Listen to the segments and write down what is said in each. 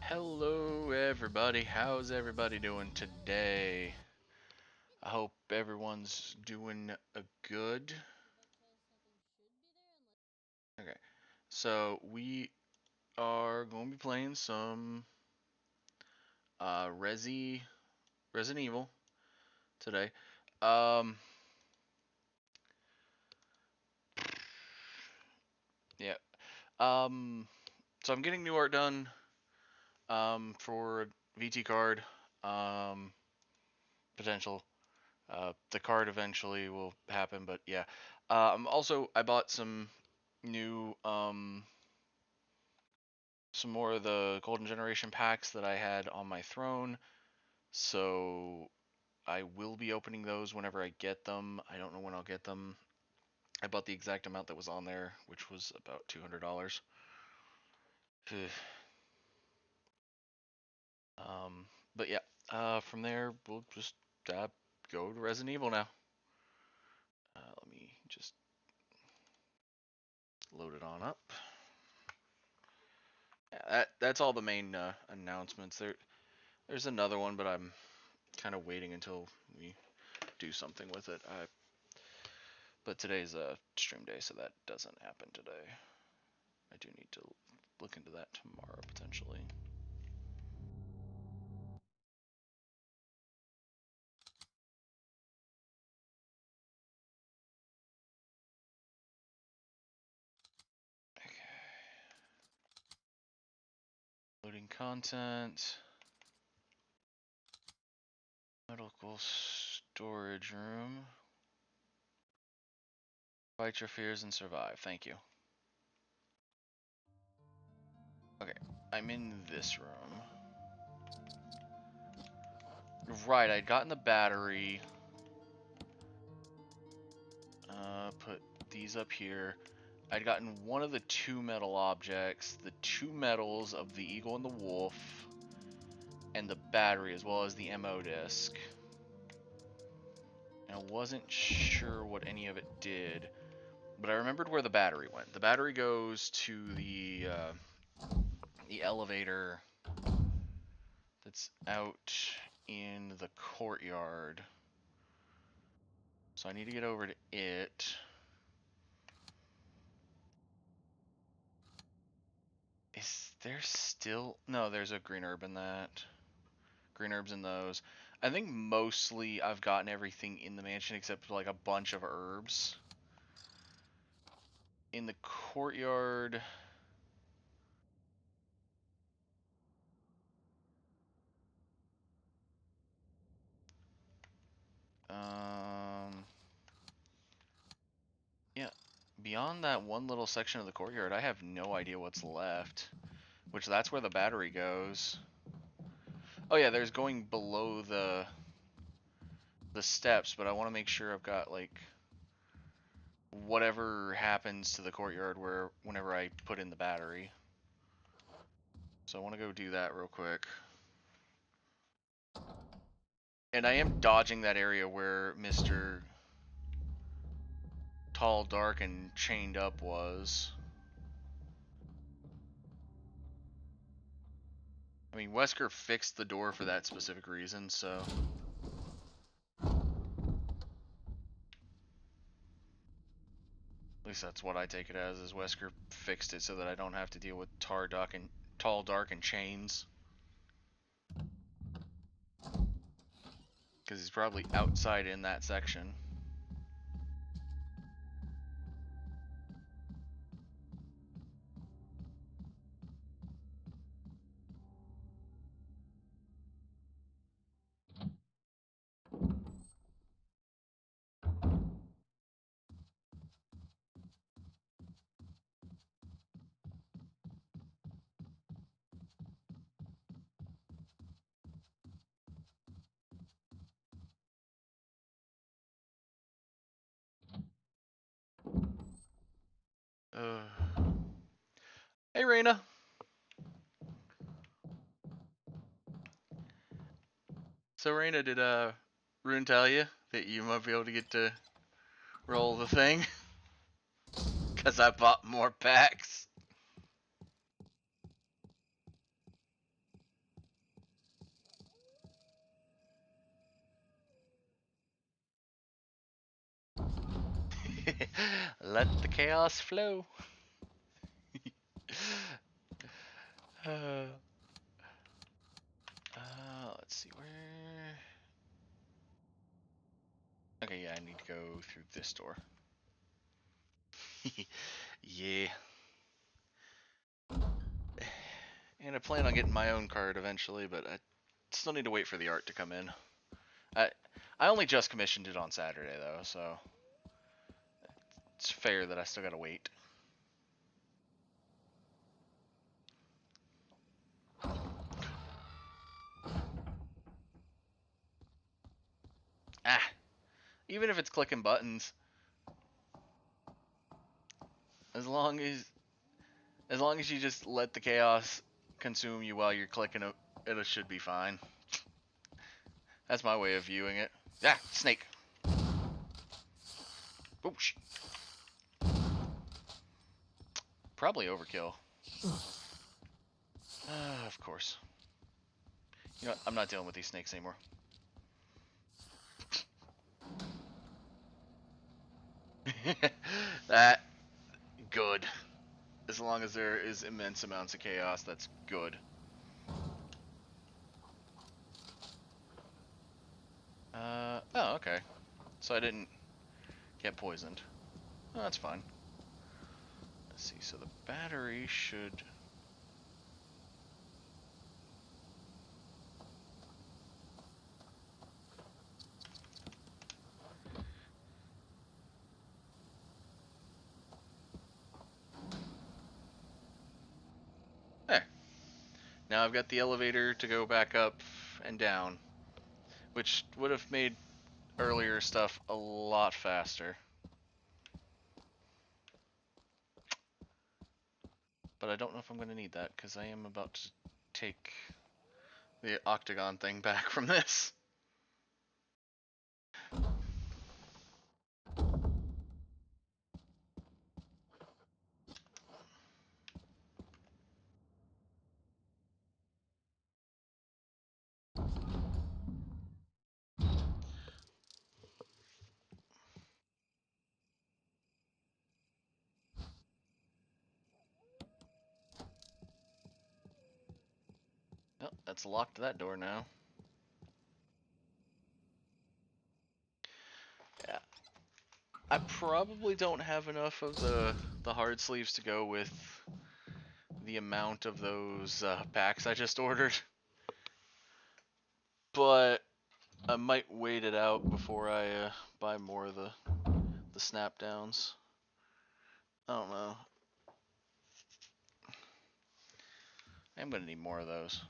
Hello everybody, how's everybody doing today? I hope everyone's doing good. Okay, so we are going to be playing some Resident Evil today. Um, yeah. So I'm getting new art done for VT card potential. The card eventually will happen, but yeah. I bought some new some more of the Golden Generation packs that I had on my throne, so I will be opening those whenever I get them. I don't know when I'll get them. I bought the exact amount that was on there, which was about $200. um, but yeah, from there we'll just go to Resident Evil now. Let me just load it on up. Yeah, that's all the main announcements. There's another one, but I'm kind of waiting until we do something with it. But today's a stream day, so that doesn't happen today. I do need to look into that tomorrow, potentially. Okay. Loading content. Medical storage room. Fight your fears and survive. Thank you. Okay, I'm in this room. Right, I'd gotten the battery. Put these up here. I'd gotten one of the two metal objects, the two medals of the eagle and the wolf, and the battery, as well as the MO disc. And I wasn't sure what any of it did, but I remembered where the battery went. The battery goes to the elevator that's out in the courtyard. So I need to get over to it. Is there still... No, there's a green herb in that. Green herbs in those. I think mostly I've gotten everything in the mansion except like a bunch of herbs. In the courtyard... Yeah, beyond that one little section of the courtyard, I have no idea what's left. Which, that's where the battery goes. Oh yeah, there's going below the steps, but I want to make sure I've got, like, whatever happens to the courtyard whenever I put in the battery. So I want to go do that real quick. And I am dodging that area where Mr. Tall, Dark, and Chained Up was. I mean, Wesker fixed the door for that specific reason, so... At least that's what I take it as, is Wesker fixed it so that I don't have to deal with Tall, Dark, and Chains. Because he's probably outside in that section. Hey, Raina. So, Raina, did Rune tell you that you might be able to get to roll the thing? Because I bought more packs. Let the chaos flow. uh, let's see where. Okay, yeah, I need to go through this door. Yeah. And I plan on getting my own card eventually, but I still need to wait for the art to come in. I only just commissioned it on Saturday though, so it's fair that I still gotta wait. Ah, even if it's clicking buttons, as long as you just let the chaos consume you while you're clicking it, it should be fine. That's my way of viewing it. Ah, snake. Oh, shit. Probably overkill. Of course. You know what? I'm not dealing with these snakes anymore. That good. As long as there is immense amounts of chaos, that's good. Oh, okay. So I didn't get poisoned. Oh, that's fine. Let's see, so the battery should... There. Now I've got the elevator to go back up and down, which would have made earlier stuff a lot faster. But I don't know if I'm going to need that, because I am about to take the octagon thing back from this. Oh, that's locked that door now. Yeah. I probably don't have enough of the hard sleeves to go with the amount of those packs I just ordered. But I might wait it out before I buy more of the snap downs. I don't know. I'm gonna need more of those.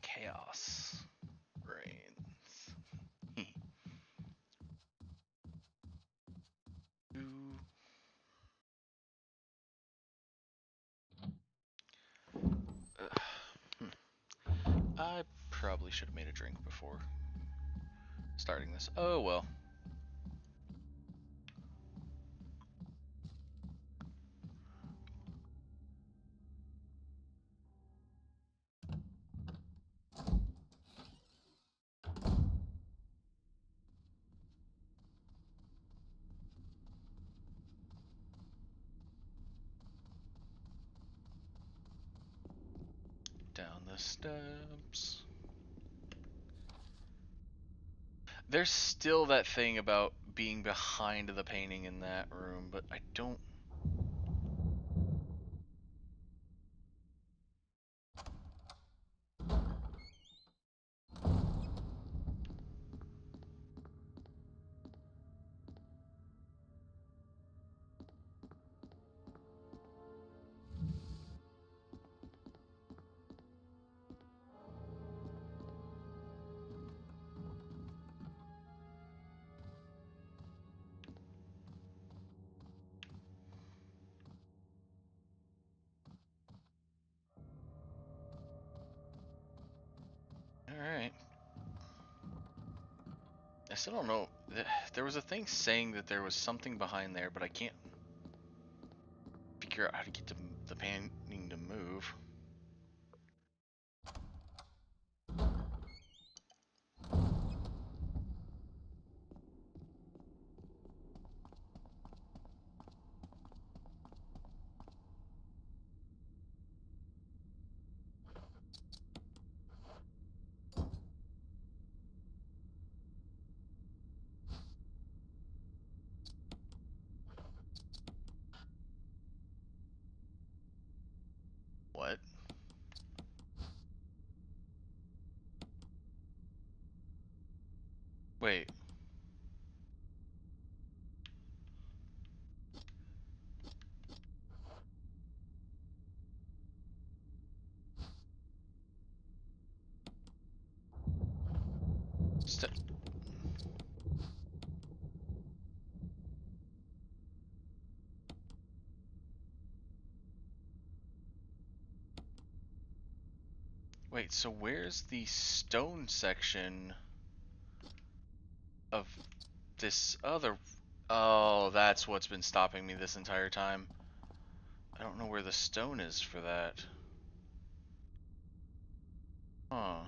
Chaos reigns. I probably should have made a drink before starting this. Oh well. Down the steps. There's still that thing about being behind the painting in that room, but I don't... still don't know. There was a thing saying that there was something behind there, but I can't figure out how to get the painting to move. What? Wait. St Wait, so where's the stone section of this other... Oh, that's what's been stopping me this entire time. I don't know where the stone is for that. Huh.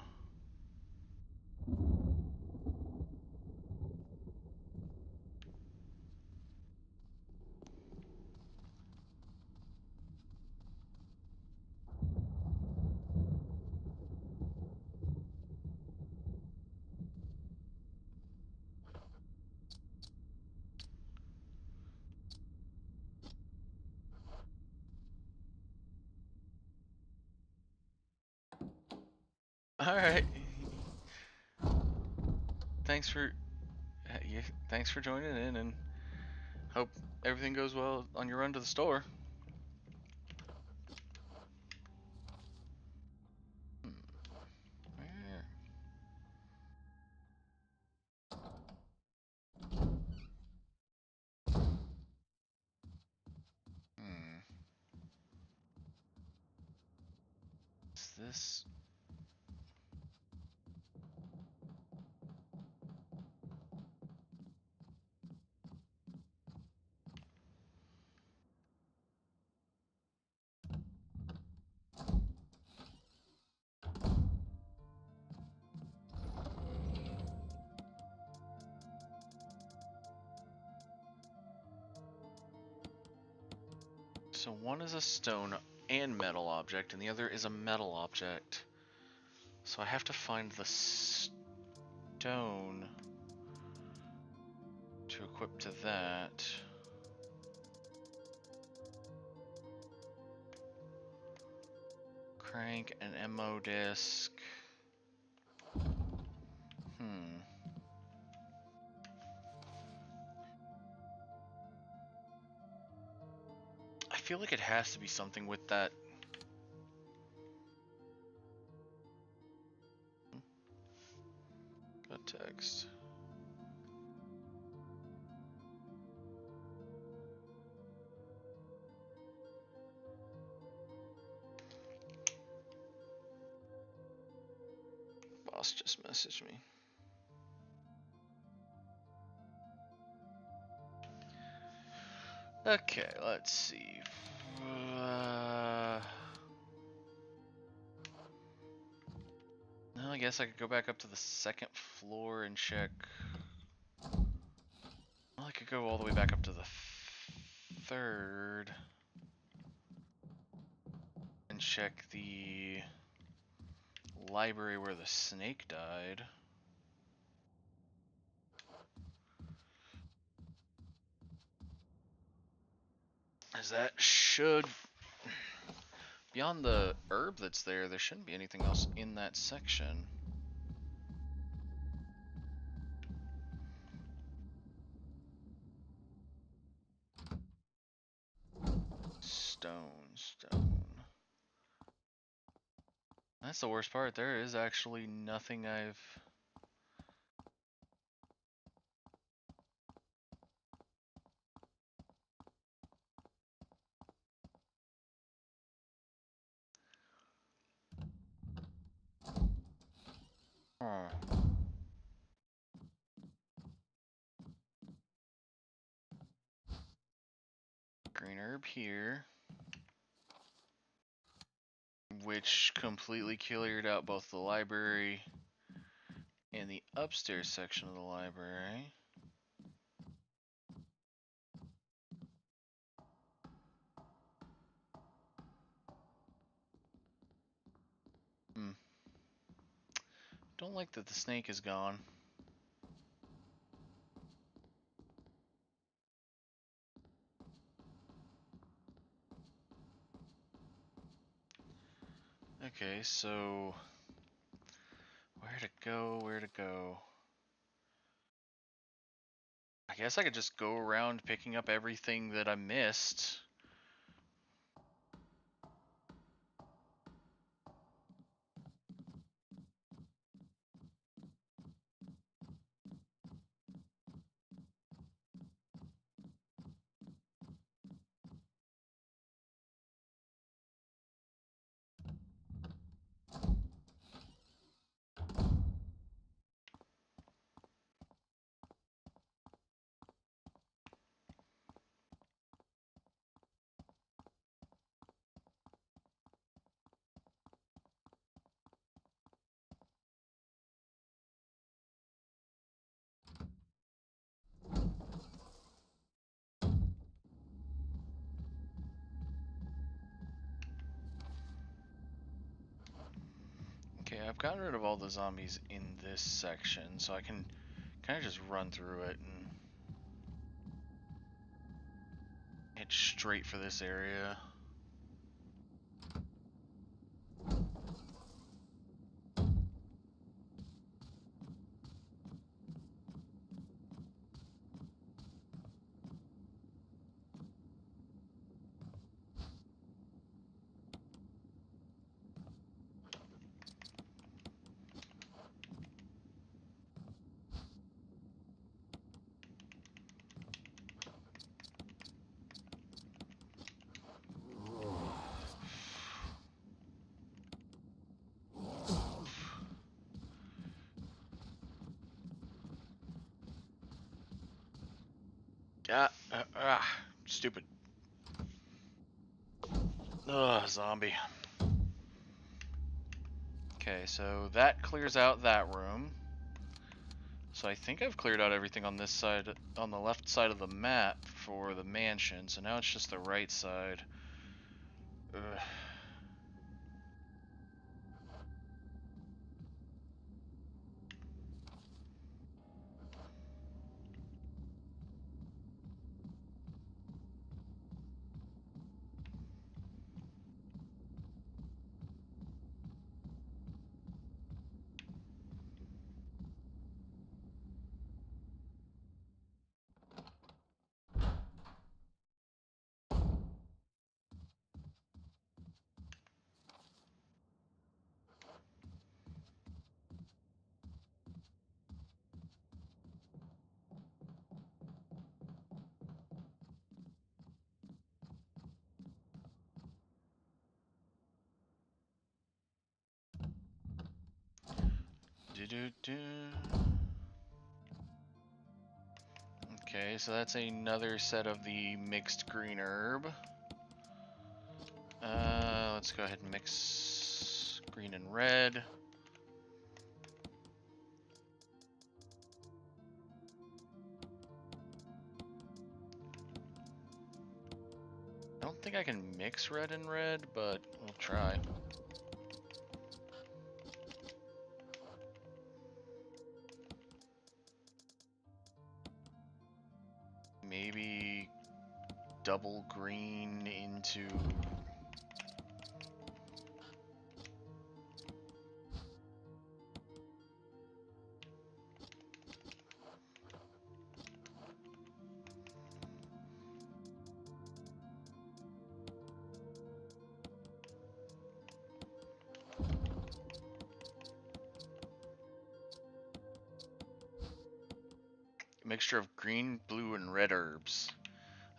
Alright. Thanks for... Thanks for joining in, and hope everything goes well on your run to the store. Where? Hmm. Is this... So one is a stone and metal object, and the other is a metal object. So I have to find the stone to equip to that. Crank and MO disc. I feel like it has to be something with that. Got text. Boss just messaged me. Okay, let's see. Well, I guess I could go back up to the second floor and check. Well, I could go all the way back up to the third and check the library where the snake died. As that should... Beyond the herb that's there, there shouldn't be anything else in that section. Stone. That's the worst part. There is actually nothing I've... Huh. herb here, which completely cleared out both the library and the upstairs section of the library. Don't like that the snake is gone. Okay, so where to go, where to go? I guess I could just go around picking up everything that I missed. Okay, I've gotten rid of all the zombies in this section, so I can kind of just run through it and head straight for this area. Stupid. Ugh, zombie. Okay, so that clears out that room. So I think I've cleared out everything on this side, on the left side of the map for the mansion. So now it's just the right side. Ugh. Okay, so that's another set of the mixed green herb. Let's go ahead and mix green and red. I don't think I can mix red and red, but we'll try. Maybe double green into... mixture of green, blue, and red herbs.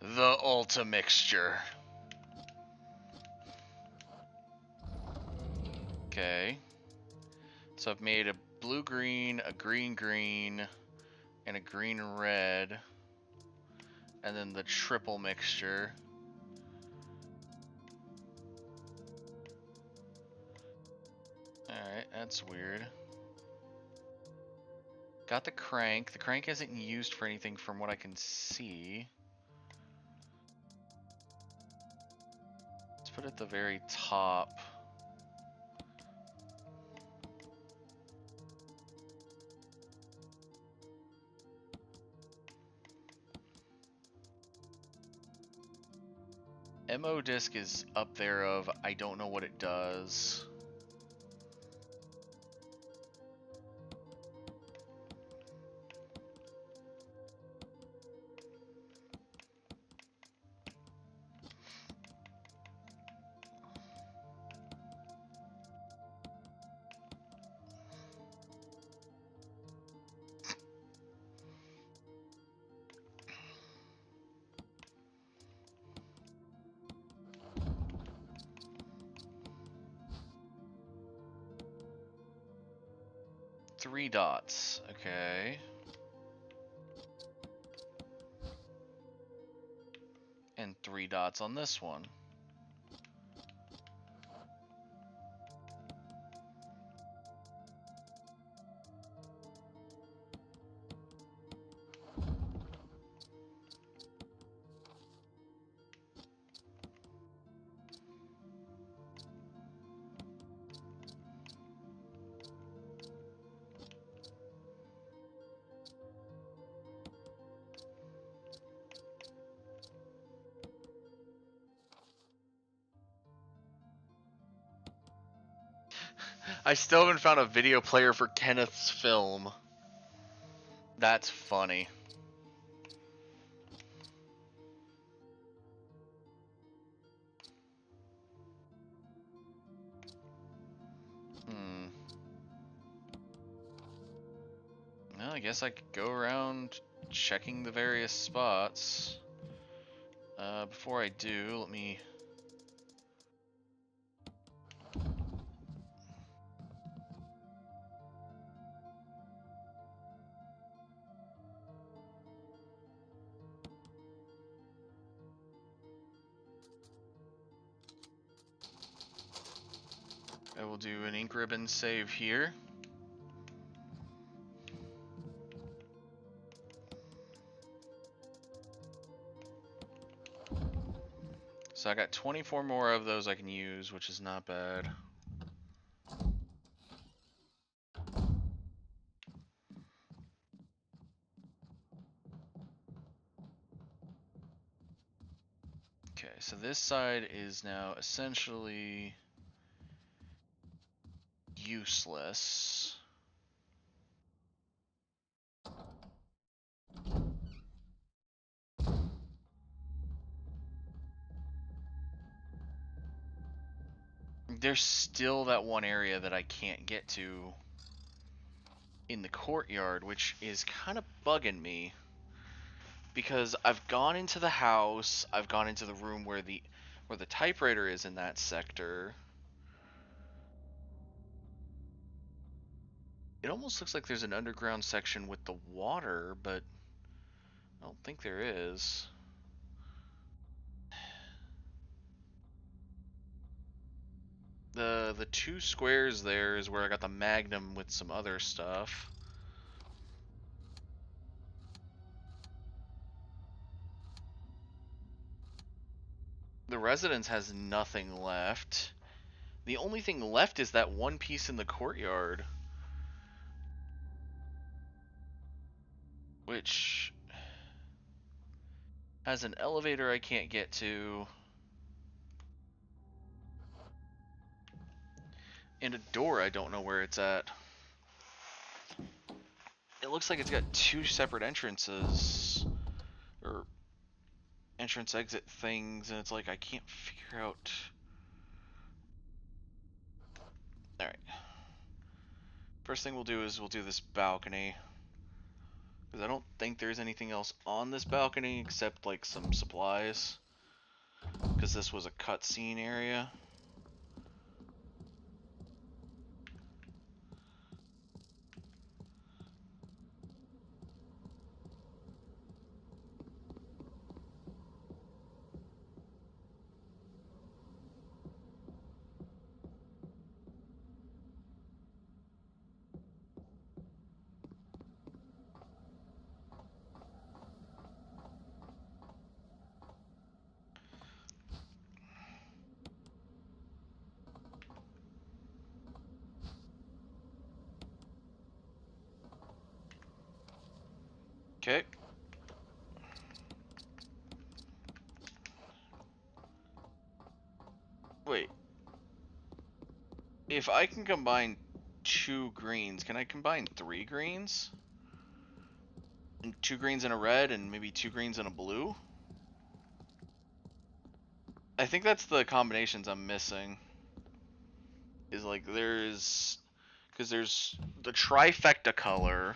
The Ulta mixture. Okay. So I've made a blue-green, a green-green, and a green-red. And then the triple mixture. Alright, that's weird. Got the crank. The crank isn't used for anything from what I can see. Let's put it at the very top. MO disc is up there of I don't know what it does. Three dots, okay. And 3 dots on this one. I still haven't found a video player for Kenneth's film. That's funny. Well, I guess I could go around checking the various spots. Before I do, let me... I will do an ink ribbon save here. So I got 24 more of those I can use, which is not bad. Okay, so this side is now essentially useless. There's still that one area that I can't get to in the courtyard, which is kind of bugging me. Because I've gone into the house, I've gone into the room where the typewriter is in that sector. It almost looks like there's an underground section with the water, but I don't think there is. The 2 squares there is where I got the Magnum with some other stuff. The residence has nothing left. The only thing left is that one piece in the courtyard, which has an elevator I can't get to, and a door I don't know where it's at. It looks like it's got 2 separate entrances, or entrance exit things, and it's like I can't figure out. Alright. First thing we'll do is we'll do this balcony, because I don't think there's anything else on this balcony except like some supplies, because this was a cutscene area. Okay. Wait. If I can combine 2 greens, can I combine 3 greens? And 2 greens and a red, and maybe 2 greens and a blue? I think that's the combinations I'm missing. Is like there's... Because there's the trifecta color.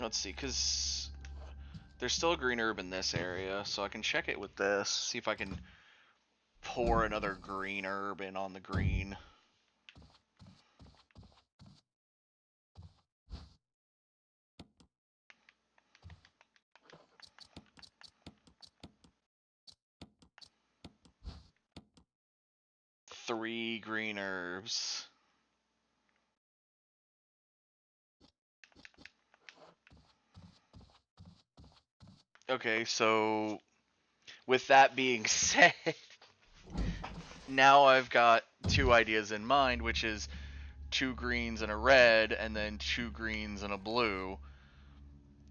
Let's see, because there's still a green herb in this area, so I can check it with this, see if I can pour another green herb in on the green. Three green herbs. Okay, so with that being said, now I've got 2 ideas in mind, which is 2 greens and a red, and then 2 greens and a blue.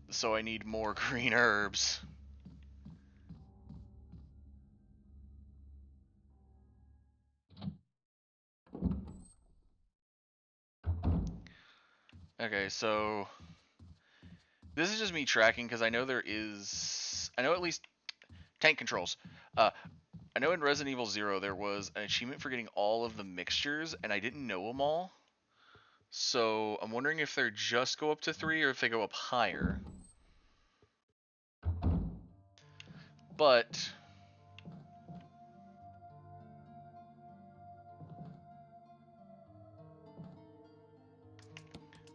So I need more green herbs. Okay, so this is just me tracking because I know there is... I know at least tank controls. I know in Resident Evil 0 there was an achievement for getting all of the mixtures, and I didn't know them all. So I'm wondering if they just go up to 3 or if they go up higher. But...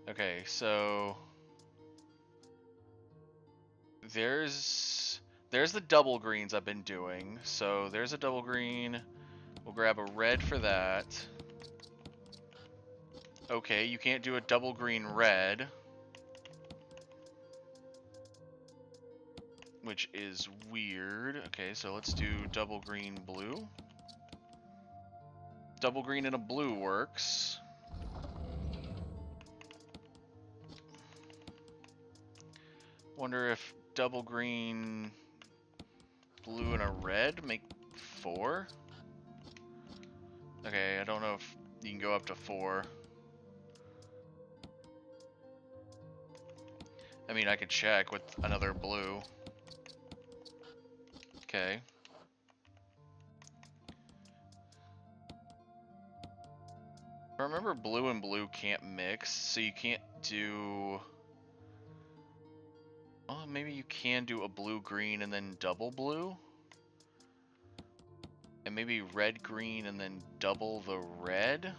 Okay, so... There's the double greens I've been doing. So there's a double green. We'll grab a red for that. Okay, you can't do a double green red, which is weird. Okay, so let's do double green blue. Double green and a blue works. Wonder if double green, blue, and a red make 4? Okay, I don't know if you can go up to 4. I mean, I could check with another blue. Okay. I remember blue and blue can't mix, so you can't do... Oh, maybe you can do a blue-green and then double blue? And maybe red-green and then double the red?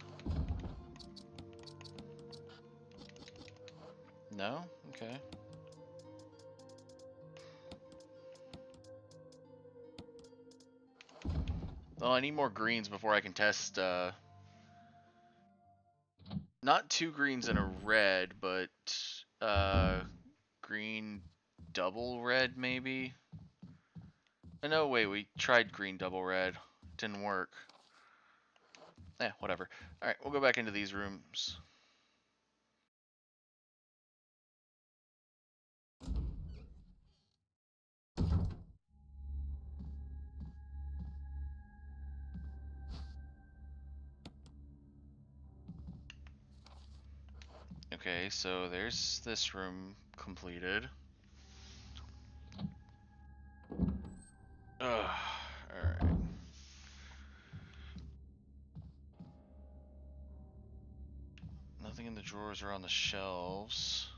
No? Okay. Well, I need more greens before I can test, not 2 greens and a red, but, green double red, maybe? No, wait, we tried green double red. Didn't work. Eh, whatever. Alright, we'll go back into these rooms. Okay, so there's this room completed. Ugh, alright. Nothing in the drawers or on the shelves.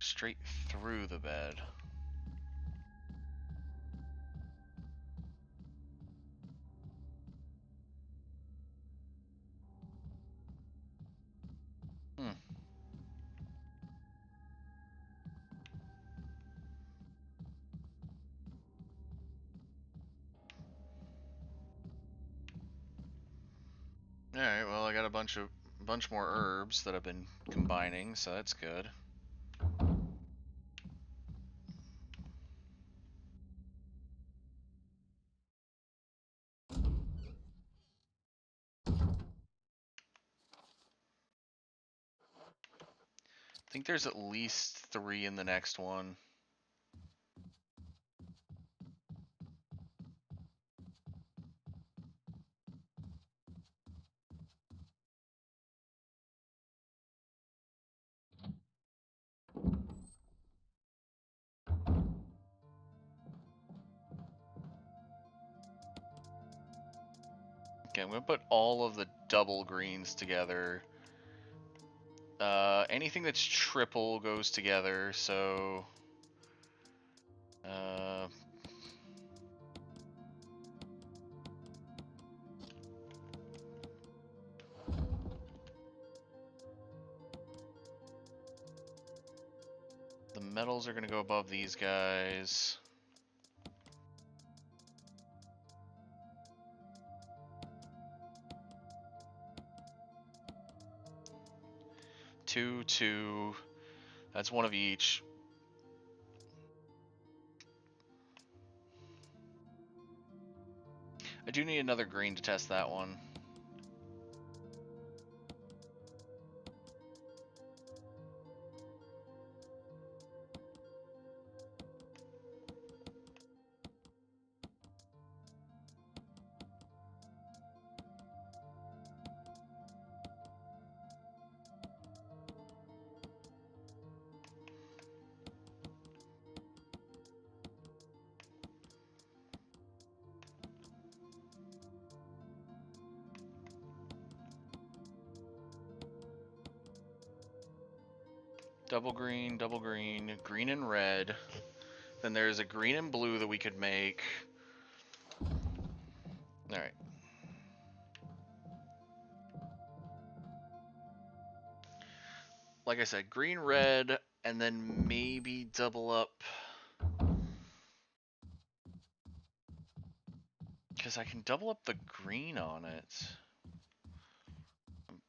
Straight through the bed. Alright, well I got a bunch more herbs that I've been combining, so that's good. I think there's at least 3 in the next one. Okay, I'm gonna put all of the double greens together. Anything that's triple goes together, so... the metals are gonna go above these guys. Two, two. That's one of each. I do need another green to test that one. Double green, green and red. Then there's a green and blue that we could make. Alright. Like I said, green, red, and then maybe double up. Because I can double up the green on it. I'm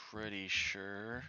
pretty sure.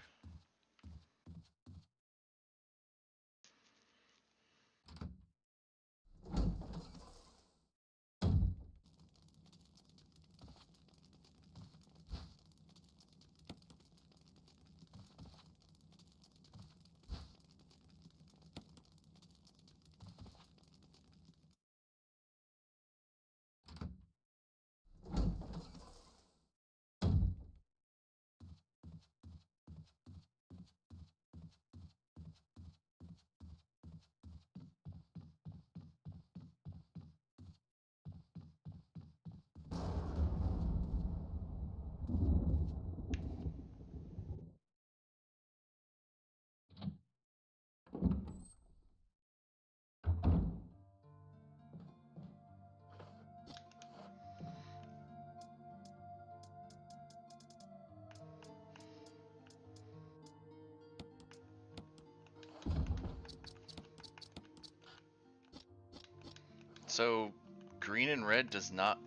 So green and red is not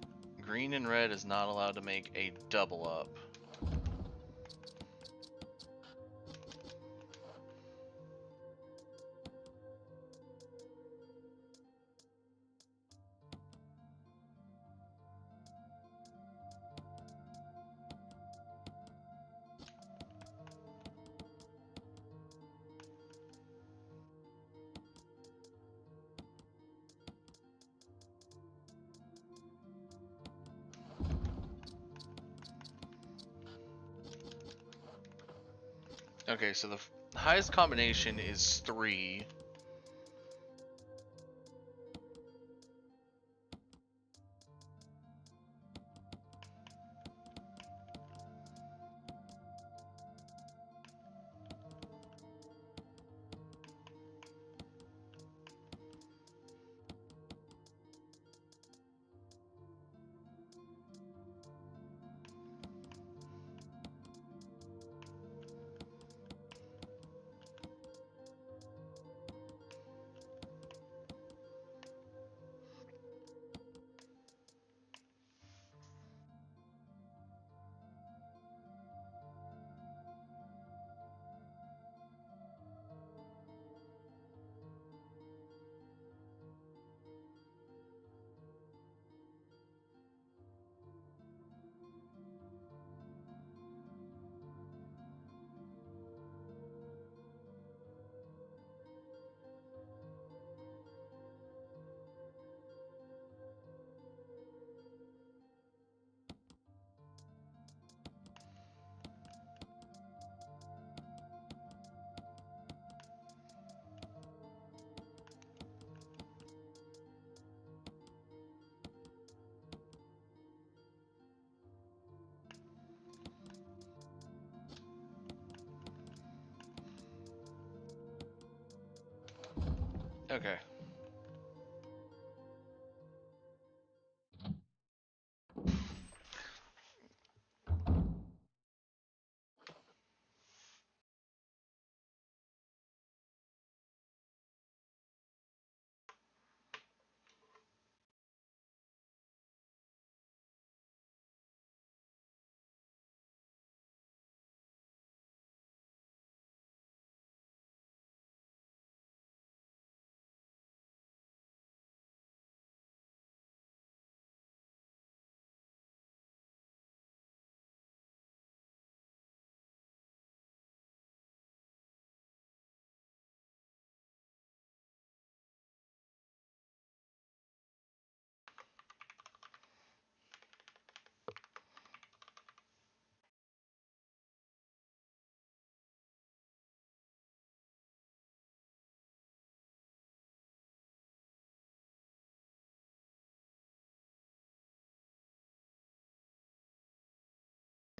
allowed to make a double up. Okay, so the highest combination is 3. Okay.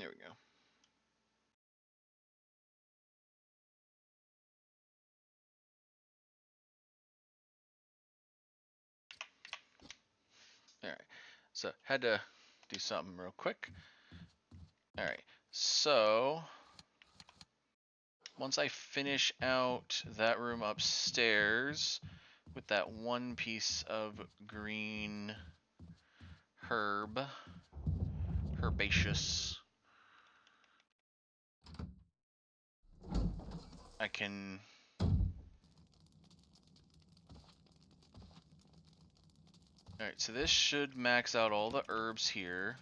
There we go. Alright. So, had to do something real quick. Alright. So, once I finish out that room upstairs with that one piece of green herbaceous, I can... Alright, so this should max out all the herbs here.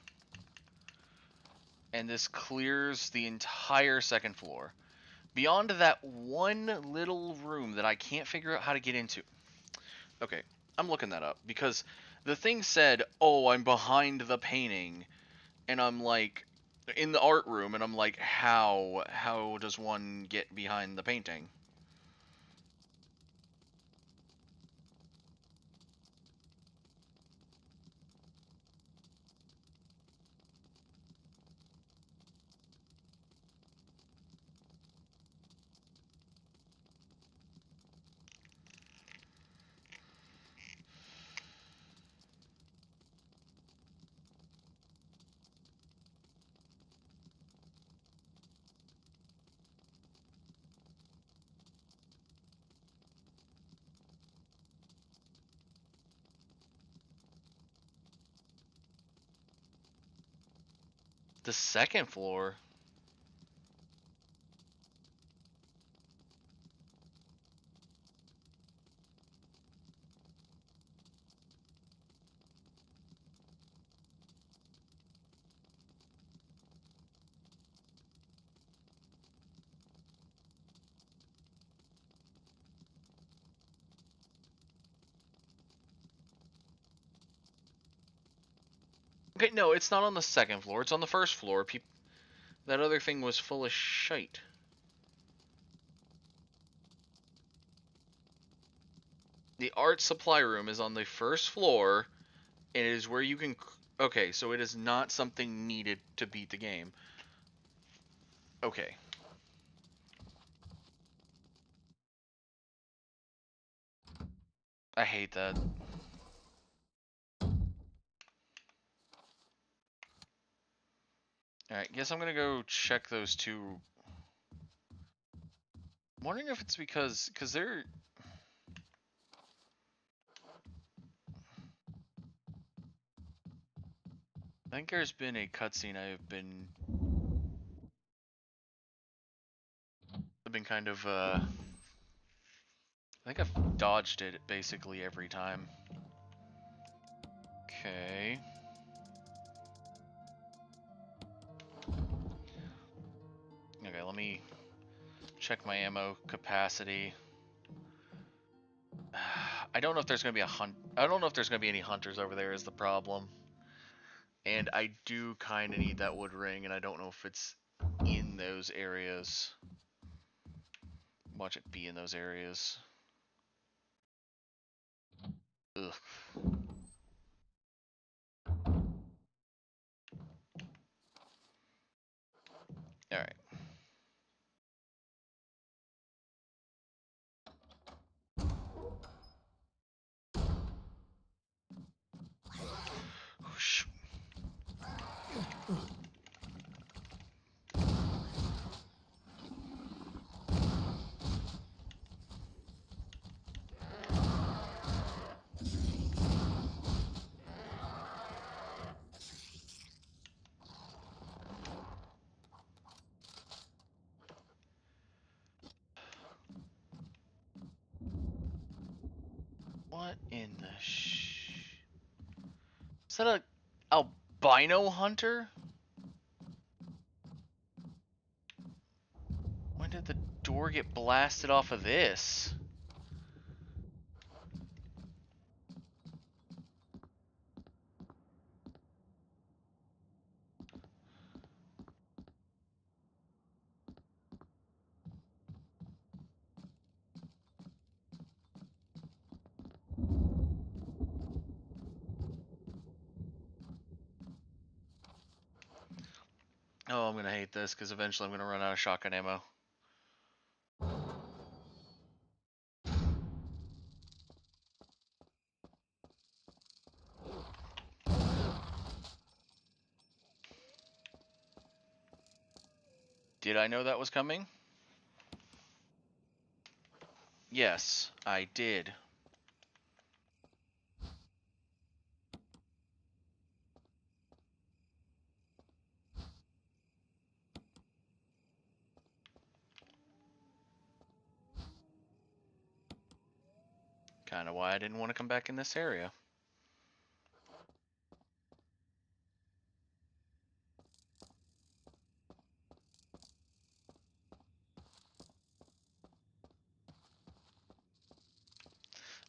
And this clears the entire second floor. Beyond that one little room that I can't figure out how to get into. Okay, I'm looking that up because the thing said, oh, I'm behind the painting. And I'm like, in the art room, and I'm like, how? How does one get behind the painting? The second floor? Okay, no, it's not on the second floor. It's on the first floor. That other thing was full of shite. The art supply room is on the first floor, and it is where you can... Okay, so it is not something needed to beat the game. Okay. I hate that. Alright, guess I'm gonna go check those two. I'm wondering if it's because they're... I think there's been a cutscene I've been kind of, I think I've dodged it basically every time. Okay. Okay, let me check my ammo capacity. I don't know if there's gonna be I don't know if there's gonna be any hunters over there is the problem. And I do kind of need that wood ring, and I don't know if it's in those areas. Watch it be in those areas. Ugh. Alright. What in the Is that a albino hunter? When did the door get blasted off of this? Oh, I'm gonna hate this because eventually I'm gonna run out of shotgun ammo. Did I know that was coming? Yes, I did. Kinda why I didn't want to come back in this area.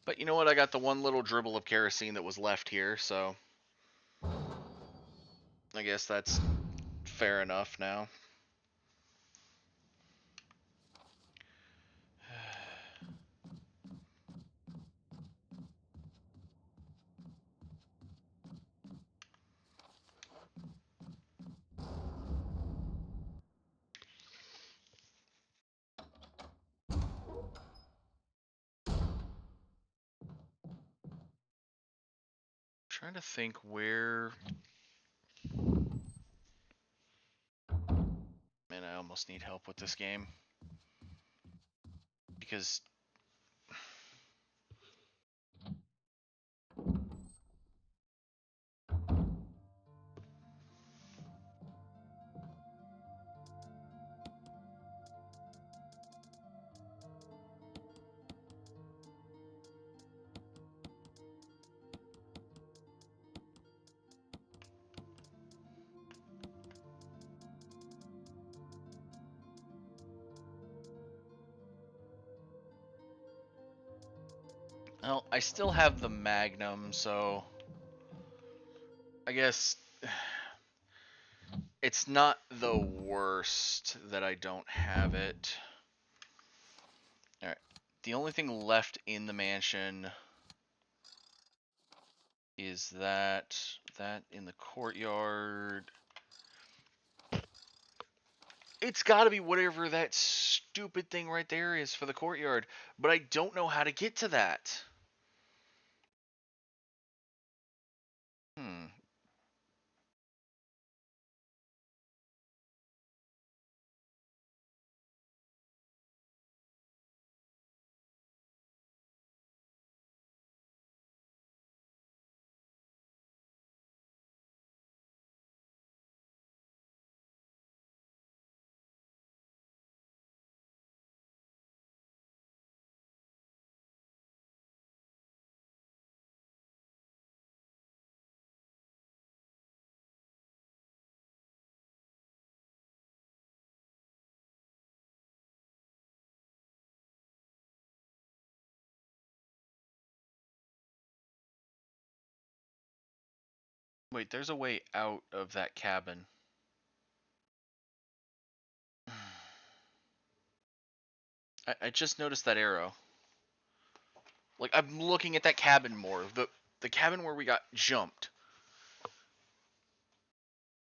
But you know what? I got the one little dribble of kerosene that was left here, so I guess that's fair enough now. Trying to think where. Man, I almost need help with this game. Because well, I still have the Magnum, so I guess it's not the worst that I don't have it. Alright. The only thing left in the mansion is that in the courtyard. It's got to be whatever that stupid thing right there is for the courtyard, but I don't know how to get to that. Hmm. Wait, there's a way out of that cabin. I just noticed that arrow. Like, I'm looking at that cabin more. The cabin where we got jumped.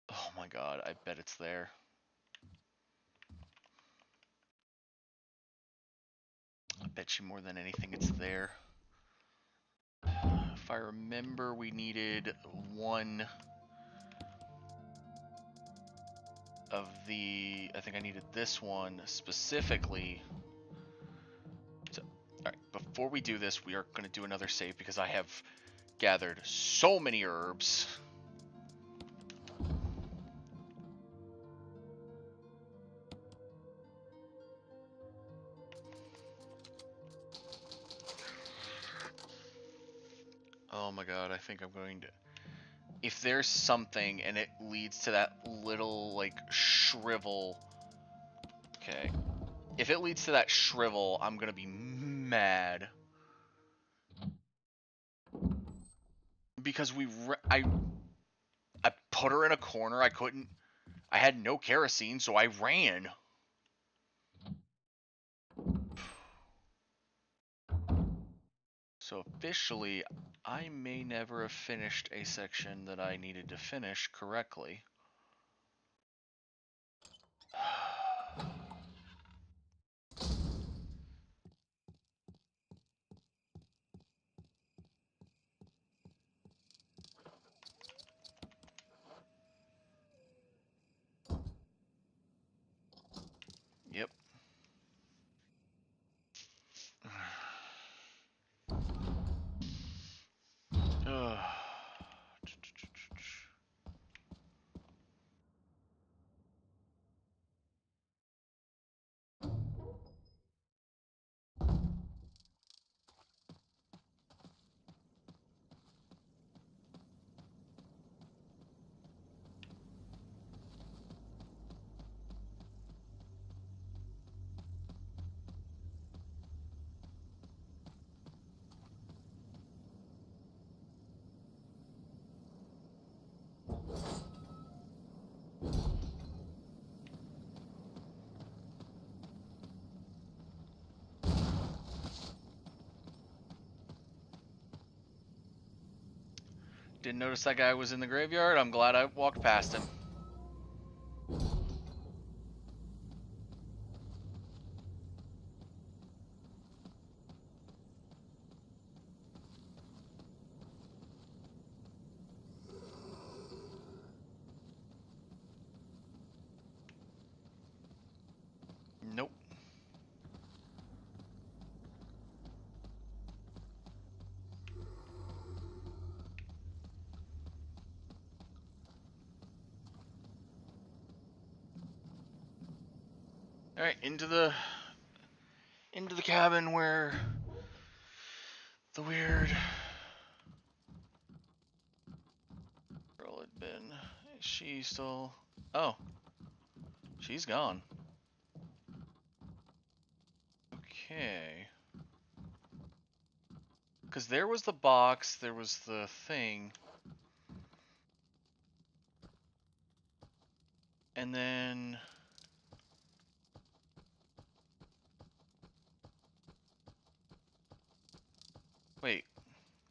Oh my god, I bet it's there. I bet you more than anything it's there. If I remember, we needed one of the... I think I needed this one specifically. So, alright, before we do this, we are going to do another save because I have gathered so many herbs. Oh my god, I think I'm going to... If there's something and it leads to that little, like, shrivel... Okay. If it leads to that shrivel, I'm gonna be mad. Because I put her in a corner, I had no kerosene, so I ran. So officially, I may never have finished a section that I needed to finish correctly. Yep. Didn't notice that guy was in the graveyard. I'm glad I walked past him. Nope. All right, into the cabin where the weird girl had been. Is she still? Oh, she's gone. Okay. Because there was the box, there was the thing. And then... Wait.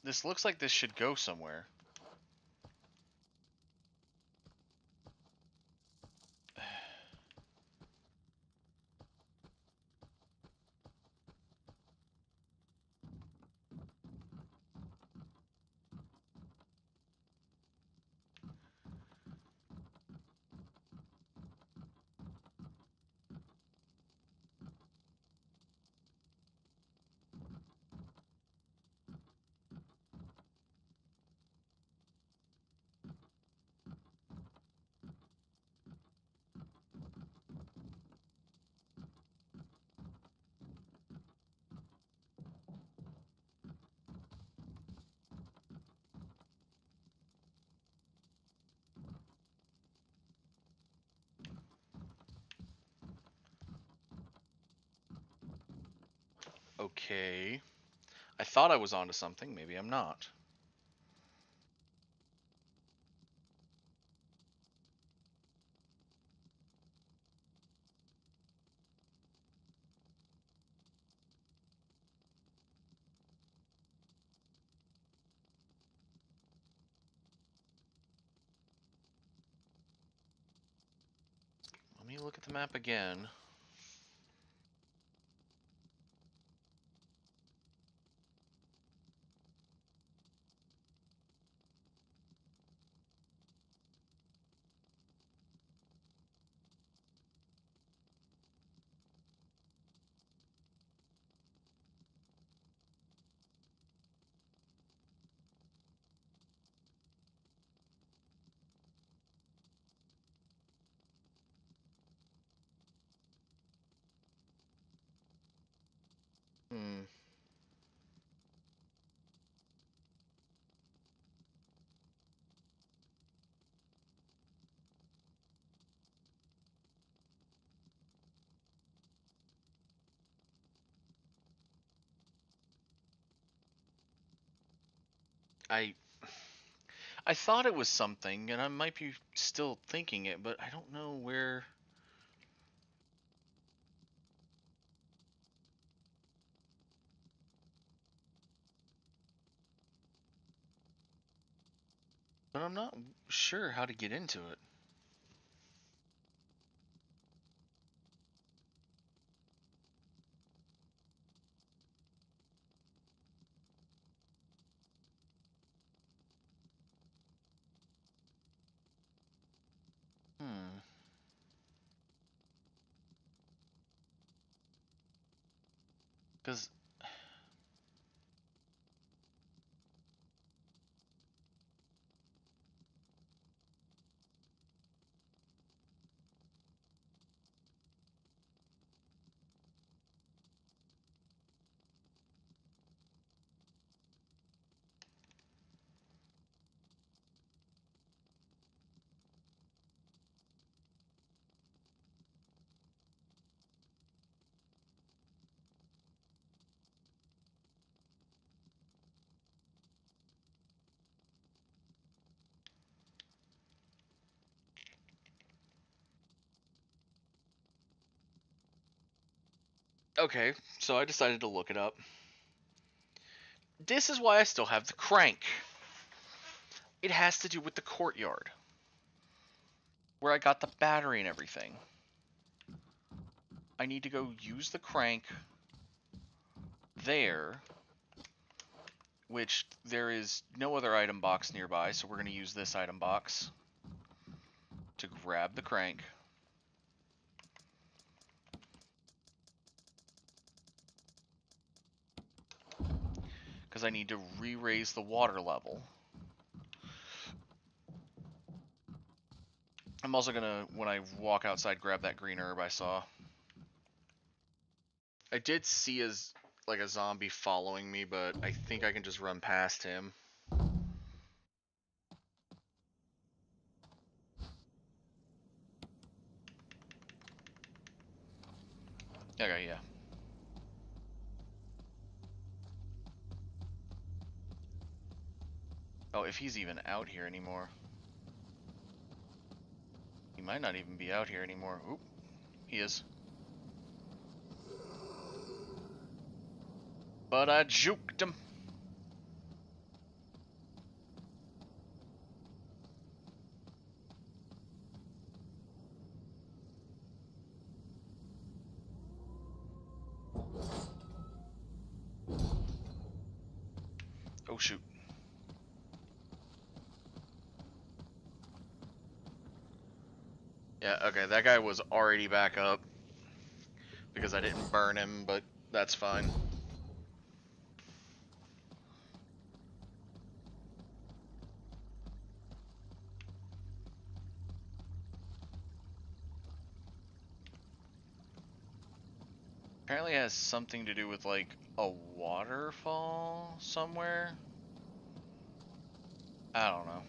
This looks like this should go somewhere. Okay. I thought I was onto something, maybe I'm not. Let me look at the map again. Hmm. I I thought it was something, and I might be still thinking it, but I don't know where. But I'm not sure how to get into it. Hmm. Because okay, so I decided to look it up. This is why I still have the crank. It has to do with the courtyard, where I got the battery and everything. I need to go use the crank there, which there is no other item box nearby, so we're going to use this item box to grab the crank. Because I need to re-raise the water level. I'm also gonna, when I walk outside, grab that green herb I saw. I did see like a zombie following me, but I think I can just run past him. Okay, yeah. Oh, if he's even out here anymore. He might not even be out here anymore. Oop, he is. But I juked him. Oh shoot. Yeah, okay, that guy was already back up because I didn't burn him, but that's fine. Apparently it has something to do with like a waterfall somewhere. I don't know.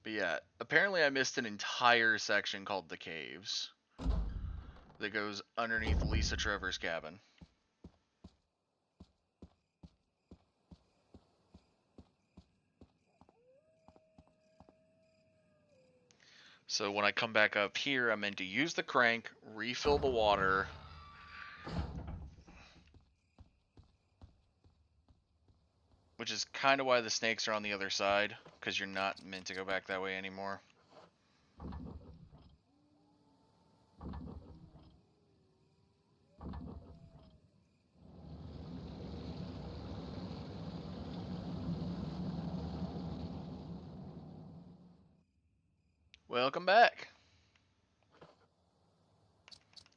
But yeah, apparently I missed an entire section called the caves that goes underneath Lisa Trevor's cabin. So when I come back up here, I'm meant to use the crank, refill the water, which is kind of why the snakes are on the other side, because you're not meant to go back that way anymore. Welcome back.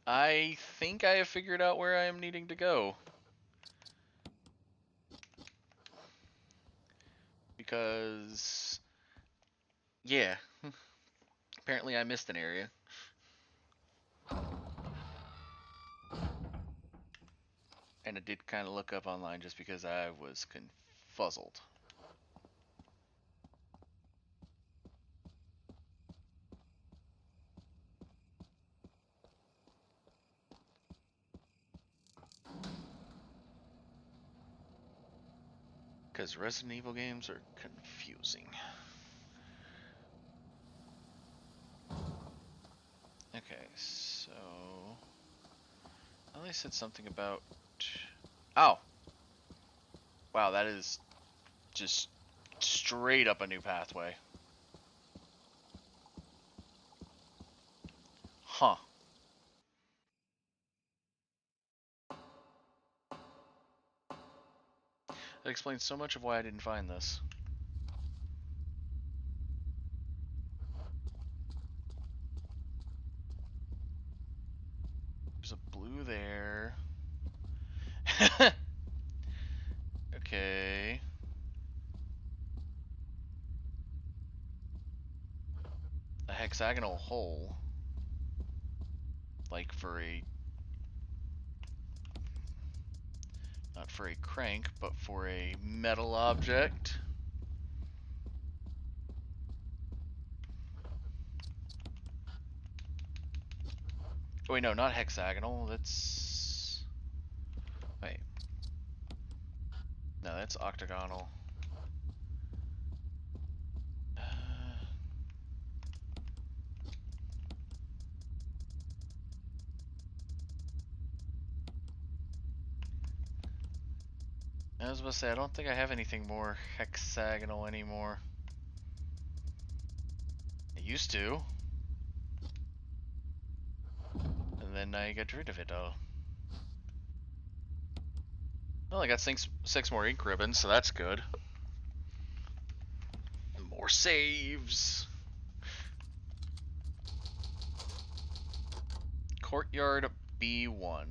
I think I have figured out where I am needing to go. Because, yeah, apparently I missed an area. And I did kind of look up online just because I was confuzzled. because Resident Evil games are confusing. Okay, so I said something about. Oh, wow, that is just straight up a new pathway. Huh. That explains so much of why I didn't find this. There's a blue there. Okay. A hexagonal hole. Like for a... Not for a crank, but for a metal object. Oh, wait, no, not hexagonal. That's... Wait. No, that's octagonal. I was about to say, I don't think I have anything more hexagonal anymore. I used to. And then I got rid of it all. Well, I got six more ink ribbons, so that's good. More saves. Courtyard B1.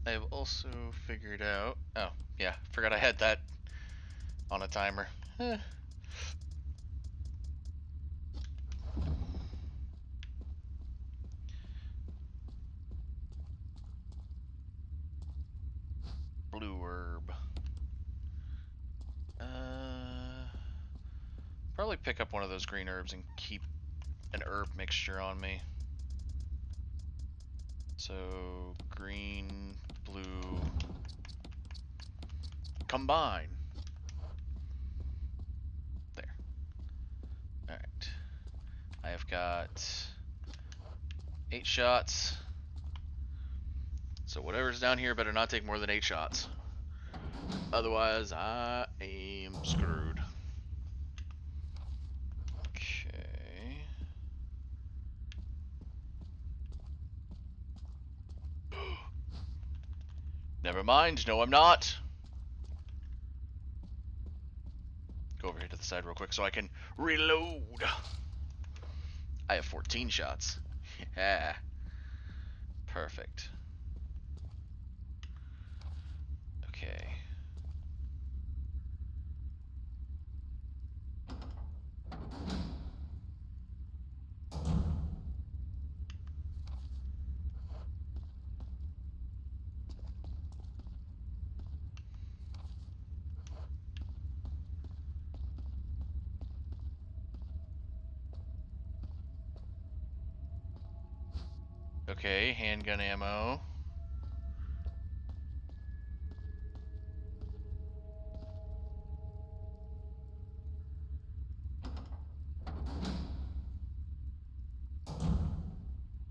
I've also figured out... Oh, yeah, forgot I had that on a timer. Blue herb. Probably pick up one of those green herbs and keep an herb mixture on me. So, green, blue, combine. There. Alright. I have got 8 shots. So whatever's down here better not take more than 8 shots. Otherwise, I am screwed. Okay. Never mind. No, I'm not. Go over here to the side real quick so I can reload. I have 14 shots. Yeah. Perfect. Okay. Okay, handgun ammo.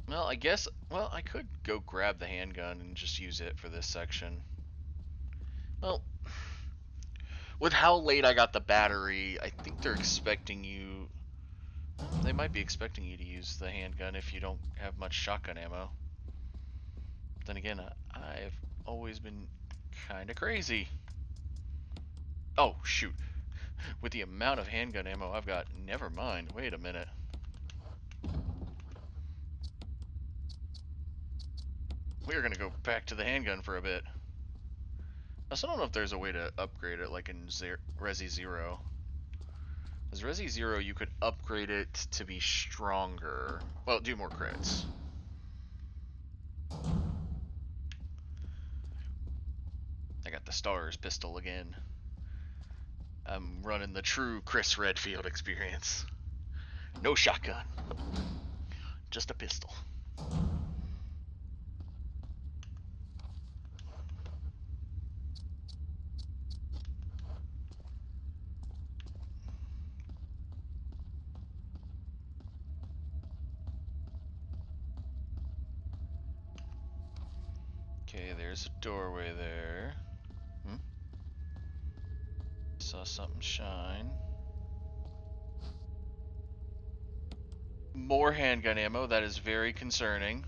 Well, I guess, well, I could go grab the handgun and just use it for this section. Well, with how late I got the battery, I think they're expecting you... They might be expecting you to use the handgun if you don't have much shotgun ammo. Then again, I've always been kind of crazy. Oh, shoot. With the amount of handgun ammo I've got, never mind. Wait a minute. We're gonna go back to the handgun for a bit. I still don't know if there's a way to upgrade it like in Resi Zero. As Resi 0, you could upgrade it to be stronger. Well, do more crits. I got the Stars pistol again. I'm running the true Chris Redfield experience. No shotgun. Just a pistol. Okay, there's a doorway there. Saw something shine. More handgun ammo, that is very concerning.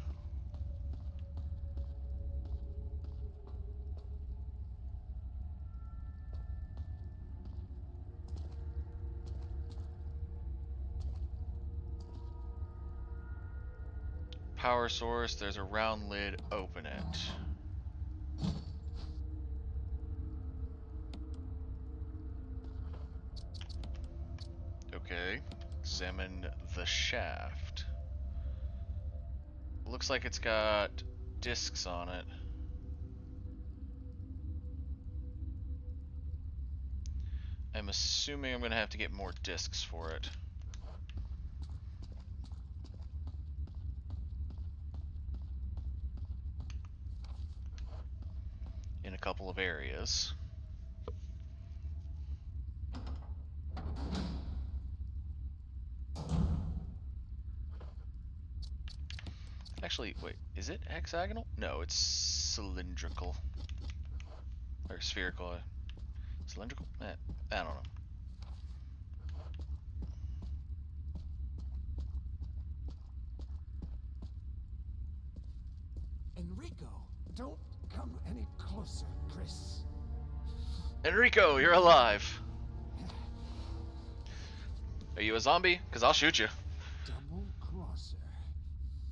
Power source, there's a round lid, open it. Okay, examine the shaft. Looks like it's got discs on it. I'm assuming I'm gonna have to get more discs for it. In a couple of areas. Actually, wait, is it hexagonal? No, it's cylindrical. Or spherical. Cylindrical? I don't know. Enrico, don't come any closer, Chris. Enrico, you're alive. Are you a zombie? Because I'll shoot you. Double crosser.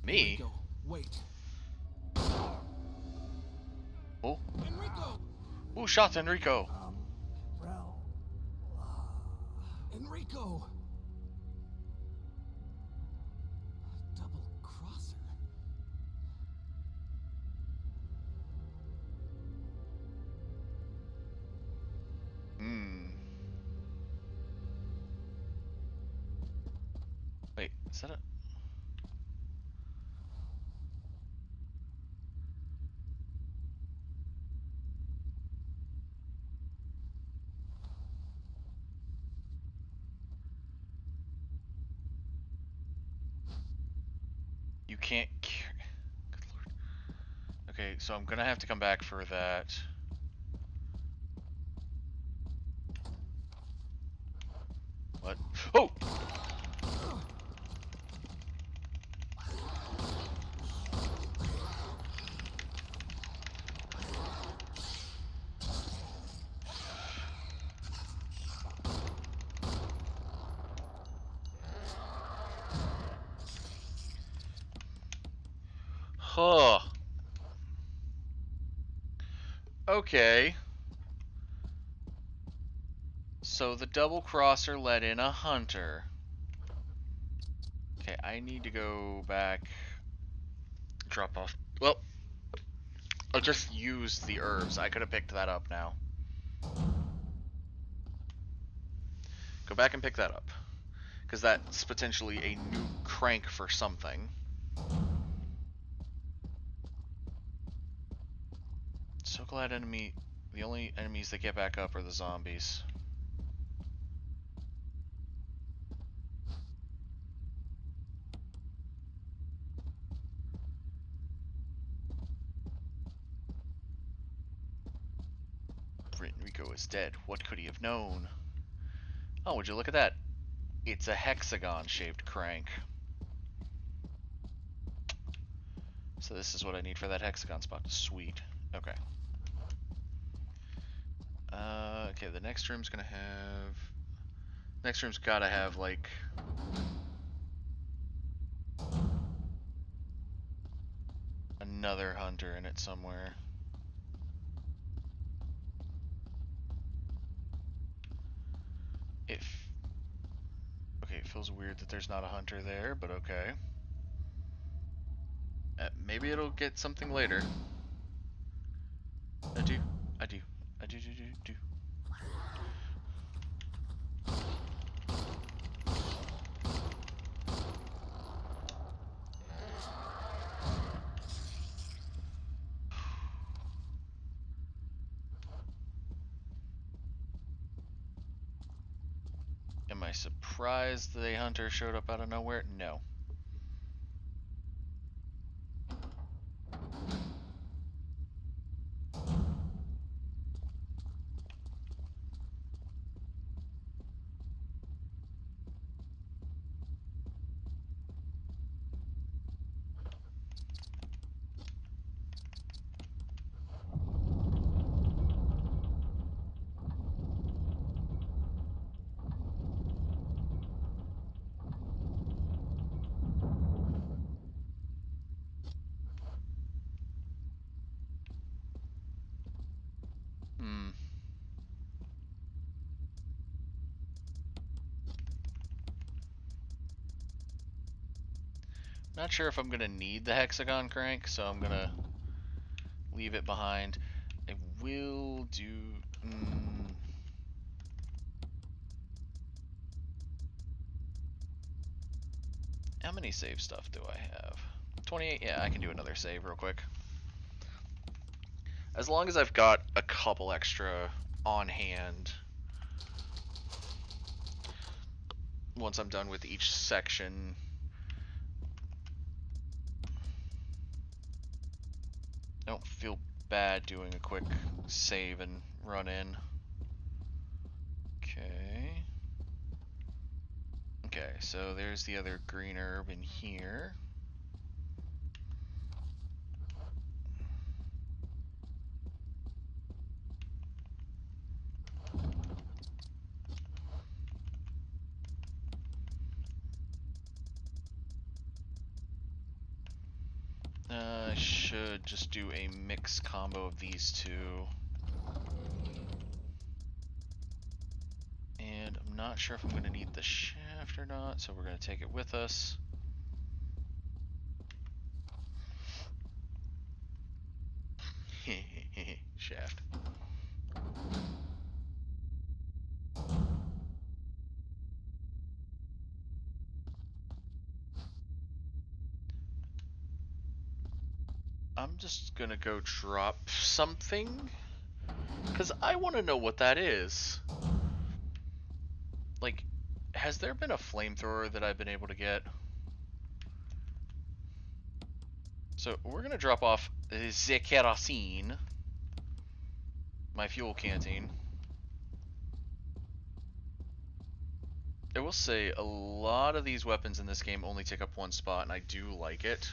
Me? Enrico, wait. Oh. Enrico! Who shot Enrico? Enrico! Double crosser. Wait, is that a... You can't... Good lord. Okay, so I'm gonna have to come back for that. What? Oh! Huh. Okay. So the double crosser let in a hunter. Okay, I need to go back. Drop off. Well, I'll just use the herbs. I could have picked that up now. Go back and pick that up. Because that's potentially a new crank for something. So glad enemy... The only enemies that get back up are the zombies. Enrico is dead. What could he have known? Oh, would you look at that? It's a hexagon-shaped crank. So this is what I need for that hexagon spot. Sweet. Okay. Okay, the next room's gonna have... Next room's gotta have, like... another hunter in it somewhere. If... feels weird that there's not a hunter there, but okay. Maybe it'll get something later. I do. Am I surprised the hunter showed up out of nowhere? No. Not sure if I'm gonna need the hexagon crank, so I'm gonna leave it behind. I will do. How many save stuff do I have? 28? Yeah, I can do another save real quick. As long as I've got a couple extra on hand once I'm done with each section. I don't feel bad doing a quick save and run in. Okay. Okay, so there's the other green herb in here. I should just do a mix combo of these two. And I'm not sure if I'm going to need the shaft or not, so we're going to take it with us. Shaft. I'm just gonna go drop something, because I want to know what that is. Like, has there been a flamethrower that I've been able to get? So we're gonna drop off the kerosene, my fuel canteen. I will say, a lot of these weapons in this game only take up one spot, and I do like it.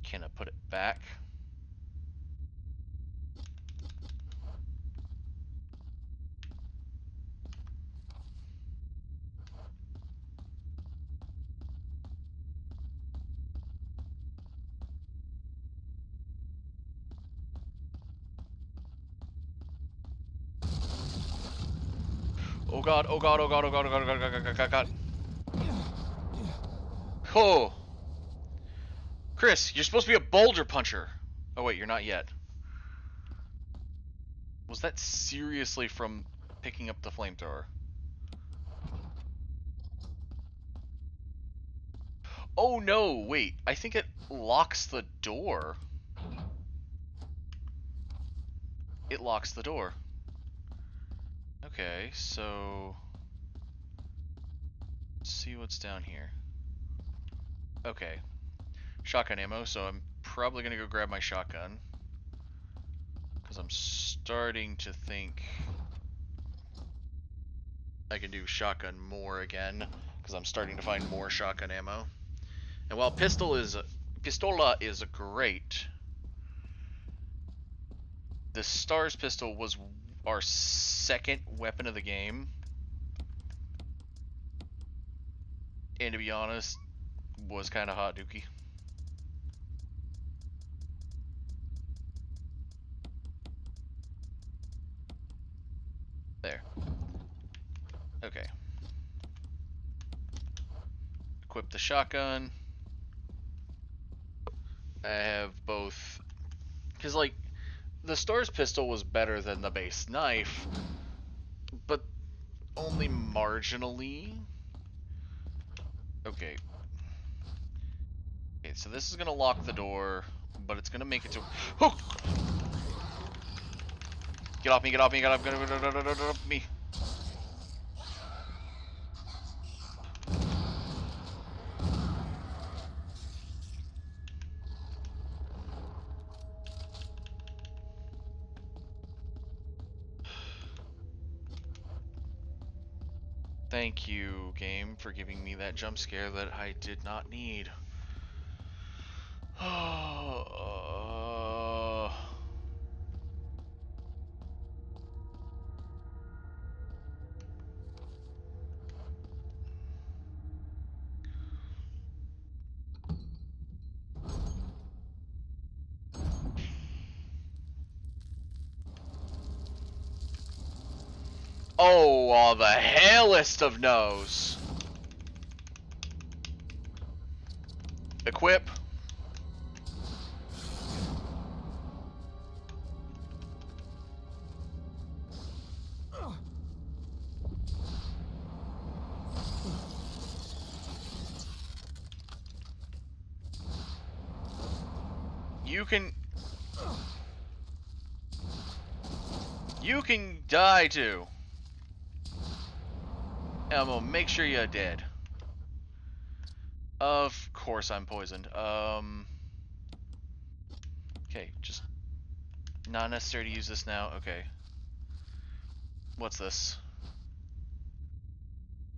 Can I put it back? Oh god, oh god, oh god, oh god, oh god, oh god, oh god, oh god, oh god. Oh! Chris, you're supposed to be a boulder puncher. Oh wait, you're not yet. Was that seriously from picking up the flamethrower? Oh no, wait, I think it locks the door. It locks the door. Okay, so let's see what's down here. Okay, shotgun ammo, so I'm probably gonna go grab my shotgun, because I'm starting to think I can do shotgun more again, because I'm starting to find more shotgun ammo. And while pistola is great, the Stars pistol was our second weapon of the game, and to be honest, was kind of hot dookie. There. Okay. Equip the shotgun. I have both, because like the Stars pistol was better than the base knife, but only marginally. Okay. Okay, so this is gonna lock the door, but it's gonna make it to. Oh! Get off me! Get off me! Get off me! Thank you, game, for giving me that jump scare that I did not need. Oh, the hellest of no's. Equip. You can die too. And I'm gonna make sure you're dead. Of course I'm poisoned. Okay, just not necessary to use this now. Okay. What's this?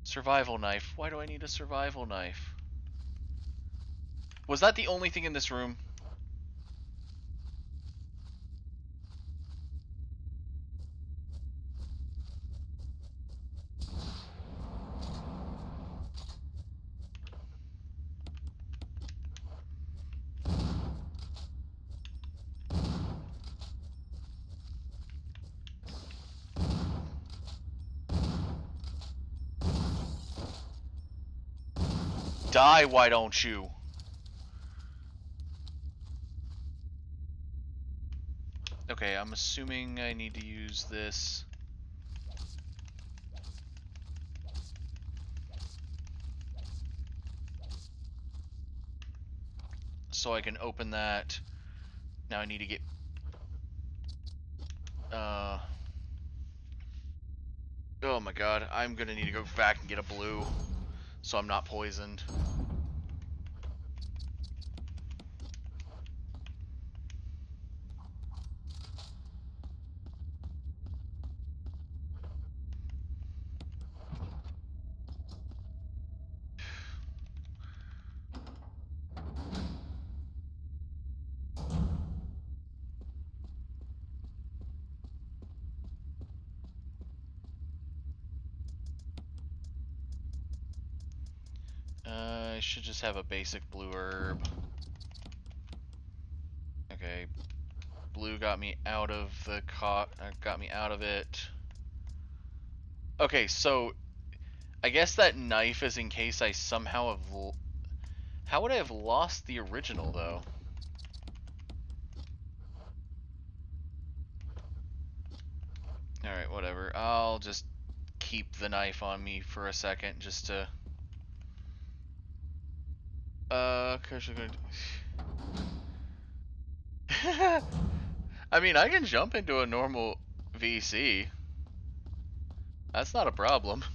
Survival knife. Why do I need a survival knife? Was that the only thing in this room? Die, why don't you? Okay, I'm assuming I need to use this. So I can open that. Now I need to get... Oh my god, I'm gonna need to go back and get a blue, so I'm not poisoned. I should just have a basic blue herb. Okay, blue got me out of the got me out of it. Okay, so I guess that knife is in case I somehow have. How would I have lost the original though? All right, whatever. I'll just keep the knife on me for a second, just to. Cause we're gonna. I mean, I can jump into a normal VC. That's not a problem.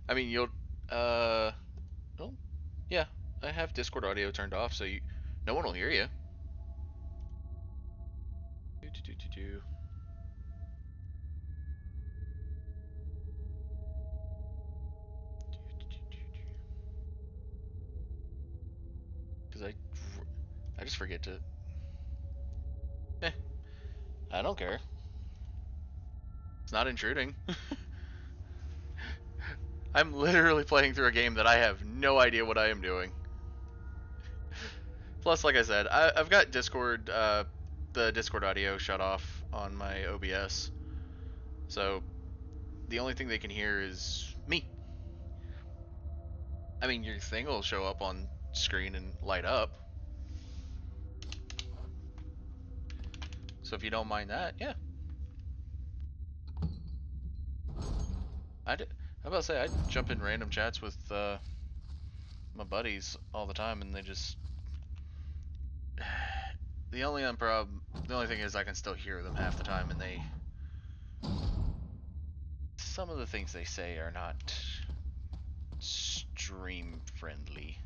I mean, you'll, well, yeah, I have Discord audio turned off, so no one will hear you. Because I just forget to. I don't care. It's not intruding. I'm literally playing through a game that I have no idea what I am doing. Plus, like I said, I've got Discord, the Discord audio shut off on my OBS, so the only thing they can hear is me. I mean, your thing will show up on screen and light up. So if you don't mind that, yeah. I about to say, I jump in random chats with my buddies all the time, and they just. The only thing is I can still hear them half the time, and some of the things they say are not stream friendly,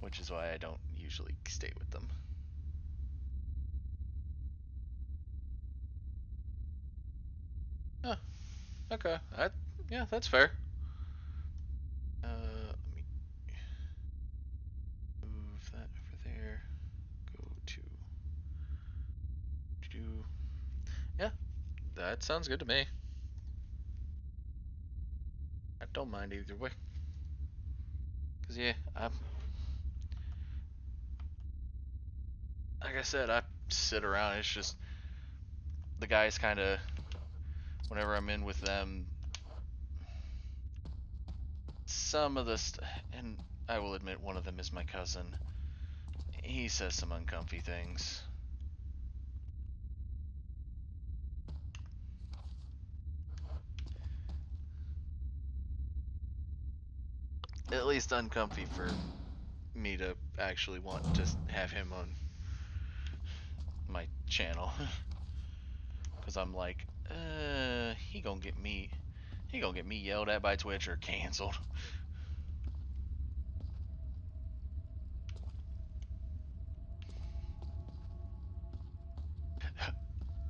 which is why I don't usually stay with them. Oh, okay. Yeah, that's fair. Let me move that over there. Go to do. Yeah, that sounds good to me. I don't mind either way. Cause yeah, like I said, I sit around. It's just the guys kind of whenever I'm in with them, some of and I will admit one of them is my cousin. He says some uncomfy things. At least uncomfy for me to actually want to have him on my channel. Cause I'm like, he gonna get me yelled at by Twitch or canceled.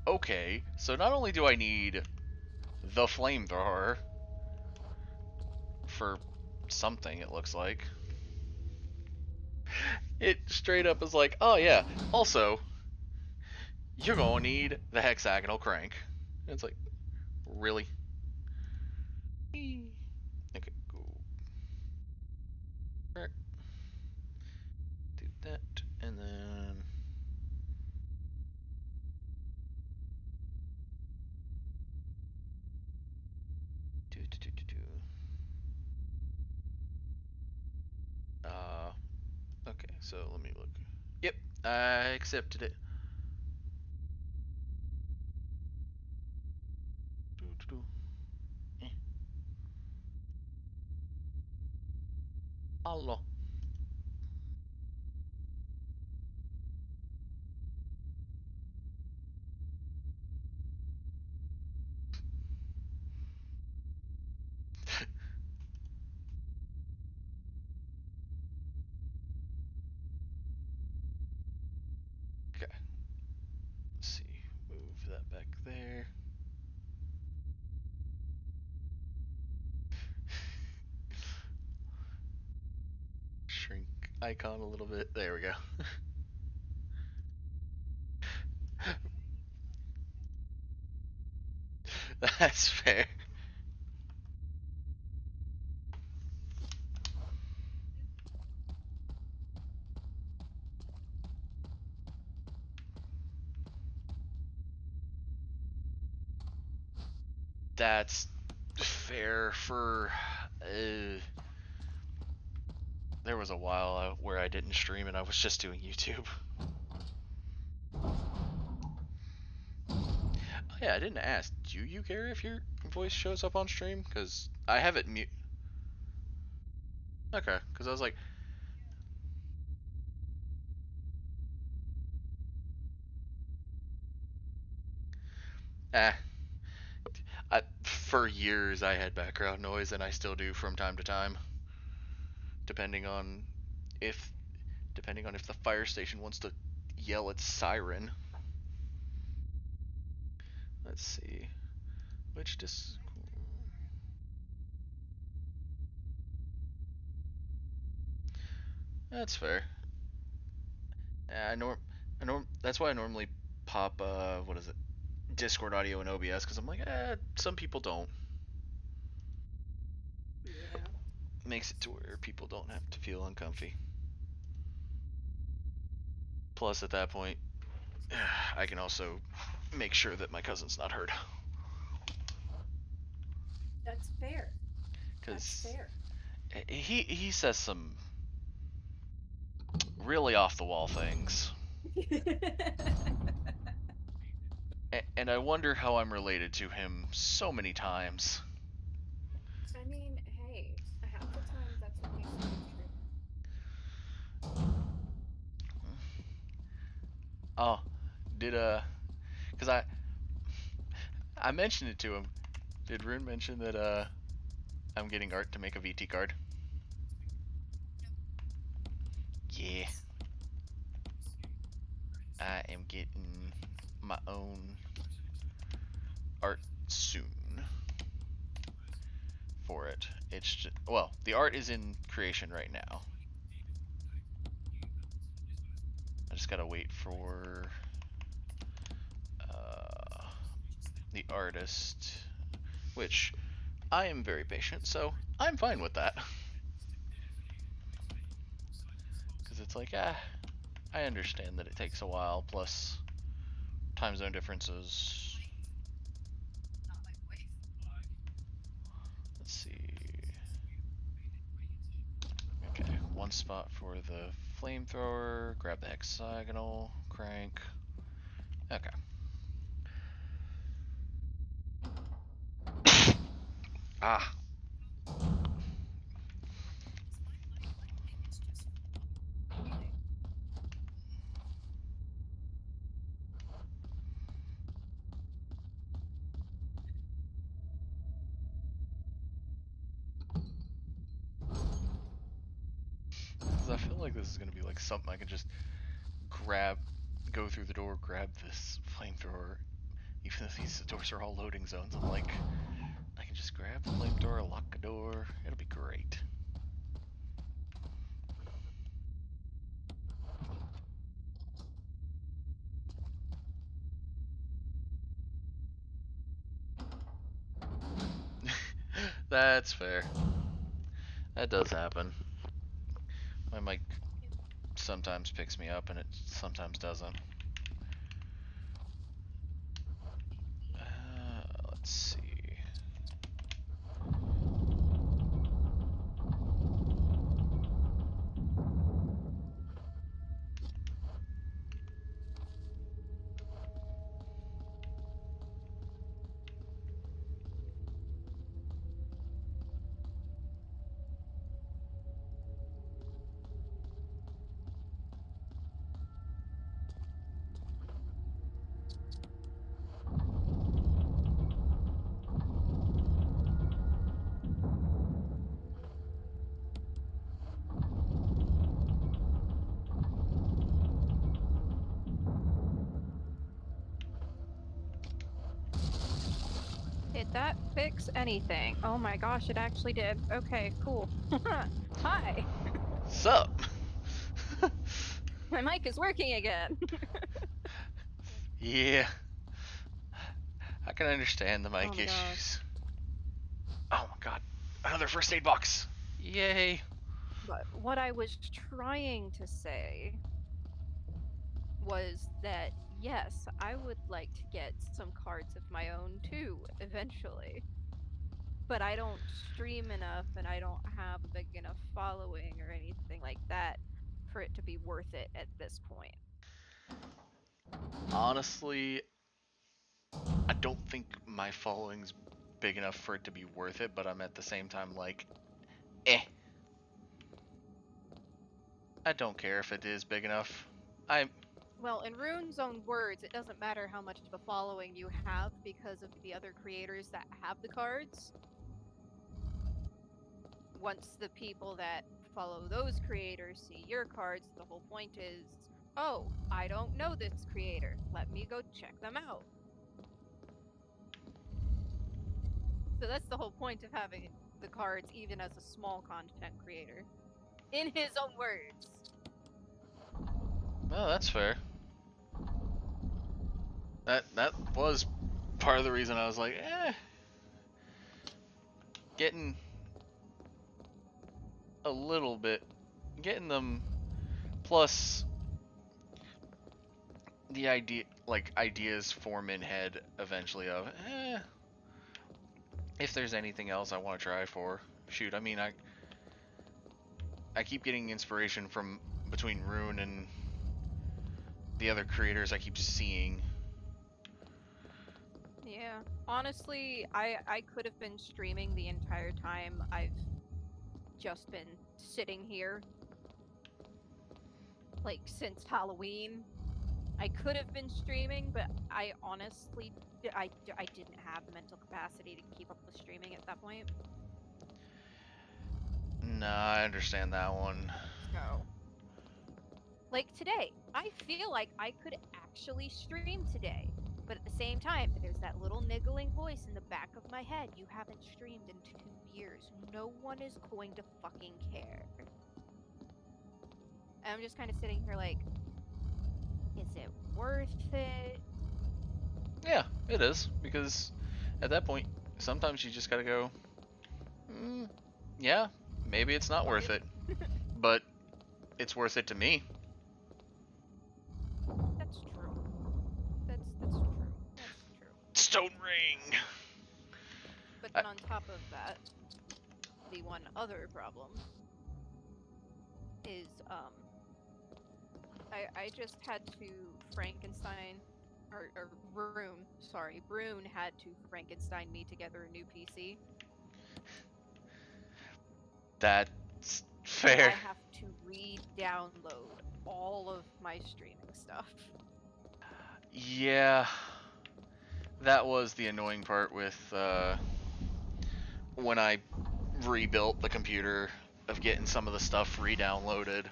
Okay, so not only do I need the flamethrower for something, it looks like. It straight up is like, oh yeah, also, you're gonna need the hexagonal crank. And it's like, really? Okay, go. Do that, and then do. Okay, so let me look. Yep, I accepted it. Do. Eh. Hello. Okay. Let's see. Move that back there. Shrink icon a little bit. There we go. That's fair. That's fair for. There was a while where I didn't stream and I was just doing YouTube. Oh, yeah, I didn't ask. Do you care if your voice shows up on stream? Because I have it mute. Okay, because I was like, eh. For years I had background noise, and I still do from time to time, depending on if the fire station wants to yell its siren. Let's see. Which dis That's fair. That's why I normally pop what is it? Discord audio and OBS, because I'm like, some people don't. makes it to where people don't have to feel uncomfy. Plus, at that point, I can also make sure that my cousin's not hurt. That's fair. That's Because fair. he says some really off the wall things. And I wonder how I'm related to him so many times. I mean, hey, half the time that's what makes it true. Oh, did cause I mentioned it to him. Did Rune mention that I'm getting art to make a VT card? Yeah, I am getting my own art soon for it. It's just, well, the art is in creation right now. I just gotta wait for the artist, which I am very patient, so I'm fine with that. Because it's like, I understand that it takes a while, plus time zone differences. Let's see. Okay, one spot for the flamethrower, grab the hexagonal, crank. Okay. Ah. Because I feel like this is going to be like something I can just grab, go through the door, grab this flamethrower, even if these doors are all loading zones. I'm like, I can just grab the flamethrower, lock a door. It'll be great. That's fair. That does happen. My mic sometimes picks me up and it sometimes doesn't. Let's see. Did that fix anything? Oh my gosh, it actually did. Okay, cool. Hi! Sup? My mic is working again. Yeah. I can understand the mic Oh my gosh. issues. Oh my god. Another first aid box. Yay. But what I was trying to say was that yes, I would like to get some cards of my own too, eventually. But I don't stream enough and I don't have a big enough following or anything like that for it to be worth it at this point. Honestly, I don't think my following's big enough for it to be worth it, but I'm at the same time like, eh. I don't care if it is big enough. Well, in Rune's own words, it doesn't matter how much of a following you have because of the other creators that have the cards. Once the people that follow those creators see your cards, the whole point is, oh, I don't know this creator. Let me go check them out. So that's the whole point of having the cards, even as a small content creator. In his own words. Well, that's fair. That was part of the reason I was like, getting a little bit, getting them, plus the ideas form in head eventually of, if there's anything else I want to try for. Shoot, I mean, I keep getting inspiration from between Rune and the other creators I keep seeing. Yeah. Honestly, I could have been streaming the entire time I've just been sitting here. Like, since Halloween. I could have been streaming, but I honestly, I didn't have the mental capacity to keep up with streaming at that point. Nah, I understand that one. So, like today, I feel like I could actually stream today. But at the same time, there's that little niggling voice in the back of my head. You haven't streamed in 2 years. No one is going to fucking care. And I'm just kind of sitting here like, is it worth it? Yeah, it is, because at that point, sometimes you just gotta go, yeah, maybe it's not worth it, but it's worth it to me. That's true. That's true. That's true. Stone Ring! But then on top of that, the one other problem is, I just had to Frankenstein, or Brune had to Frankenstein me together a new PC. That's So fair. I have to re-download all of my streaming stuff. Yeah, that was the annoying part with, when I rebuilt the computer, of getting some of the stuff re-downloaded.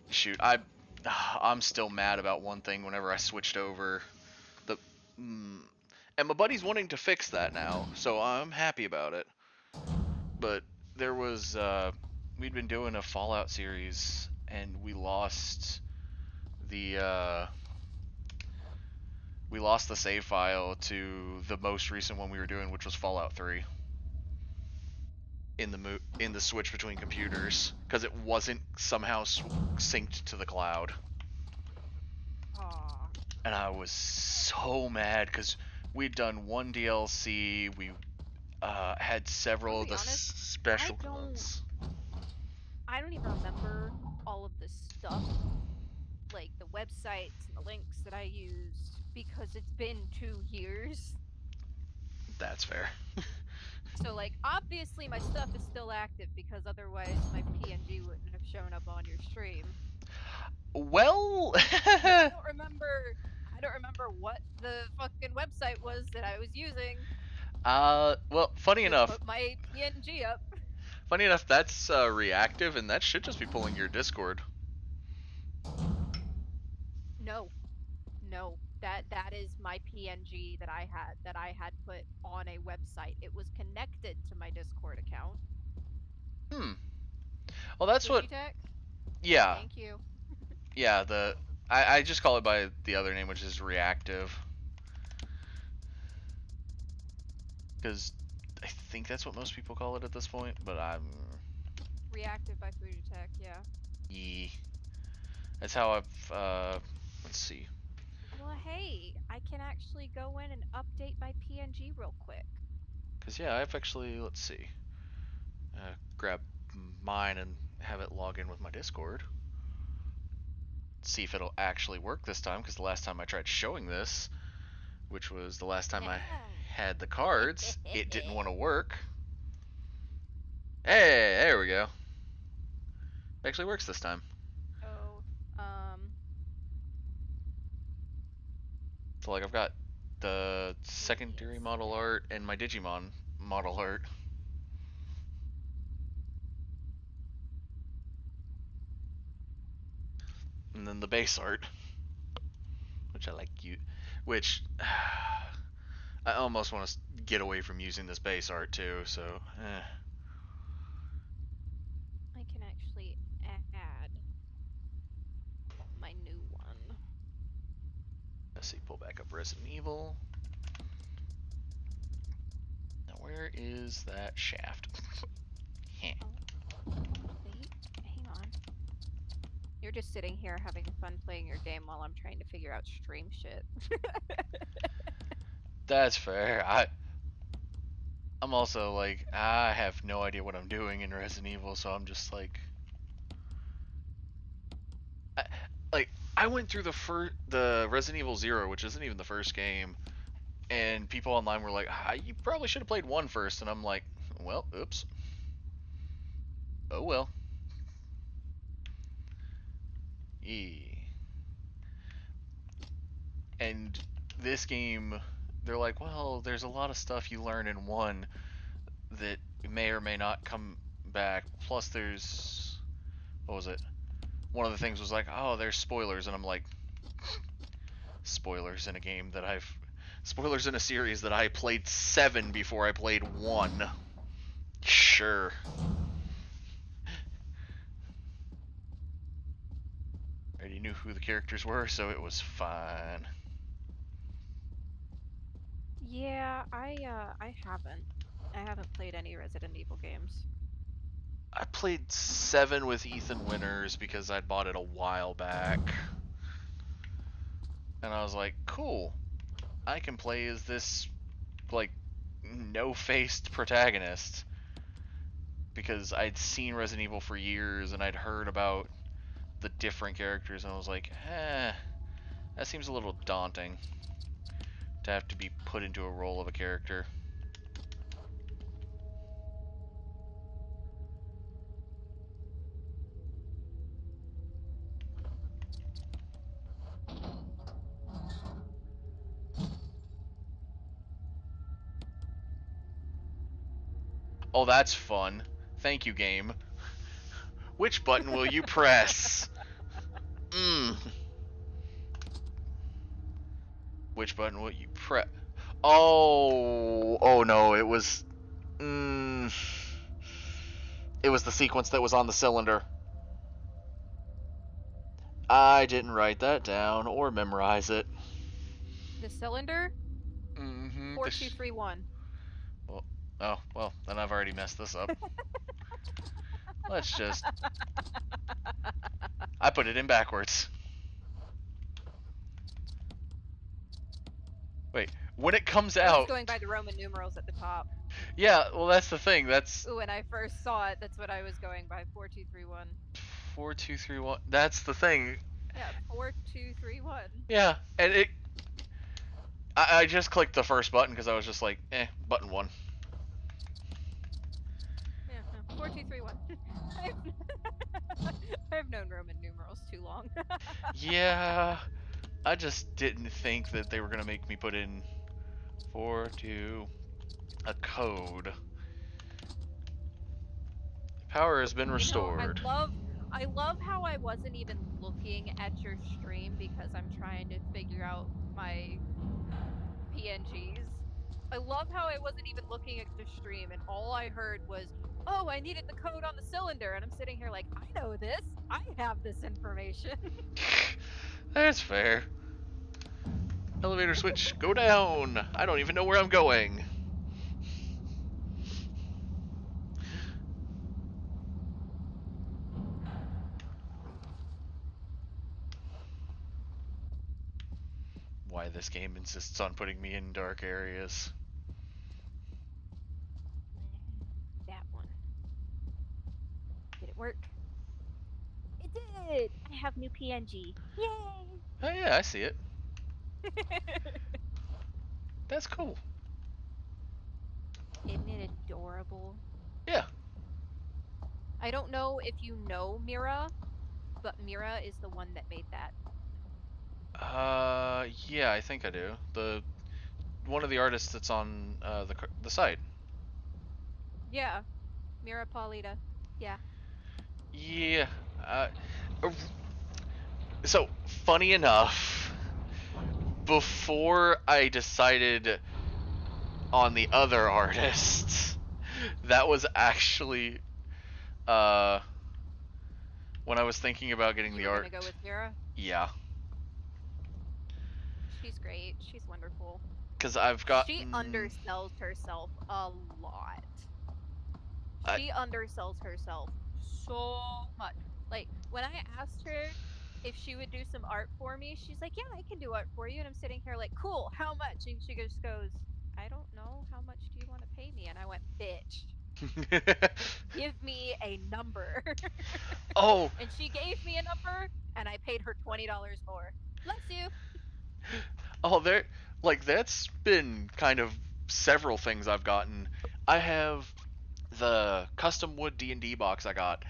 Shoot, I'm still mad about one thing whenever I switched over. And my buddy's wanting to fix that now, so I'm happy about it. But there was, we'd been doing a Fallout series, and we lost the save file to the most recent one we were doing, which was Fallout 3. In the switch between computers, because it wasn't somehow synced to the cloud. Aww. And I was so mad, because we'd done one DLC, we had several of the special ones. I don't even remember all of the stuff, like the websites and the links that I used, because it's been 2 years. That's fair. So, like, obviously my stuff is still active, because otherwise my PNG wouldn't have shown up on your stream. Well, I don't remember what the fucking website was that I was using. well, funny enough, Put my PNG up. Funny enough, that's reactive, and that should just be pulling your Discord. No, that is my PNG that I had put on a website. It was connected to my Discord account. Well, that's what. Digitech? Yeah. Thank you. Yeah. I just call it by the other name, which is reactive. Because I think that's what most people call it at this point, but I'm. Reactive by Fujitech, yeah. Yeah. That's how I've. Let's see. Well, hey, I can actually go in and update my PNG real quick. Because, yeah, I've actually. Let's see. Grab mine and have it log in with my Discord. See if it'll actually work this time, because the last time I tried showing this, which was the last time I had the cards, it didn't want to work. Hey, there we go. It actually works this time. So, like, I've got the secondary model art and my Digimon model art. And then the base art, which I like, which I almost want to get away from using this base art too, so I can actually add my new one. Let's see, pull back up Resident Evil. Now where is that shaft? Wait, hang on. You're just sitting here having fun playing your game while I'm trying to figure out stream shit. That's fair. I'm also like, I have no idea what I'm doing in Resident Evil, so I'm just like, I went through the Resident Evil 0, which isn't even the first game, and people online were like, you probably should have played 1 first, and I'm like, well, oops. Oh well. And this game, they're like, well, there's a lot of stuff you learn in 1 that may or may not come back. Plus, there's, what was it? One of the things was like, oh, there's spoilers, and I'm like, spoilers in a game that spoilers in a series that I played 7 before I played 1. Sure. I already knew who the characters were, so it was fine. Yeah, I haven't. I haven't played any Resident Evil games. I played 7 with Ethan Winters because I'd bought it a while back. And I was like, cool. I can play as this, like, no-faced protagonist. Because I'd seen Resident Evil for years and I'd heard about the different characters, and I was like, that seems a little daunting to have to be put into a role of a character. Oh, that's fun. Thank you, game. Which button will you press? Which button will you press? Oh no, it was... It was the sequence that was on the cylinder. I didn't write that down or memorize it. The cylinder? 4231. Well, oh, well, then I've already messed this up. Let's just... I put it in backwards. Wait, when it comes I out... was going by the Roman numerals at the top. Yeah, well, that's the thing. That's... Ooh, when I first saw it, that's what I was going by. 4231. 4231. That's the thing. Yeah, 4231. Yeah, and it... I just clicked the first button because I was just like, button 1. Yeah, no, 4231. I've known Roman numerals too long. Yeah, I just didn't think that they were going to make me put in 42, a code. Power has been restored. You know, I love how I wasn't even looking at your stream because I'm trying to figure out my PNGs. I love how I wasn't even looking at the stream and all I heard was, oh, I needed the code on the cylinder, and I'm sitting here like, I know this. I have this information. That's fair. Elevator switch, go down. I don't even know where I'm going. Why this game insists on putting me in dark areas. That one. Did it work? It did! I have new PNG. Yay! Oh yeah, I see it. That's cool. Isn't it adorable? Yeah. I don't know if you know Mira, but Mira is the one that made that. Yeah, I think I do. One of the artists that's on the site. Yeah, Mira Paulita. Yeah. Yeah. So funny enough, before I decided on the other artists, that was actually when I was thinking about getting the art. You were gonna go with Mira? Yeah. She's great. She's wonderful. Because I've got... She undersells herself a lot. I- She undersells herself so much. Like, when I asked her if she would do some art for me, she's like, yeah, I can do art for you. And I'm sitting here like, cool, how much? And she just goes, I don't know. How much do you want to pay me? And I went, bitch, give me a number. Oh, And she gave me a number, and I paid her $20 more. Bless you. oh, there, like that's been kind of several things I've gotten. I have the custom wood D&D box I got.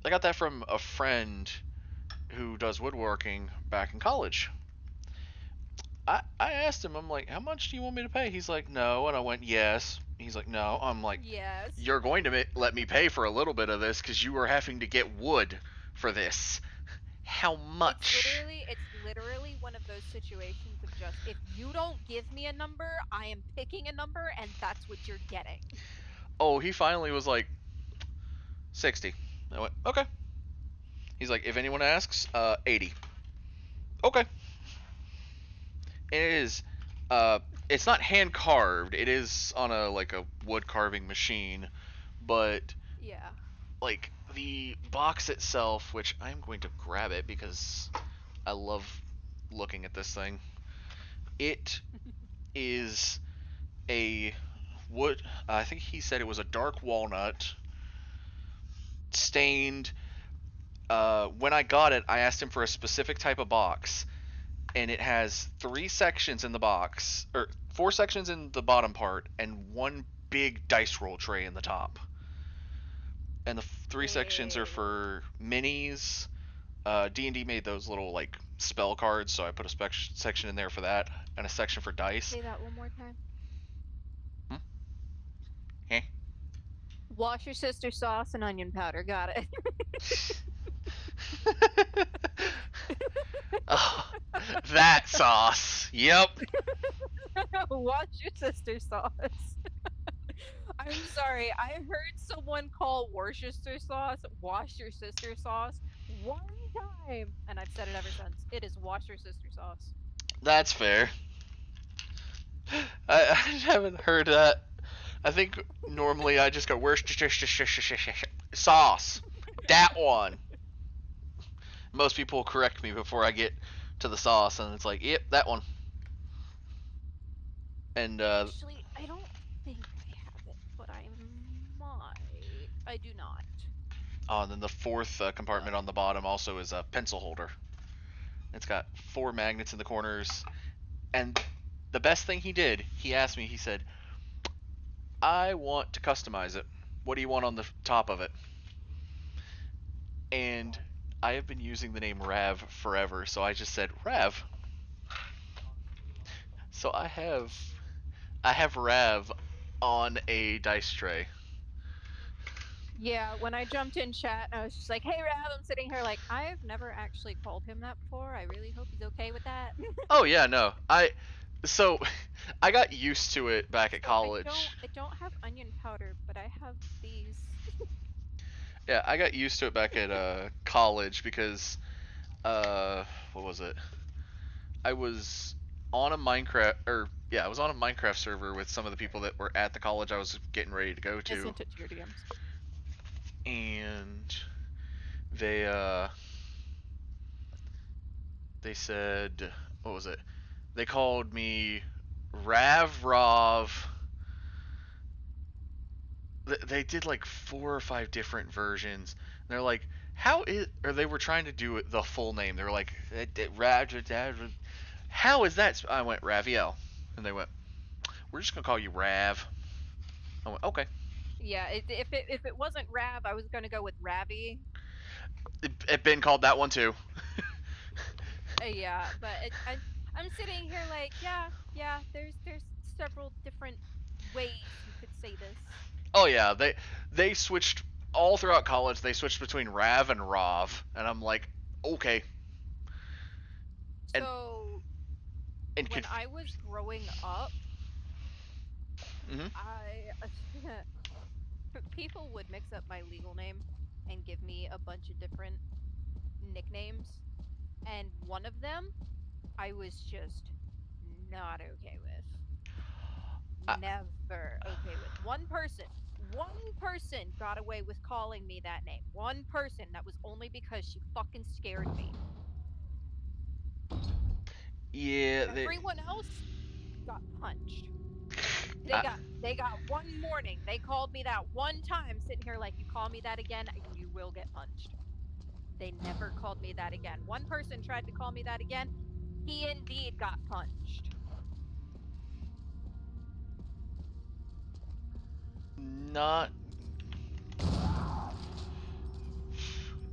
I got that from a friend who does woodworking back in college. I asked him, I'm like, how much do you want me to pay? He's like, no. And I went, yes. He's like, no. I'm like, Yes. you're going to let me pay for a little bit of this because you are having to get wood for this. How much? It's literally one of those situations of just, if you don't give me a number, I am picking a number, and that's what you're getting. Oh, he finally was like, 60. I went, okay. He's like, if anyone asks, 80. Okay. And it is, it's not hand carved. It is on a like a wood carving machine, but Yeah. like the box itself, which I'm going to grab it because I love looking at this thing. It is a wood. I think he said it was a dark walnut stained. When I got it, I asked him for a specific type of box, and it has 3 sections in the box, or 4 sections in the bottom part, and one big dice roll tray in the top. And the 3 sections are for minis. D&D made those little like spell cards, so I put a section in there for that, and a section for dice. Say that one more time. Heh. Wash your sister's sauce and onion powder. Got it. Oh, that sauce. Yep. Wash your sister's sauce. I'm sorry. I heard someone call Worcester sauce wash your sister sauce one time, and I've said it ever since. It is wash your sister sauce. That's fair. I haven't heard that. I think normally I just go, where's sauce? That one. Most people correct me before I get to the sauce, and it's like, yep, that one. And Actually, I don't think I have it, but I might. I do not. oh, and then the fourth compartment on the bottom also is a pencil holder. It's got 4 magnets in the corners, and the best thing he did, he asked me, he said, I want to customize it. What do you want on the top of it? And I have been using the name Rav forever, so I just said Rav. So I have Rav on a dice tray. Yeah, when I jumped in chat, I was just like, "Hey, Rav," I'm sitting here like, I've never actually called him that before. I really hope he's okay with that. Oh yeah, no. So I got used to it back at college. I don't have onion powder, but I have these. Yeah, I got used to it back at college because what was it? I was on a Minecraft I was on a Minecraft server with some of the people that were at the college I was getting ready to go I to. sent it to your DMs. And they said, what was it? They called me Rav. They did like 4 or 5 different versions. And they're like, or they were trying to do it the full name. They were like, how is that? I went, Raviel. And they went, we're just going to call you Rav. I went, okay. Yeah, if it wasn't Rav, I was gonna go with Ravi. It been called that one too. Yeah, but I'm sitting here like, yeah. There's several different ways you could say this. Oh yeah, they switched all throughout college. They switched between Rav and Rav, and I'm like, okay. And when I was growing up, mm-hmm. People would mix up my legal name and give me a bunch of different nicknames, and one of them I was just not okay with. Never okay with. One person one person got away with calling me that name. One person. That was only because she fucking scared me. Yeah, Everyone else got punched. I- They got one warning. They called me that one time, sitting here like, you call me that again, you will get punched. They never called me that again. One person tried to call me that again. He indeed got punched.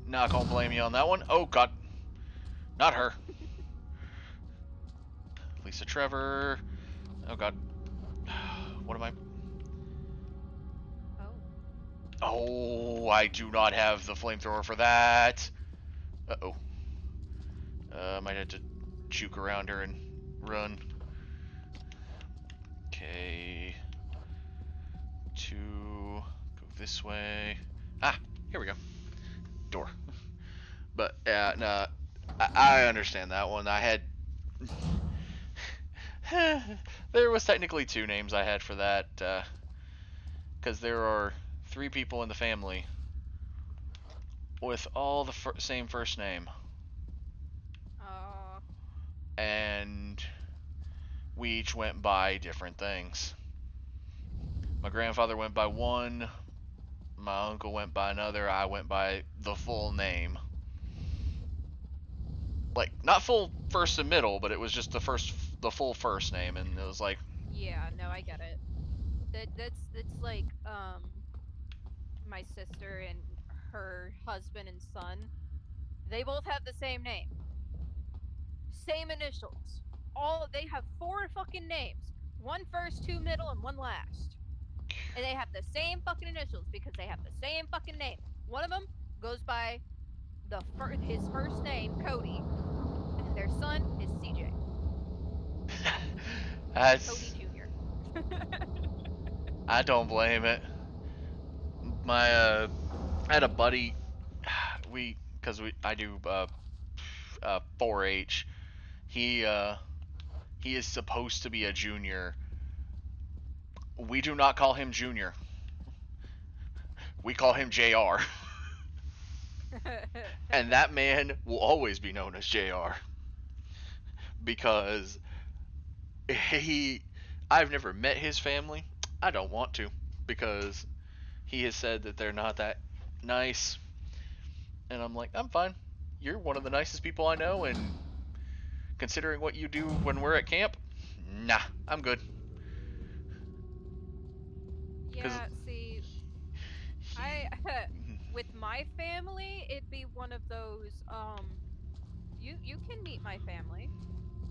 not gonna blame you on that one. Oh god, not her. Lisa Trevor. Oh god. What am I? Oh. Oh, I do not have the flamethrower for that. Uh-oh. Might have to juke around her and run. Okay. 2. Go this way. Ah, here we go. Door. But, yeah, no. I understand that one. I had... there was technically 2 names I had for that, because there are 3 people in the family with all the same first name. And we each went by different things. My grandfather went by one, my uncle went by another, I went by the full name. Like, not full first and middle, but it was just the full first name, and it was like... Yeah, no, I get it. That's like, my sister and her husband and son. They both have the same name. Same initials. They have 4 fucking names. 1 first, 2 middle, and 1 last. And they have the same fucking initials because they have the same fucking name. One of them goes by his first name, Cody, and their son is CJ. Cody Jr. I don't blame it. I had a buddy, I do 4-H. He is supposed to be a junior. We do not call him Junior. We call him JR. And that man will always be known as JR. Because I've never met his family. I don't want to. Because he has said that they're not that nice. And I'm like, I'm fine. You're one of the nicest people I know, and considering what you do when we're at camp, nah, I'm good. Yeah, see, with my family, it'd be one of those, you can meet my family.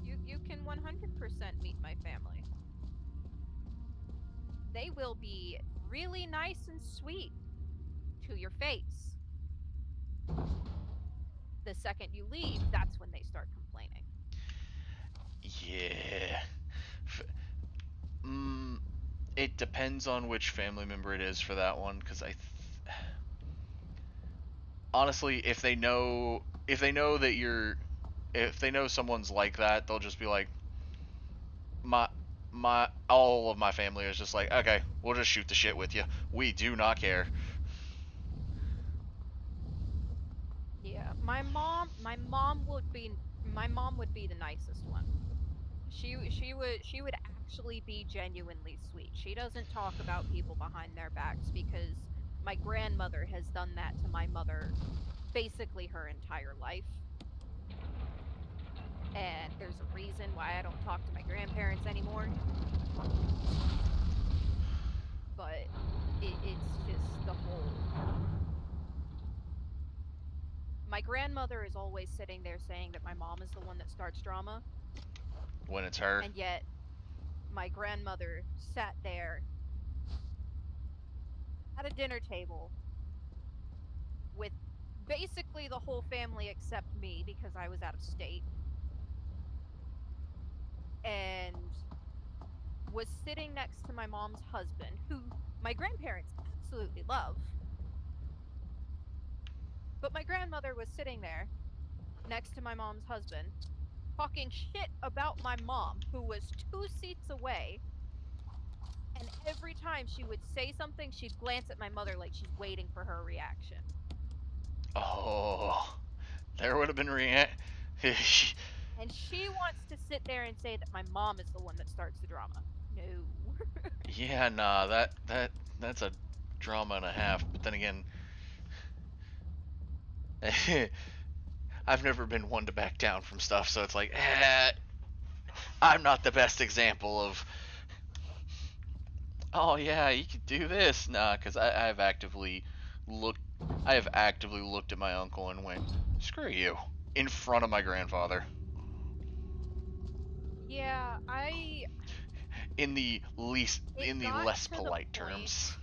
You can 100% meet my family. They will be really nice and sweet to your face. The second you leave, that's when they start complaining. Yeah. It depends on which family member it is for that one, because honestly, if they know that if they know someone's like that, they'll just be like, all of my family is just like, okay, we'll just shoot the shit with you. We do not care. Yeah, my mom would be the nicest one. She would actually be genuinely sweet. She doesn't talk about people behind their backs because my grandmother has done that to my mother basically her entire life. And there's a reason why I don't talk to my grandparents anymore. But it's just the whole... My grandmother is always sitting there saying that my mom is the one that starts drama. When it's her. And yet, my grandmother sat there at a dinner table with basically the whole family except me because I was out of state. And was sitting next to my mom's husband, who my grandparents absolutely love. But my grandmother was sitting there next to my mom's husband, talking shit about my mom, who was 2 seats away. And every time time she would say something, she'd glance at my mother like she's waiting for her reaction. Oh, there would have been And she wants to sit there and say that my mom is the one that starts the drama. No. Yeah, nah, that's a drama and a half. But then again, I've never been one to back down from stuff, so it's like, I'm not the best example of, oh yeah, you could do this. Nah, because looked, I have actively looked at my uncle and went, screw you, in front of my grandfather. Yeah, In the less to the polite point. terms.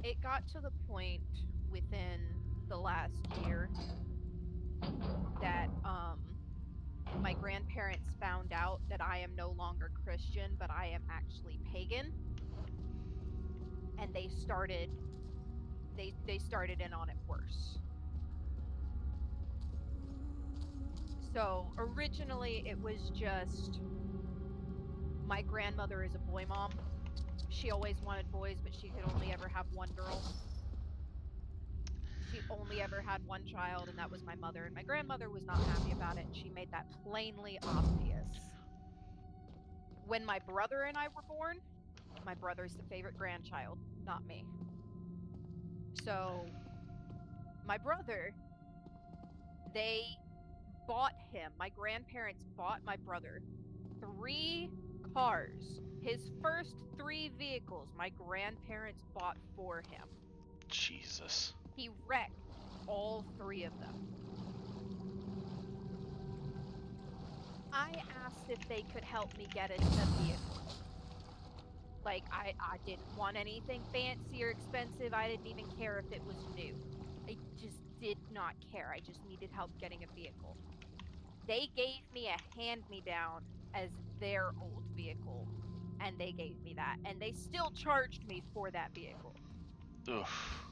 It got to the point within the last year that my grandparents found out that I am no longer Christian, but I am actually pagan, and they started in on it worse. So originally it was just my grandmother is a boy mom. She always wanted boys, but she could only ever have one girl. She only ever had one child, and that was my mother. And my grandmother was not happy about it, and she made that plainly obvious. When my brother and I were born, my brother's the favorite grandchild, not me. So, my brother, my grandparents bought my brother 3 cars. His first 3 vehicles, my grandparents bought for him. Jesus. He wrecked all 3 of them. I asked if they could help me get a vehicle. Like, I didn't want anything fancy or expensive. I didn't even care if it was new. I just did not care. I just needed help getting a vehicle. They gave me a hand-me-down as their old vehicle, and they gave me that. And they still charged me for that vehicle. Oof.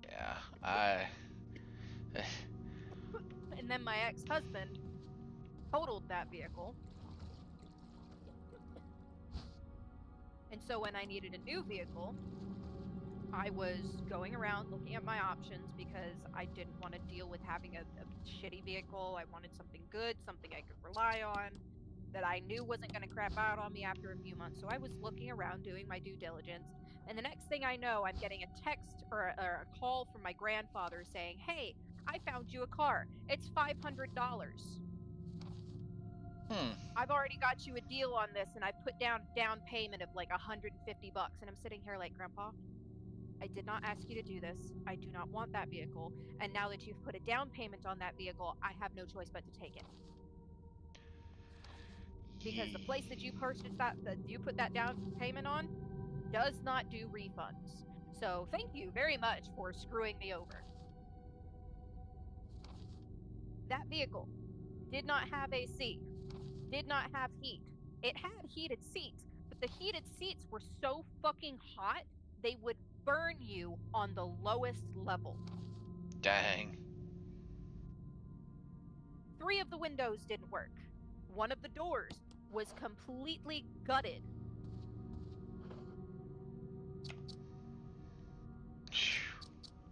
Yeah, And then my ex-husband totaled that vehicle. And so when I needed a new vehicle, I was going around looking at my options because I didn't want to deal with having a shitty vehicle. I wanted something good, something I could rely on, that I knew wasn't going to crap out on me after a few months. So I was looking around doing my due diligence. And the next thing I know, I'm getting a text or a call from my grandfather saying, "Hey, I found you a car. It's $500. I've already got you a deal on this, and I put down payment of like $150." And I'm sitting here like, Grandpa, I did not ask you to do this. I do not want that vehicle. And now that you've put a down payment on that vehicle, I have no choice but to take it. Because the place that you purchased that you put that down payment on does not do refunds. So thank you very much for screwing me over. That vehicle did not have AC, did not have heat. It had heated seats, but the heated seats were so fucking hot, they would burn you on the lowest level. Dang. 3 of the windows didn't work. One of the doors was completely gutted.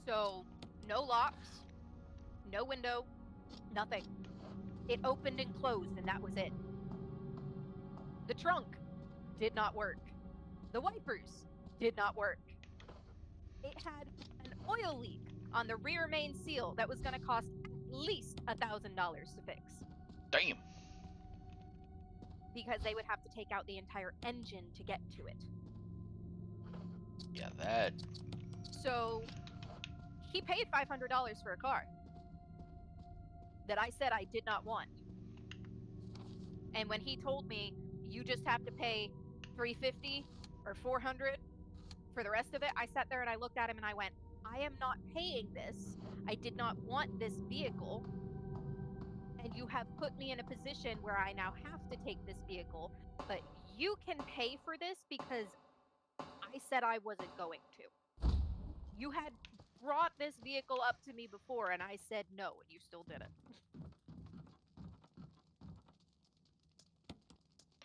So, no locks, no window, nothing. It opened and closed, and that was it. The trunk did not work. The wipers did not work. It had an oil leak on the rear main seal that was going to cost at least $1,000 to fix. Damn. Because they would have to take out the entire engine to get to it. Yeah, that. So, he paid $500 for a car that I said I did not want. And when he told me, you just have to pay $350 or $400 for the rest of it, I sat there and I looked at him and I went, I am not paying this. I did not want this vehicle. And you have put me in a position where I now have to take this vehicle. But you can pay for this because I said I wasn't going to. You had brought this vehicle up to me before and I said no, and you still did it.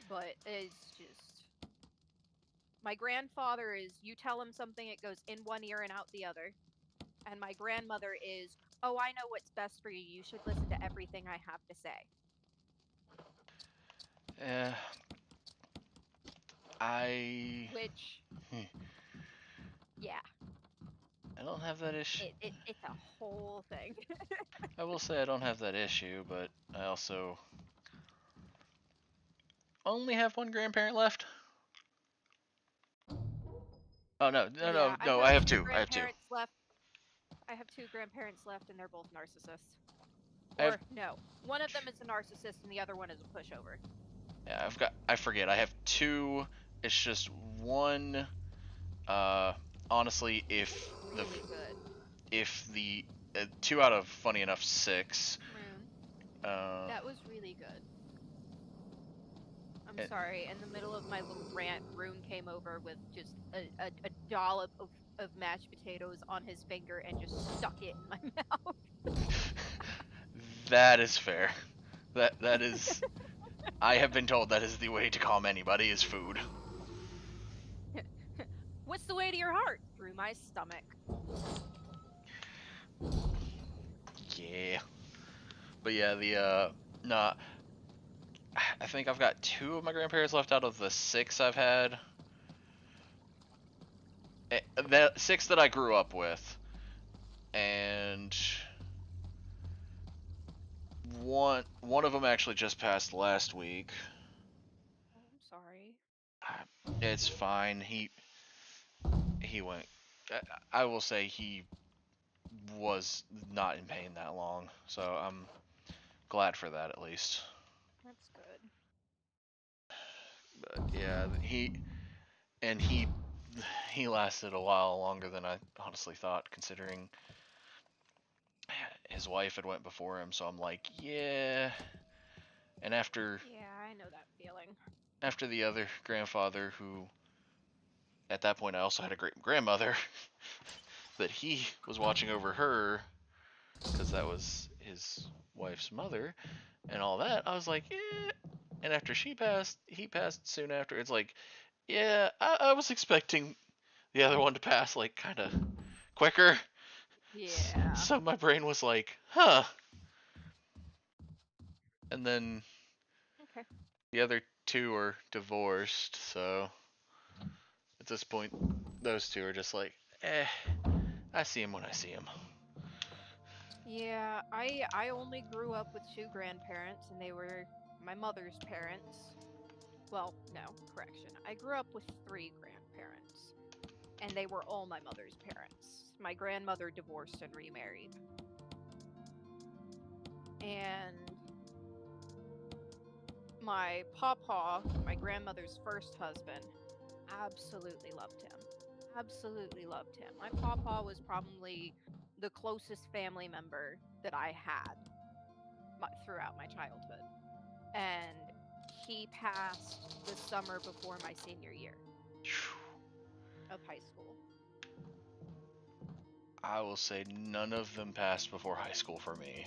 But it's just, My grandfather is, you tell him something, it goes in one ear and out the other. And my grandmother is, oh, I know what's best for you. You should listen to everything I have to say. Which, yeah, I don't have that issue. it's a whole thing. I will say I don't have that issue, but I also only have one grandparent left. Oh no, Yeah, no! I have two. I have two. grandparents left. I have two grandparents left, and they're both narcissists. I have- Or no, one of them is a narcissist, and the other one is a pushover. Yeah, I forget. I have two. It's just one. Honestly, Really good. if the 2 out of, funny enough, 6. Rune, that was really good. I'm sorry. In the middle of my little rant, Rune came over with just a dollop of mashed potatoes on his finger and just stuck it in my mouth. That is fair. That is. I have been told that is the way to calm anybody, is food. What's the way to your heart? Through my stomach. Yeah. But yeah, nah. I think I've got 2 of my grandparents left out of the 6 I've had. The 6 that I grew up with. And one of them actually just passed last week. Oh, I'm sorry. It's fine. He went. I will say he was not in pain that long, so I'm glad for that at least. That's good. But yeah, he lasted a while longer than I honestly thought, considering his wife had went before him. So I'm like, yeah. And after I know that feeling. After the other grandfather, who at that point I also had a great grandmother that he was watching over her, because that was his wife's mother and all that, I was like, yeah. And after he passed soon after. It's like, yeah, I was expecting the other one to pass like kind of quicker. Yeah. So my brain was like, huh. And then Okay. the other 2 are divorced, so at this point those 2 are just like, I see him when I see him. Yeah, I only grew up with 2 grandparents, and they were my mother's parents. Well, no, correction. I grew up with 3 grandparents, and they were all my mother's parents. My grandmother divorced and remarried. And my pawpaw, my grandmother's first husband, absolutely loved him. Absolutely loved him. My pawpaw was probably the closest family member that I had throughout my childhood. And he passed the summer before my senior year of high school. I will say none of them passed before high school for me.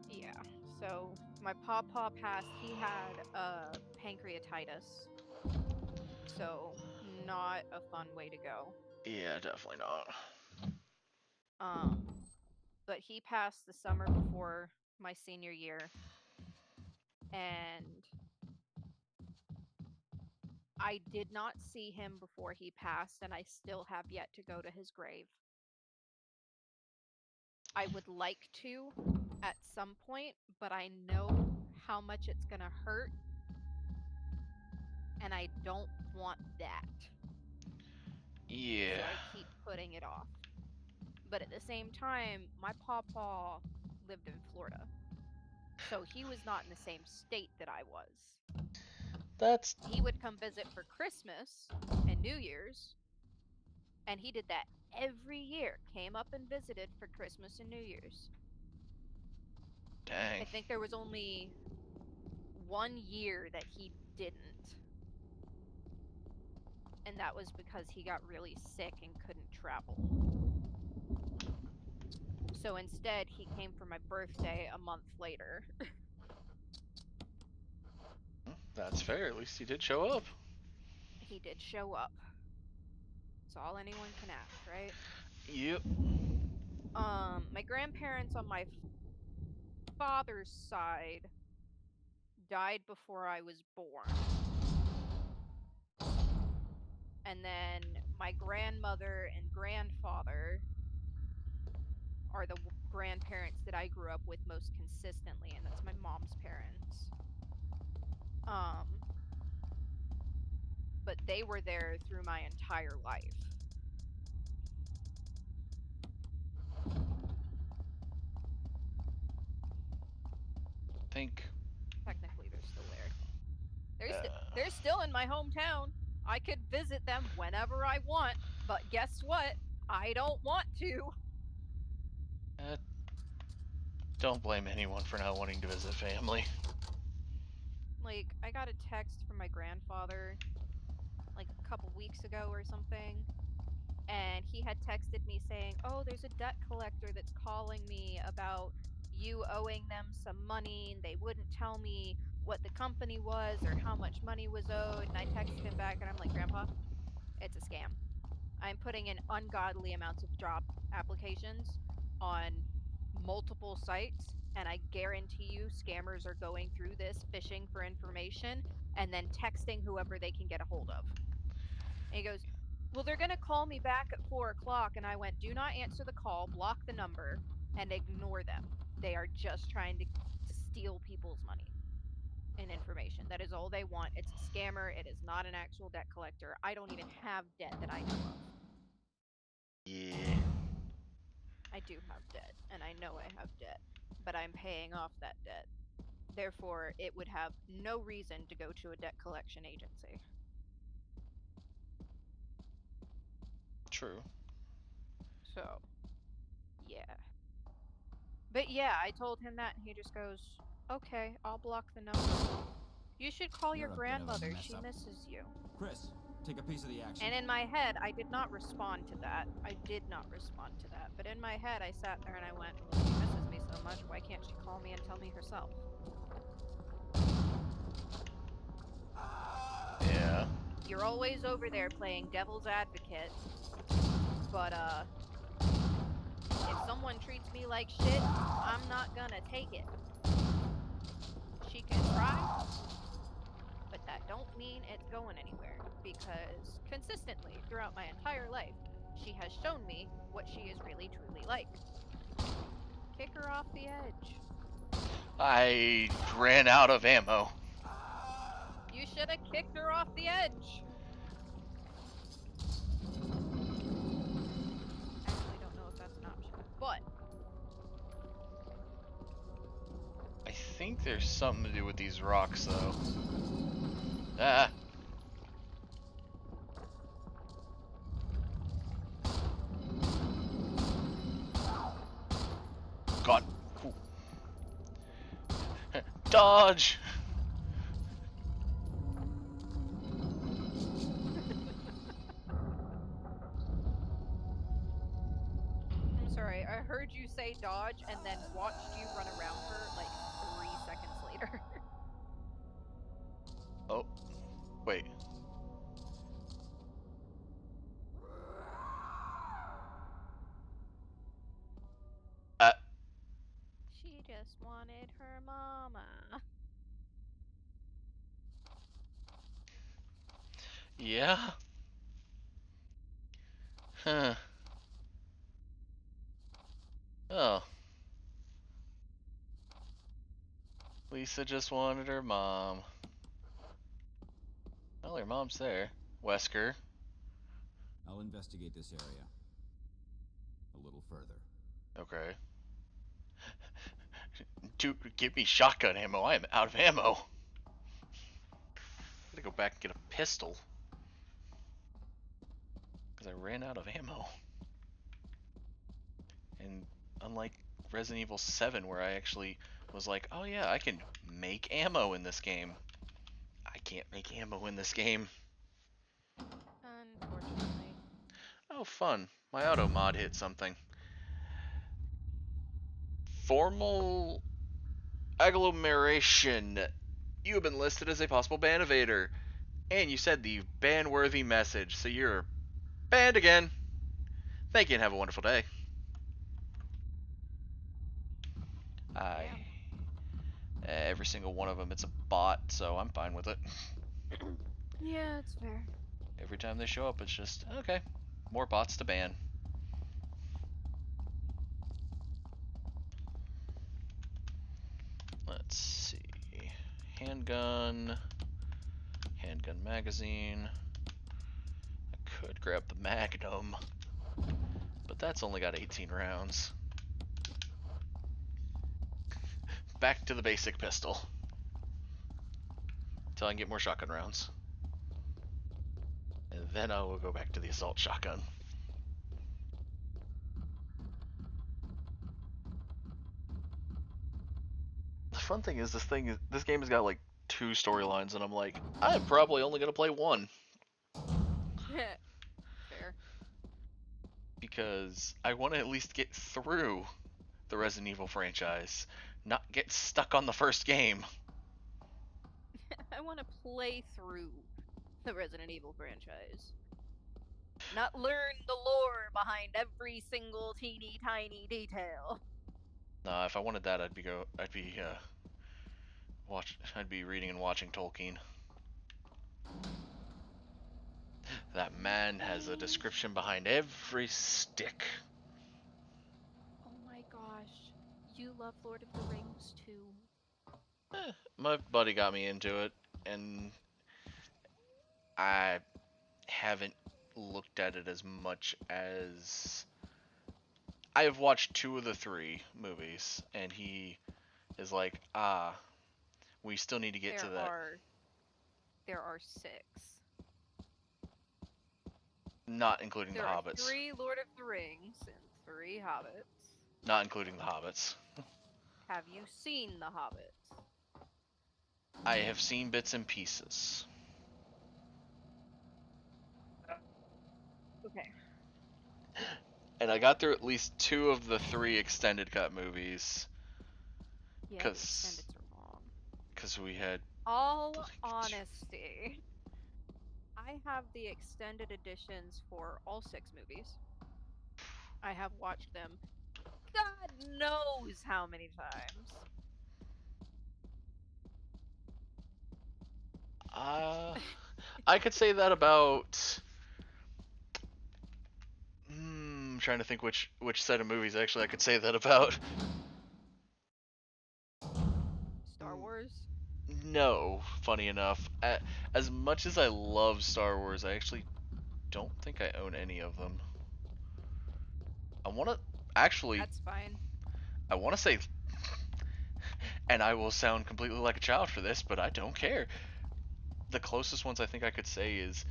Yeah, so my pawpaw passed. He had pancreatitis, so not a fun way to go. Yeah, definitely not. But he passed the summer before my senior year, and I did not see him before he passed, and I still have yet to go to his grave. I would like to at some point, but I know how much it's gonna hurt, and I don't want that. Yeah. So I keep putting it off. But at the same time, my pawpaw lived in Florida, so he was not in the same state that I was. He would come visit for Christmas and New Year's, and he did that every year. Came up and visited for Christmas and New Year's. Dang. I think there was only 1 year that he didn't. And that was because he got really sick and couldn't travel. So instead, he came for my birthday a month later. That's fair. At least he did show up. he did show up. It's all anyone can ask, right? Yep. My grandparents on my father's side died before I was born. And then my grandmother and grandfather are the grandparents that I grew up with most consistently, and that's my mom's parents. But they were there through my entire life. Think. Technically, they're still there. They're still in my hometown. I could visit them whenever I want, but guess what? I don't want to. Don't blame anyone for not wanting to visit family. Like, I got a text from my grandfather like a couple weeks ago or something, and he had texted me saying, "Oh, there's a debt collector that's calling me about you owing them some money, and they wouldn't tell me what the company was or how much money was owed." And I texted him back, and I'm like, "Grandpa, it's a scam. I'm putting in ungodly amounts of job applications on multiple sites, and I guarantee you scammers are going through this fishing for information and then texting whoever they can get a hold of." And he goes, "Well, they're going to call me back at 4 o'clock." And I went, "Do not answer the call, block the number, and ignore them. They are just trying to steal people's money and information. That is all they want. It's a scammer. It is not an actual debt collector. I don't even have debt that I know of." Yeah. I do have debt, and I know I have debt, but I'm paying off that debt. Therefore, it would have no reason to go to a debt collection agency. True. So, yeah. But yeah, I told him that, and he just goes, "Okay, I'll block the number. You should call your You're a bit of a grandmother. mess She up. misses you." Chris, take a piece of the action. And in my head, I did not respond to that. I did not respond to that. But in my head, I sat there and I went, "Well, she misses me so much. Why can't she call me and tell me herself?" Yeah. You're always over there playing devil's advocate. But, if someone treats me like shit, I'm not gonna take it. She can try, but that don't mean it's going anywhere, because consistently throughout my entire life, she has shown me what she is really truly like. Kick her off the edge. I ran out of ammo. You should have kicked her off the edge. Actually, don't know if that's an option, but I think there's something to do with these rocks, though. Ah. God. Ooh. Dodge! I'm sorry, I heard you say dodge and then watched you run around her like 3 seconds later. Oh. Wait. She just wanted her mama. Yeah? Huh. Oh. Lisa just wanted her mom. Well, her mom's there. Wesker. I'll investigate this area a little further. Okay. Dude, give me shotgun ammo. I am out of ammo. Gotta go back and get a pistol. Because I ran out of ammo. And unlike Resident Evil 7, where I actually was like, oh yeah, I can make ammo in this game, I can't make ammo in this game. Unfortunately. Oh, fun. My auto mod hit something. Formal agglomeration. You have been listed as a possible ban evader. And you said the ban-worthy message, so you're banned again. Thank you and have a wonderful day. Every single one of them, it's a bot, so I'm fine with it. Yeah, it's fair. Every time they show up, it's just, okay, more bots to ban. Let's see. Handgun magazine. I could grab the Magnum, but that's only got 18 rounds. Back to the basic pistol. Until I can get more shotgun rounds. And then I will go back to the assault shotgun. The fun thing is, this game has got like 2 storylines, and I'm like, I'm probably only gonna play one. Fair. Because I want to at least get through the Resident Evil franchise, not get stuck on the first game. I want to play through the Resident Evil franchise. Not learn the lore behind every single teeny tiny detail. Nah, if I wanted that, I'd be reading and watching Tolkien. That man has a description behind every stick. Oh my gosh. You love Lord of the Rings too. My buddy got me into it, and I haven't looked at it as much as... I have watched 2 of the 3 movies, and he is like, we still need to get to that. There are 6. Not including There the are Hobbits. 3 Lord of the Rings and 3 Hobbits. Not including the Hobbits. Have you seen the Hobbits? I have seen bits and pieces. Okay. And I got through at least 2 of the 3 extended cut movies. Yeah, the extendeds are long. Because we had... All honesty, I have the extended editions for all 6 movies. I have watched them God knows how many times. I could say that about... I'm trying to think which set of movies actually I could say that about. Star Wars? No, funny enough. As much as I love Star Wars, I actually don't think I own any of them. I want to... Actually... That's fine. I want to say... And I will sound completely like a child for this, but I don't care. The closest ones I think I could say is...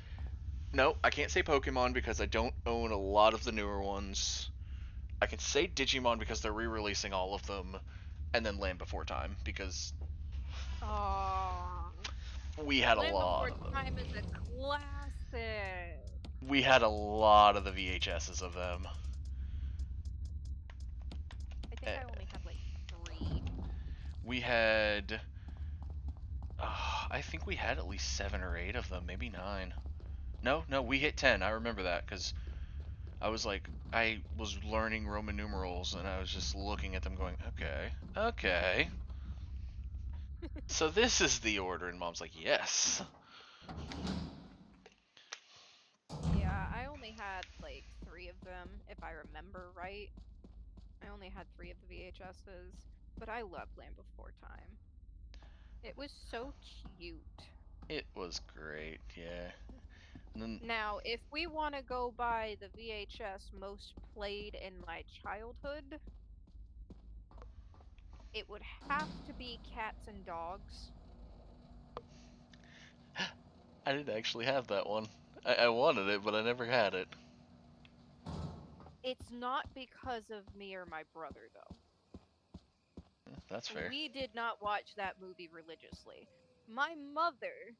No, I can't say Pokemon because I don't own a lot of the newer ones. I can say Digimon because they're re-releasing all of them. And then Land Before Time because... we had Land a lot Before of them. Time is a classic. We had a lot of the VHSs of them. I think I only had like 3. We had... I think we had at least 7 or 8 of them, maybe 9. No, we hit 10. I remember that because I was learning Roman numerals and I was just looking at them going, okay. So this is the order, and Mom's like, yes. Yeah, I only had like 3 of them, if I remember right. I only had 3 of the VHSs, but I loved Land Before Time. It was so cute. It was great, yeah. And then, Now, if we want to go by the VHS most played in my childhood, it would have to be Cats and Dogs. I didn't actually have that one. I wanted it, but I never had it. It's not because of me or my brother, though. That's fair. We did not watch that movie religiously. My mother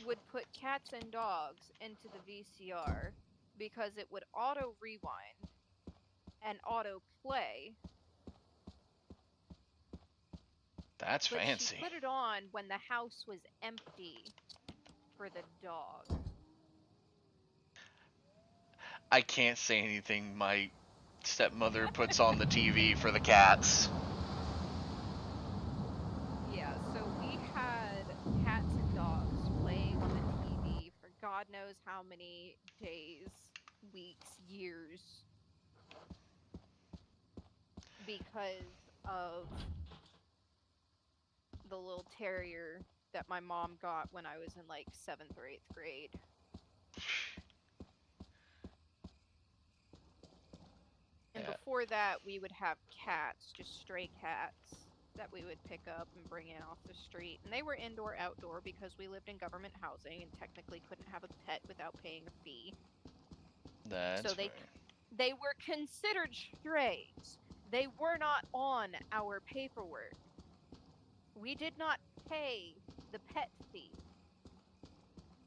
would put Cats and Dogs into the VCR because it would auto rewind and auto play. That's But fancy. she put it on when the house was empty for the dog. I can't say anything. My stepmother puts on the TV for the cats. Yeah, so we had cats and dogs playing on the TV for God knows how many days, weeks, years. Because of the little terrier that my mom got when I was in like 7th or 8th grade. And Yeah. before that, we would have cats, just stray cats, that we would pick up and bring in off the street. And they were indoor, outdoor because we lived in government housing and technically couldn't have a pet without paying a fee. That's So fair. they were considered strays. They were not on our paperwork. We did not pay the pet fee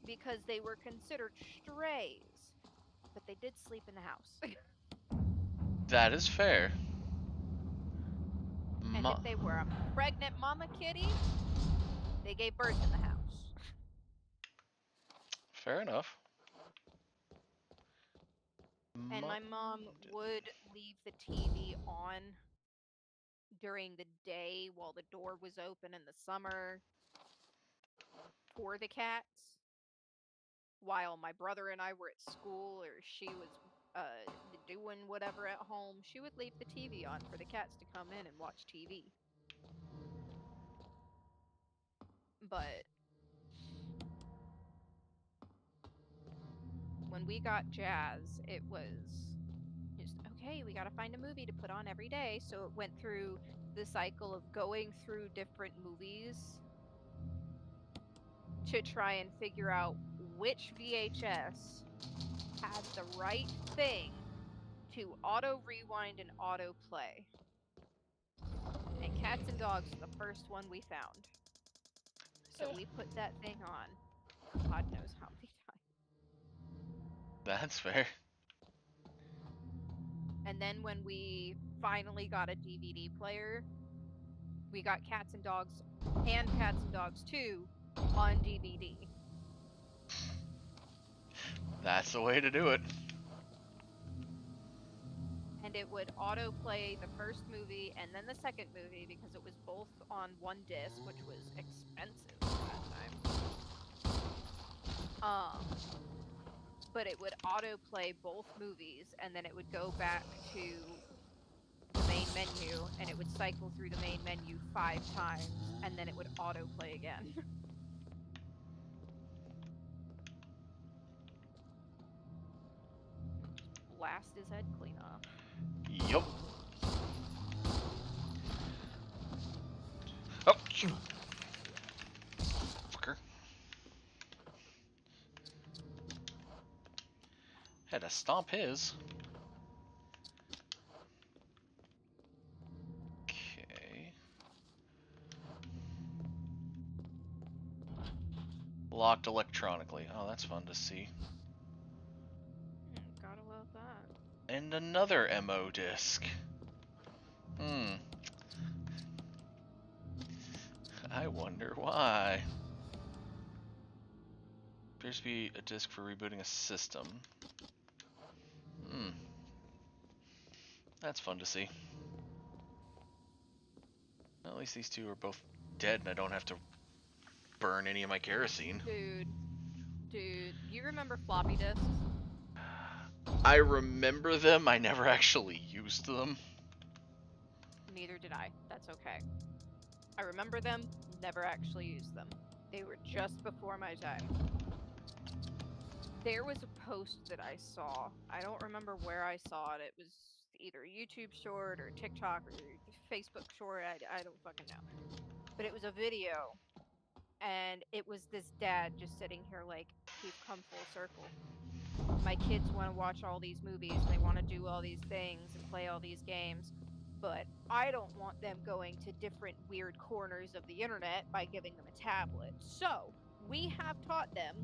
because they were considered strays. But they did sleep in the house. That is fair. And if they were a pregnant mama kitty, they gave birth in the house. Fair enough. And my mom would leave the TV on during the day while the door was open in the summer for the cats. While my brother and I were at school or she was doing whatever at home, she would leave the TV on for the cats to come in and watch TV. But when we got Jazz, it was just, okay, we gotta find a movie to put on every day. So it went through the cycle of going through different movies to try and figure out which VHS had the right thing to auto rewind and auto play. And Cats and Dogs was the first one we found. So we put that thing on God knows how many times. That's fair. And then when we finally got a DVD player, we got Cats and Dogs and Cats and Dogs 2 on DVD. That's the way to do it. And it would autoplay the first movie and then the second movie because it was both on one disc, which was expensive at that time. But it would autoplay both movies and then it would go back to the main menu and it would cycle through the main menu 5 times and then it would autoplay again. Blast his head clean off. Yup. Oh, fucker. Had to stomp his. Okay. Locked electronically. Oh, that's fun to see. Gotta love that. And another MO disc. I wonder why. Appears to be a disc for rebooting a system. That's fun to see. At least these two are both dead and I don't have to burn any of my kerosene. Dude, you remember floppy disks? I remember them, I never actually used them. Neither did I. That's okay. I remember them, never actually used them. They were just before my time. There was a post that I saw. I don't remember where I saw it. It was either a YouTube short or TikTok or Facebook short. I don't fucking know. But it was a video. And it was this dad just sitting here like, we've come full circle. My kids want to watch all these movies. They want to do all these things and play all these games. But I don't want them going to different weird corners of the internet by giving them a tablet. So, we have taught them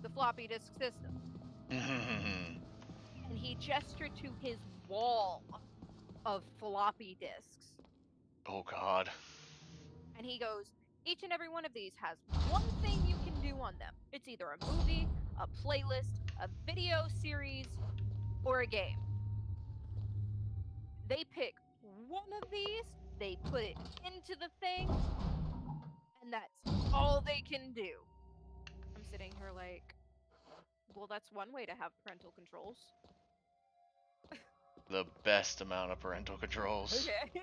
the floppy disk system. And he gestured to his wall of floppy disks. Oh god. And he goes, each and every one of these has one thing you can do on them. It's either a movie, a playlist, a video series, or a game. They pick one of these, they put it into the thing, and that's all they can do. I'm sitting here like, well, that's one way to have parental controls. The best amount of parental controls. Okay.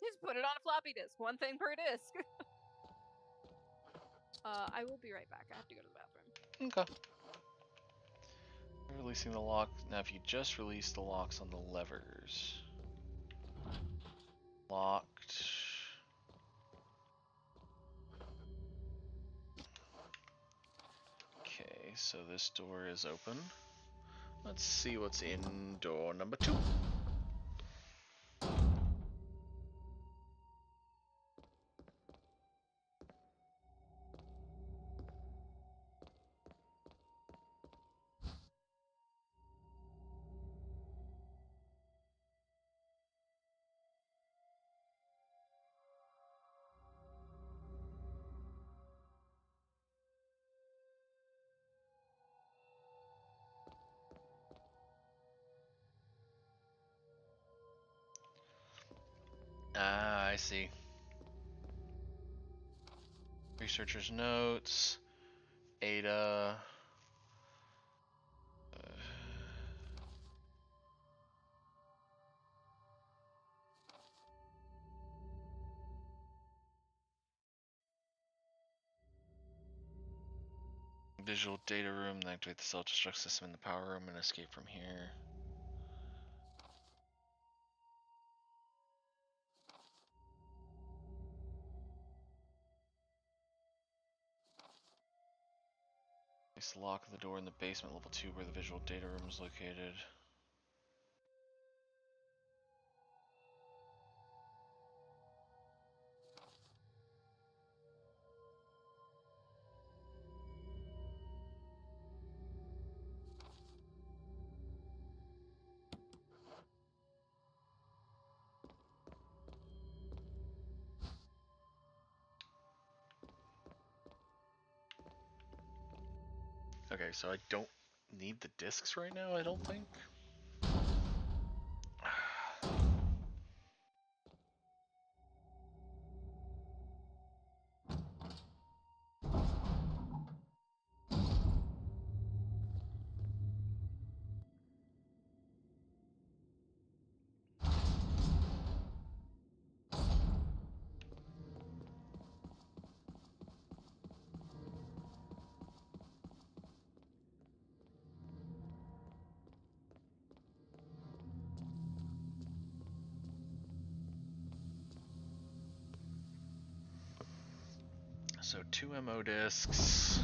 Just put it on a floppy disk, one thing per disk. I will be right back. I have to go to the bathroom. Okay. Releasing the lock. Now, if you just release the locks on the levers. Locked. Okay, so this door is open. Let's see what's in door number 2. Ah, I see. Researcher's notes. Ada. Visual data room, then activate the self-destruct system in the power room and escape from here. Place the lock of the door in the basement, level 2, where the visual data room is located. Okay, so I don't need the discs right now, I don't think. So 2 MO discs.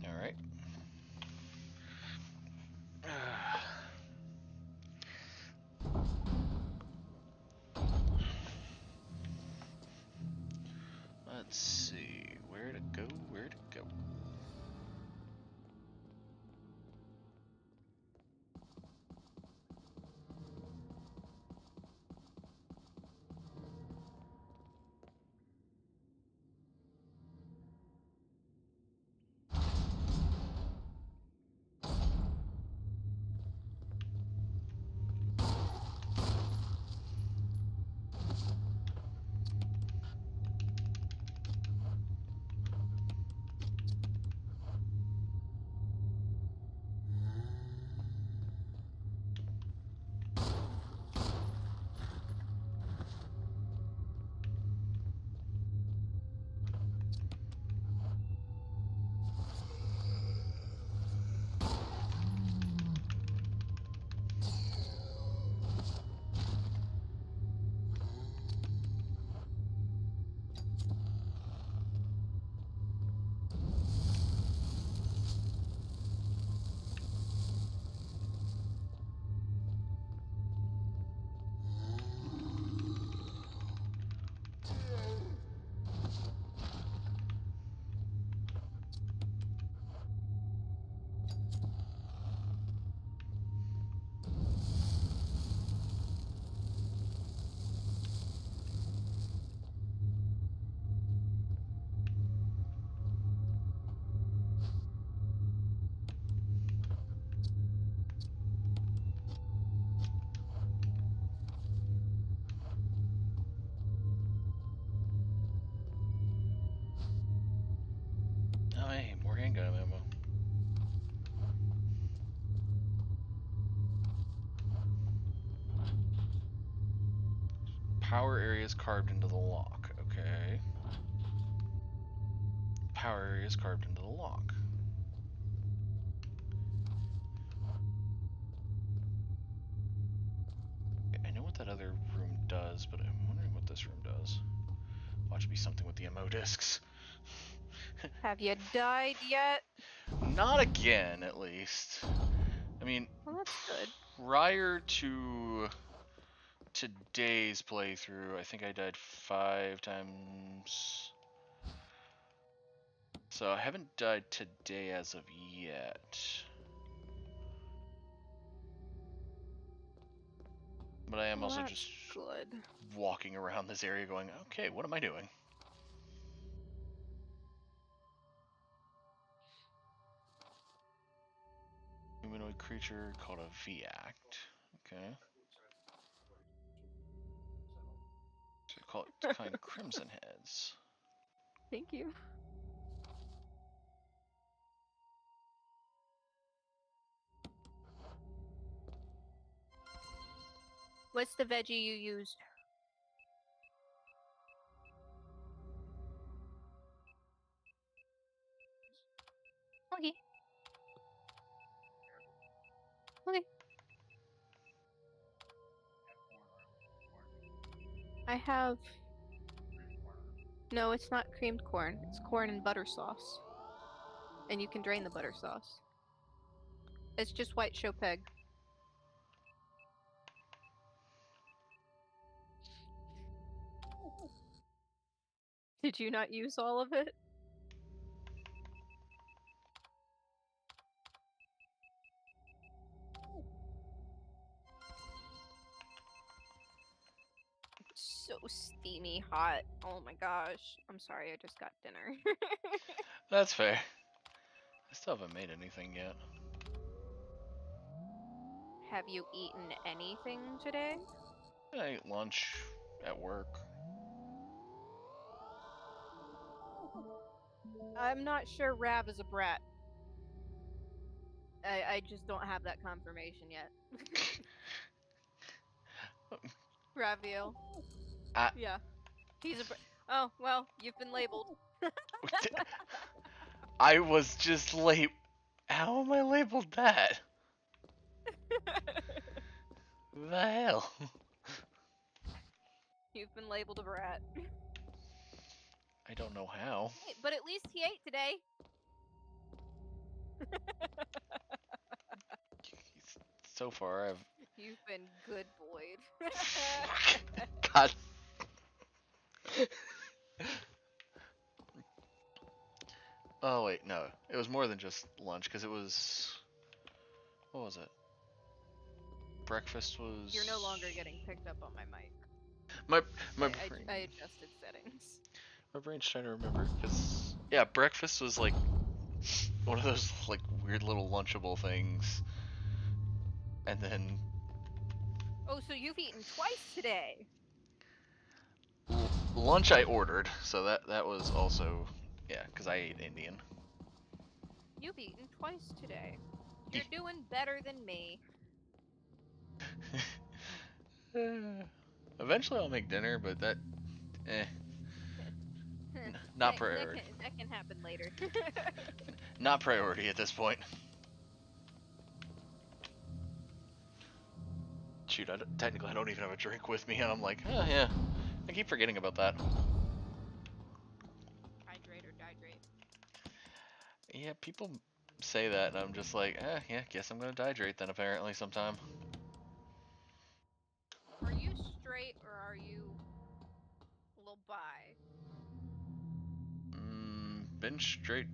Alright. Let's see, where to go, where to go. gun ammo. Power areas carved into the lock. Okay. Power areas carved into the lock. I know what that other room does, but I'm wondering what this room does. Watch it be something with the MO discs. Have you died yet? Not again, at least. I mean, Well, that's good. prior to today's playthrough, I think I died 5 times. So I haven't died today as of yet. But I am Well, also that's just good. walking around this area going, okay, what am I doing? Humanoid creature called a V-Act. Okay. So call it kind of Crimson Heads. Thank you. What's the veggie you used? Okay. Okay. I have... No, it's not creamed corn. It's corn and butter sauce. And you can drain the butter sauce. It's just white Chopeg. Did you not use all of it? So steamy hot. Oh my gosh. I'm sorry, I just got dinner. That's fair. I still haven't made anything yet. Have you eaten anything today? I ate lunch at work. I'm not sure Rav is a brat. I just don't have that confirmation yet. Raviel. Yeah. He's a brat. Oh, well, you've been labeled. I was just late. How am I labeled that? The hell? You've been labeled a brat. I don't know how. Hey, but at least he ate today. So far, I've. You've been good boyed. God. Oh wait, no. It was more than just lunch because it was. What was it? Breakfast was. You're no longer getting picked up on my mic. My I brain. adjusted settings. My brain's trying to remember because yeah, breakfast was like one of those like weird little lunchable things, and then Oh, so you've eaten twice today. lunch I ordered, so that was also yeah, because I ate Indian. You've eaten twice today. You're doing better than me. Eventually I'll make dinner, but that not priority. That can happen later. Not priority at this point. Shoot, technically I don't even have a drink with me, and I'm like, oh yeah, I keep forgetting about that. Hydrate or dihydrate. Yeah, people say that, and I'm just like, yeah, guess I'm gonna dihydrate then apparently sometime. Are you straight or are you a little bi? Been straight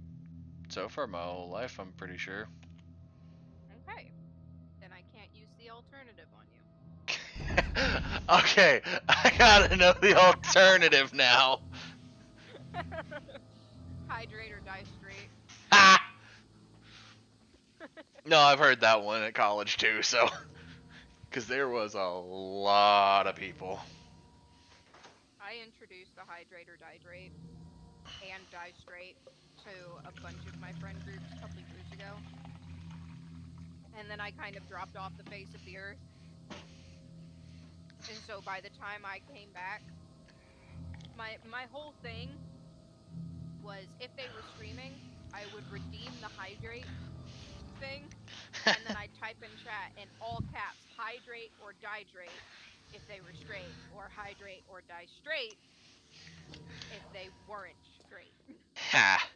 so far my whole life, I'm pretty sure. Okay. Then I can't use the alternative on you. Okay, I gotta know the alternative now. Hydrate or die straight. Ah! No, I've heard that one at college too, so. Because there was a lot of people. I introduced the hydrate or dihydrate and die straight to a bunch of my friend groups a couple of years ago. And then I kind of dropped off the face of the earth. And so by the time I came back, my whole thing was if they were streaming, I would redeem the hydrate thing, and then I'd type in chat in all caps, hydrate or dihydrate if they were straight, or hydrate or die straight if they weren't straight. Ha.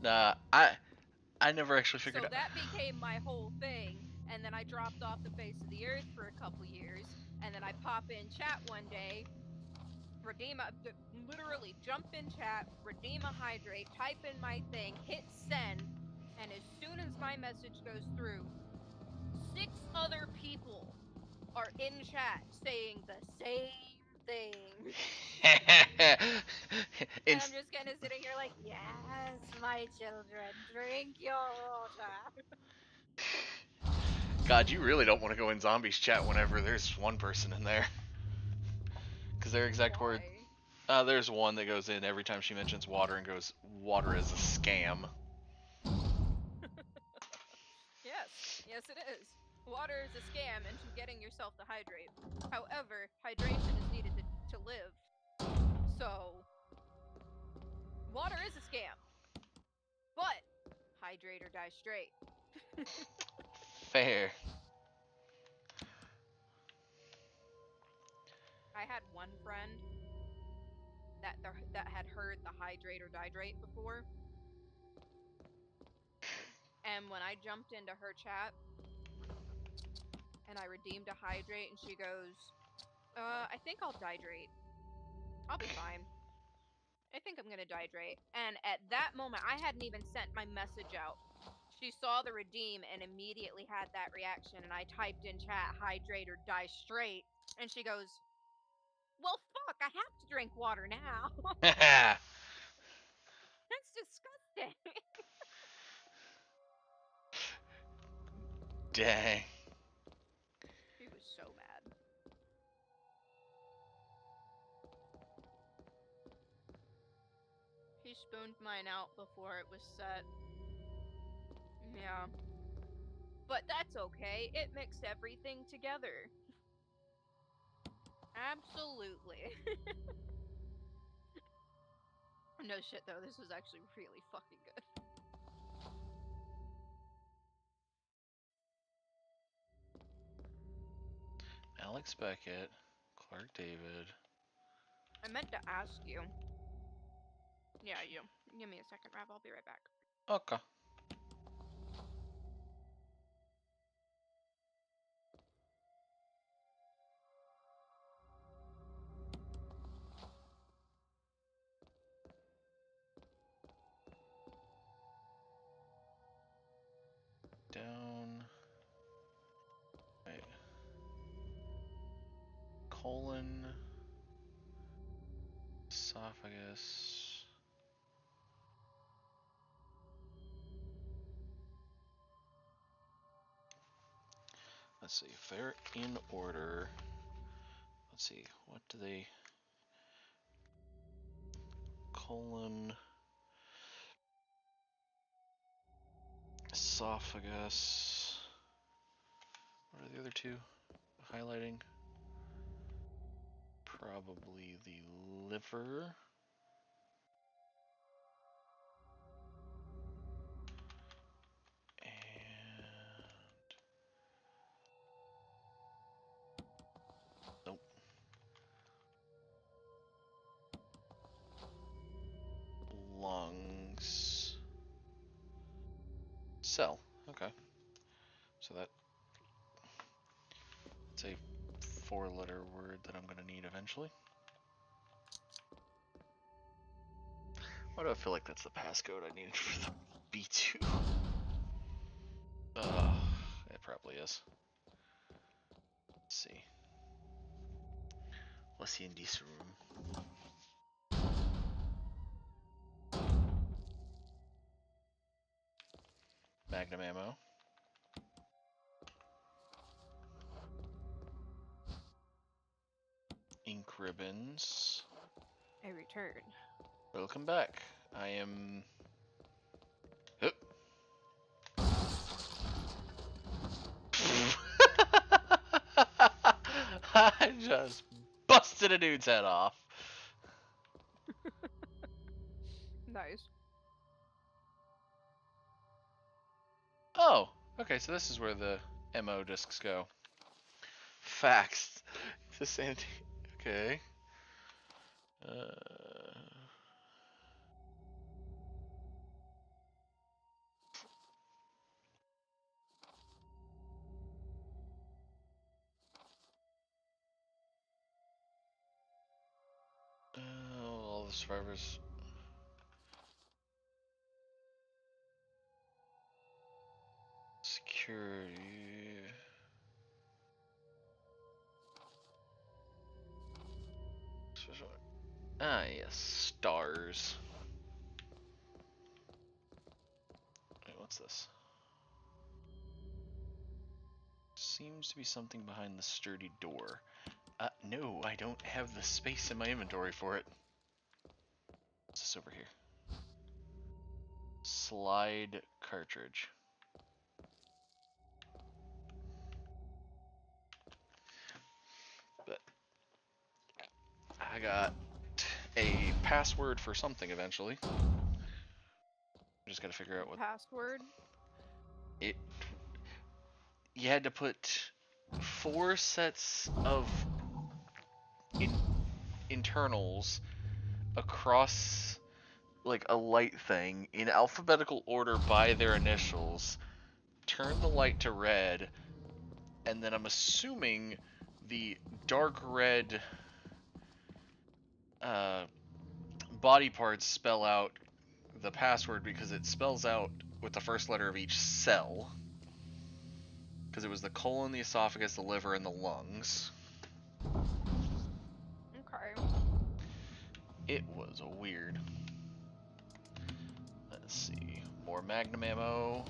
Nah, I never actually figured So out. that became my whole thing, and then I dropped off the face of the earth for a couple years, and then I pop in chat one day, literally jump in chat, redeem a hydrate, type in my thing, hit send, and as soon as my message goes through, 6 other people are in chat saying the same thing. And I'm just kind of sitting here like, yes, my children, drink your water. God, you really don't want to go in zombies chat whenever there's one person in there. Because their exact word. Why? There's one that goes in every time she mentions water and goes, water is a scam. Yes it is. Water is a scam into getting yourself to hydrate. However, hydration is needed to live. So, water is a scam. But, hydrate or die straight. Fair. I had one friend that had heard the hydrate or dihydrate before. And when I jumped into her chat and I redeemed a hydrate and she goes, I think I'll dihydrate. I'll be fine. I think I'm gonna dihydrate. And at that moment, I hadn't even sent my message out. She saw the redeem and immediately had that reaction. And I typed in chat, hydrate or die straight. And she goes, well, fuck, I have to drink water now. That's disgusting. Dang. She was so mad. He spooned mine out before it was set. Yeah. But that's okay. It mixed everything together. Absolutely. No shit though, this was actually really fucking good. Alex Beckett, Clark David. I meant to ask you. Yeah, you. Give me a second, Rav. I'll be right back. Okay. Down. Wait. Colon. Esophagus. Let's see if they're in order. Let's see, what do they... Colon... Esophagus... What are the other two highlighting? Probably the liver. And... Nope. Lungs. Cell. Okay. So that's a 4-letter word that I'm gonna need eventually. Why do I feel like that's the passcode I needed for the B2? It probably is. Let's see. What's in this room? Magnum ammo. Ink ribbons. I return. Welcome back. I am. Hup. I just busted a dude's head off. Nice. Oh, okay, so this is where the MO discs go. Facts. The same. Okay. All the survivors. Security. Ah, yes, stars. Wait, what's this? Seems to be something behind the sturdy door. No, I don't have the space in my inventory for it. What's this over here? Slide cartridge. But I got a password for something eventually. I just gotta figure out what Password. it. You had to put 4 sets of internals across like a light thing in alphabetical order by their initials, turn the light to red, and then I'm assuming the dark red body parts spell out the password because it spells out with the first letter of each cell. Because it was the colon, the esophagus, the liver, and the lungs. Okay. It was weird. Let's see. More magnum ammo.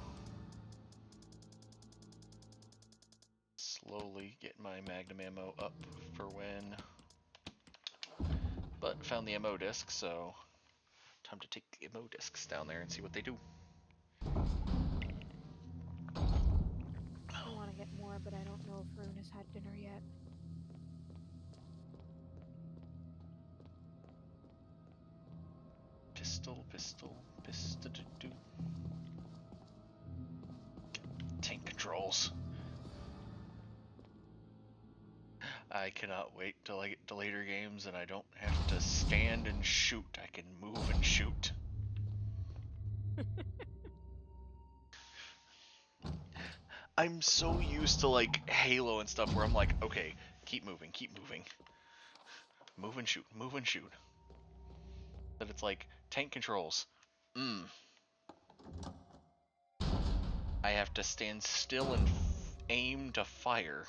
Slowly get my magnum ammo up for when. But found the ammo disc, so time to take the ammo discs down there and see what they do. I want to get more, but I don't know if Rune has had dinner yet. Pistol. Tank controls. I cannot wait till I get to later games and I don't have to stand and shoot. I can move and shoot. I'm so used to like Halo and stuff where I'm like, okay, keep moving. Move and shoot. But it's like, tank controls. I have to stand still and aim to fire.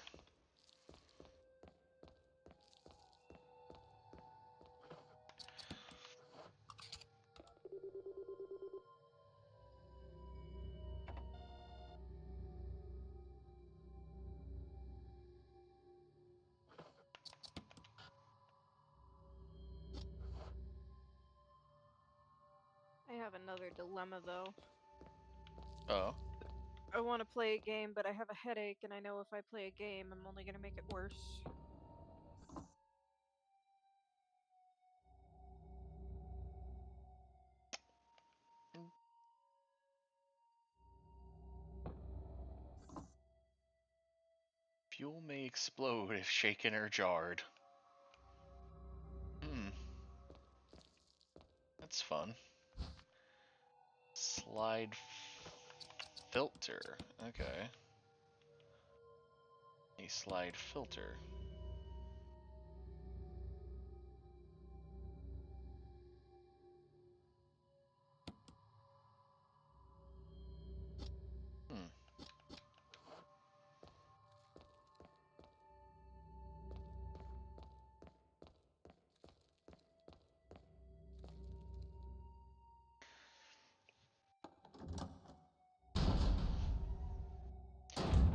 I have another dilemma though. Oh. I want to play a game, but I have a headache, and I know if I play a game, I'm only gonna make it worse. Fuel may explode if shaken or jarred. That's fun. Slide filter. Okay. A slide filter.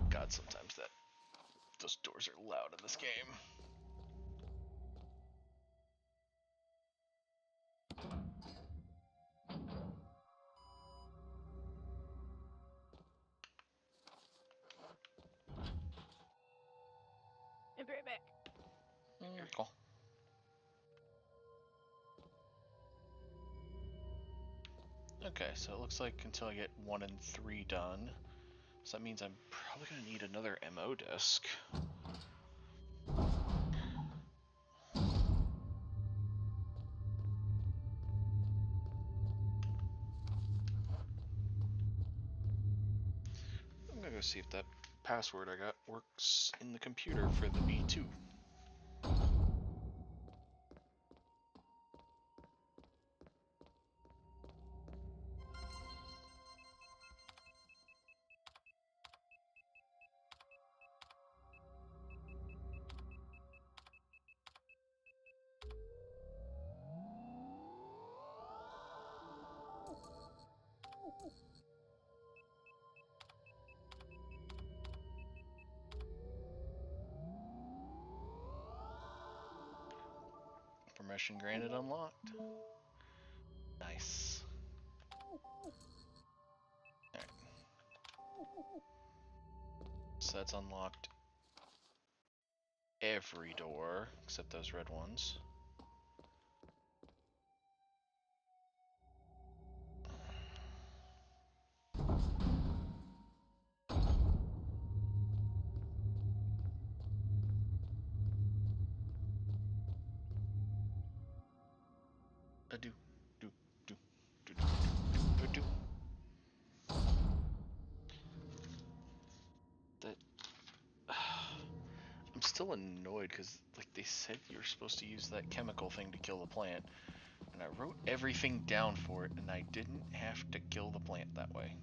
God, sometimes those doors are loud in this game. I'll be right back. Cool. Okay, so it looks like until I get 1 and 3 done, so that means I'm probably gonna need another MO disc. I'm gonna go see if that password I got works in the computer for the B2. Permission granted unlocked. Nice. Alright. So that's unlocked every door except those red ones. Do do do do do do. That I'm still annoyed because like they said you're supposed to use that chemical thing to kill the plant, and I wrote everything down for it, and I didn't have to kill the plant that way.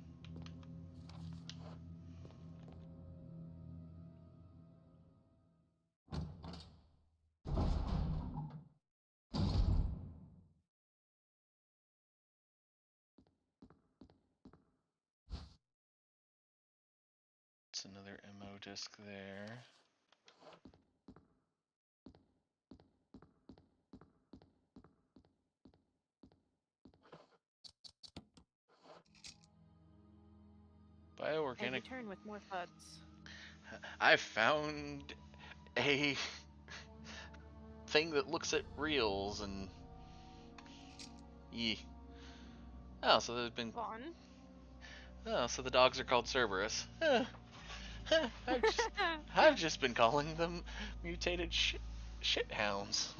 It's another MO disc there. I Bioorganic. return with more FUDs. I found a thing that looks at reels and oh, so there's been Fun. oh, so the dogs are called Cerberus. I've just been calling them mutated shit hounds.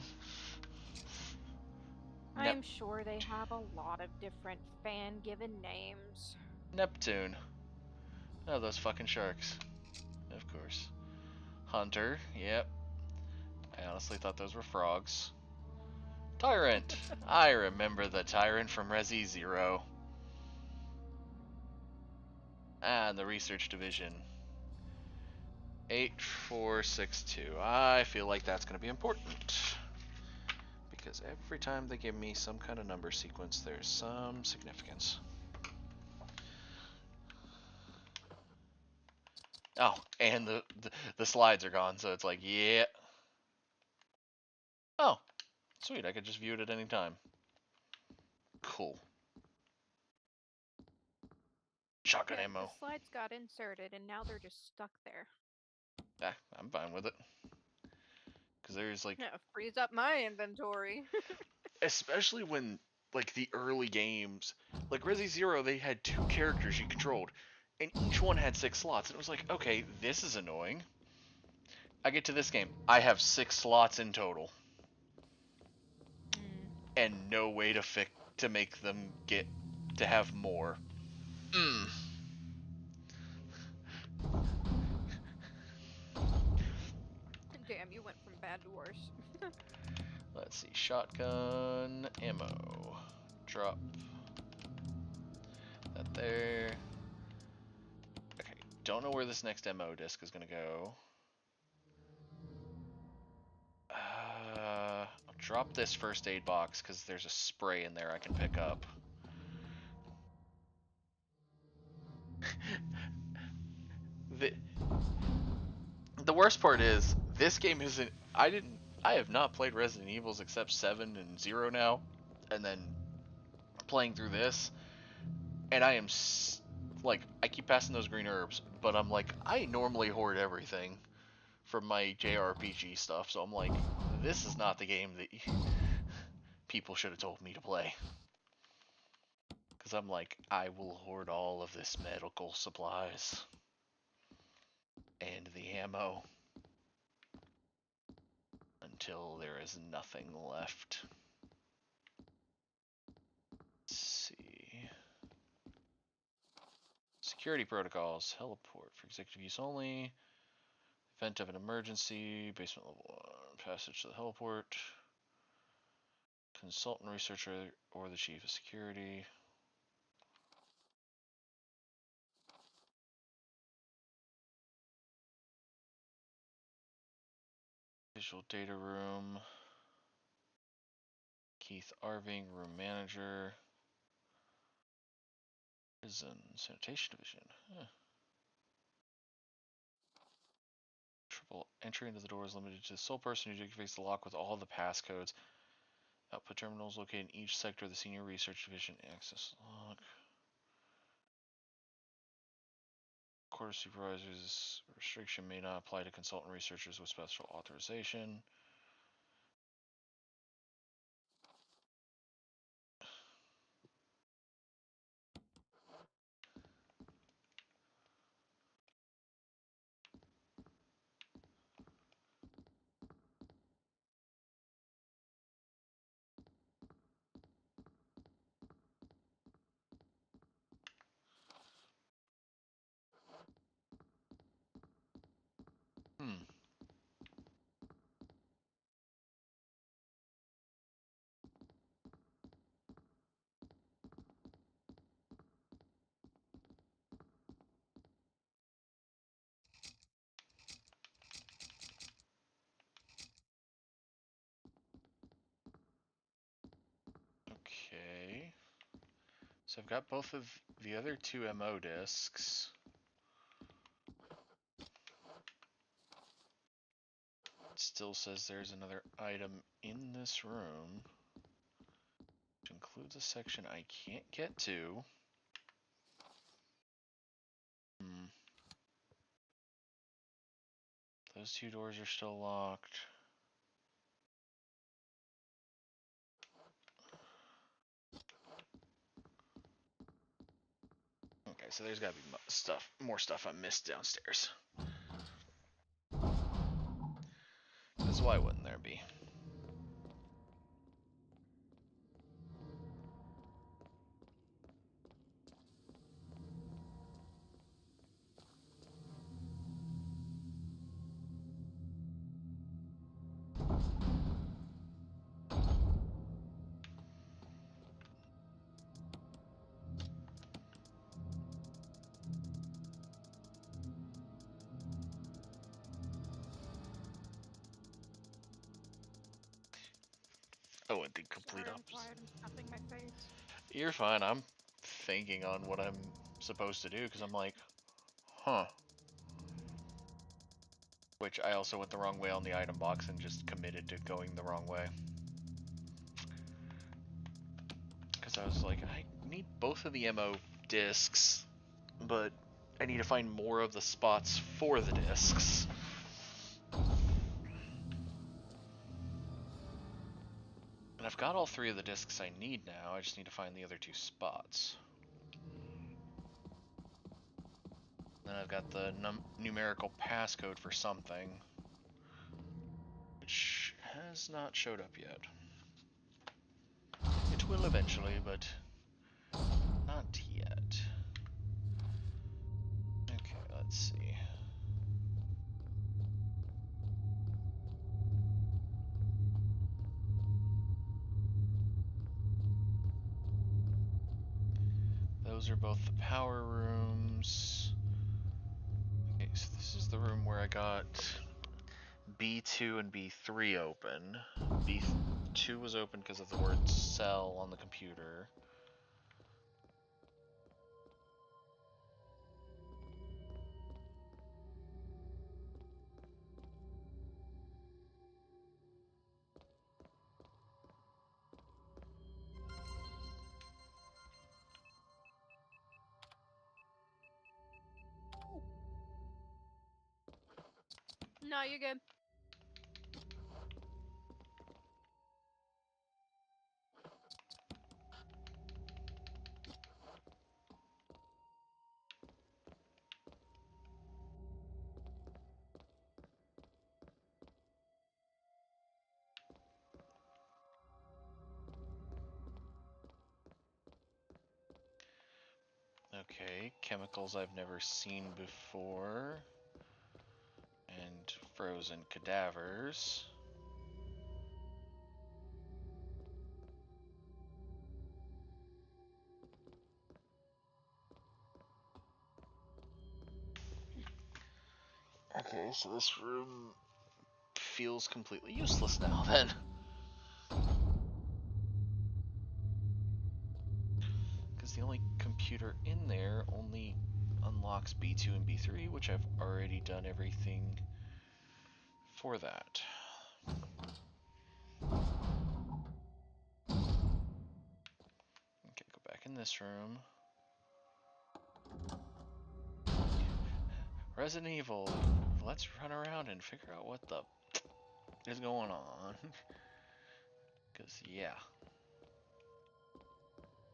I'm sure they have a lot of different fan-given names. Neptune. Oh, those fucking sharks. Of course. Hunter. Yep. I honestly thought those were frogs. Tyrant. I remember the Tyrant from Resi Zero. And the research division. 8462. I feel like that's going to be important. Because every time they give me some kind of number sequence, there's some significance. Oh, and the slides are gone, so it's like, yeah. Oh, sweet, I could just view it at any time. Cool. Shotgun ammo. The slides got inserted and now they're just stuck there. Ah, I'm fine with it. Because there's like... Yeah, frees up my inventory. Especially when, like, the early games... Like, Resi Zero, they had 2 characters you controlled. And each one had 6 slots. And it was like, okay, this is annoying. I get to this game. I have 6 slots in total. And no way to make them get to have more. Damn, you went from bad to worse. Let's see. Shotgun ammo. Drop that there. Okay. Don't know where this next MO disc is going to go. I'll drop this first aid box because there's a spray in there I can pick up. The worst part is this game isn't. I have not played Resident Evils except 7 and 0 now, and then playing through this, and I am like, I keep passing those green herbs, but I'm like, I normally hoard everything from my JRPG stuff, so I'm like, this is not the game that people should have told me to play. Because I'm like, I will hoard all of this medical supplies and the ammo until there is nothing left. Let's see. Security protocols. Heliport for executive use only. Event of an emergency. Basement level 1. Passage to the heliport. Consultant researcher or the chief of security. Visual data room. Keith Arving, room manager. Prison sanitation division. Huh. Triple entry into the door is limited to the sole person who activates the lock with all the passcodes. Output terminals located in each sector of the senior research division. Access lock. Quarter supervisors restriction may not apply to consultant researchers with special authorization. Okay. So I've got both of the other two MO discs. It still says there's another item in this room, which includes a section I can't get to. Those two doors are still locked. Okay, so there's gotta be more stuff I missed downstairs. Because why wouldn't there be? Oh, and the complete Sorry, I'm opposite. tired. I'm stuffing my face. You're fine. I'm thinking on what I'm supposed to do because I'm like, huh. Which I also went the wrong way on the item box and just committed to going the wrong way. Because I was like, I need both of the MO discs, but I need to find more of the spots for the discs. And I've got all three of the discs I need now, I just need to find the other two spots. Then I've got the numerical passcode for something, which has not showed up yet. It will eventually, but not yet. Okay, let's see. Those are both the power rooms. Okay, so this is the room where I got B2 and B3 open. B2 was open because of the word cell on the computer. No, you're good. Okay, chemicals I've never seen before. And frozen cadavers. Okay, so this room feels completely useless now then. Because the only computer in there only unlocks B2 and B3, which I've already done everything for that. Okay, go back in this room. Resident Evil, let's run around and figure out what the is going on. Because, yeah.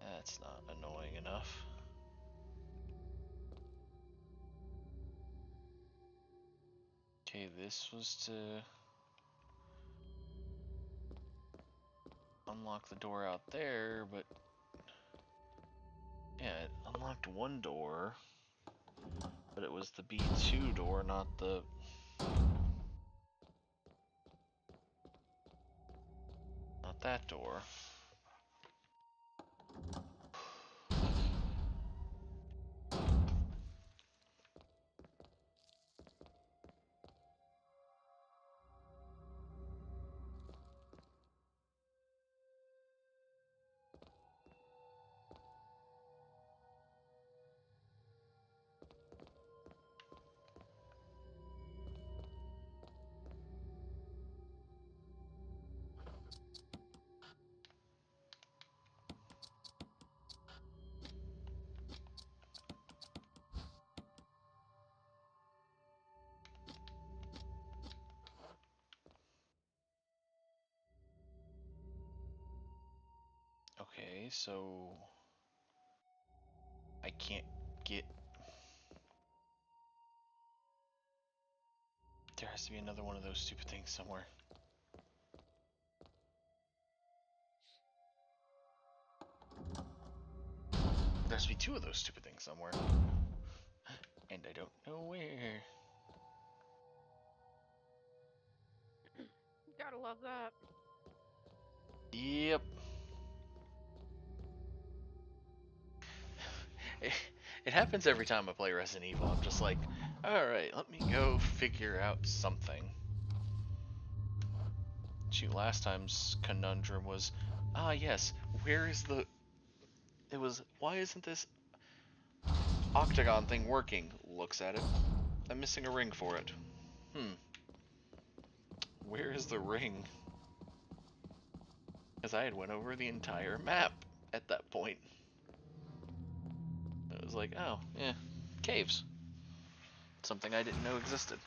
That's not annoying enough. Okay, this was to unlock the door out there, but yeah, it unlocked one door, but it was the B2 door, not that door. Okay, so I can't get... There has to be another one of those stupid things somewhere. There has to be two of those stupid things somewhere. And I don't know where. Gotta love that. Yep. It happens every time I play Resident Evil. I'm just like, alright, let me go figure out something. Shoot, last time's conundrum was, yes, where is the... It was, why isn't this octagon thing working? Looks at it. I'm missing a ring for it. Where is the ring? Because I had went over the entire map at that point. It was like, oh, yeah, caves. Something I didn't know existed.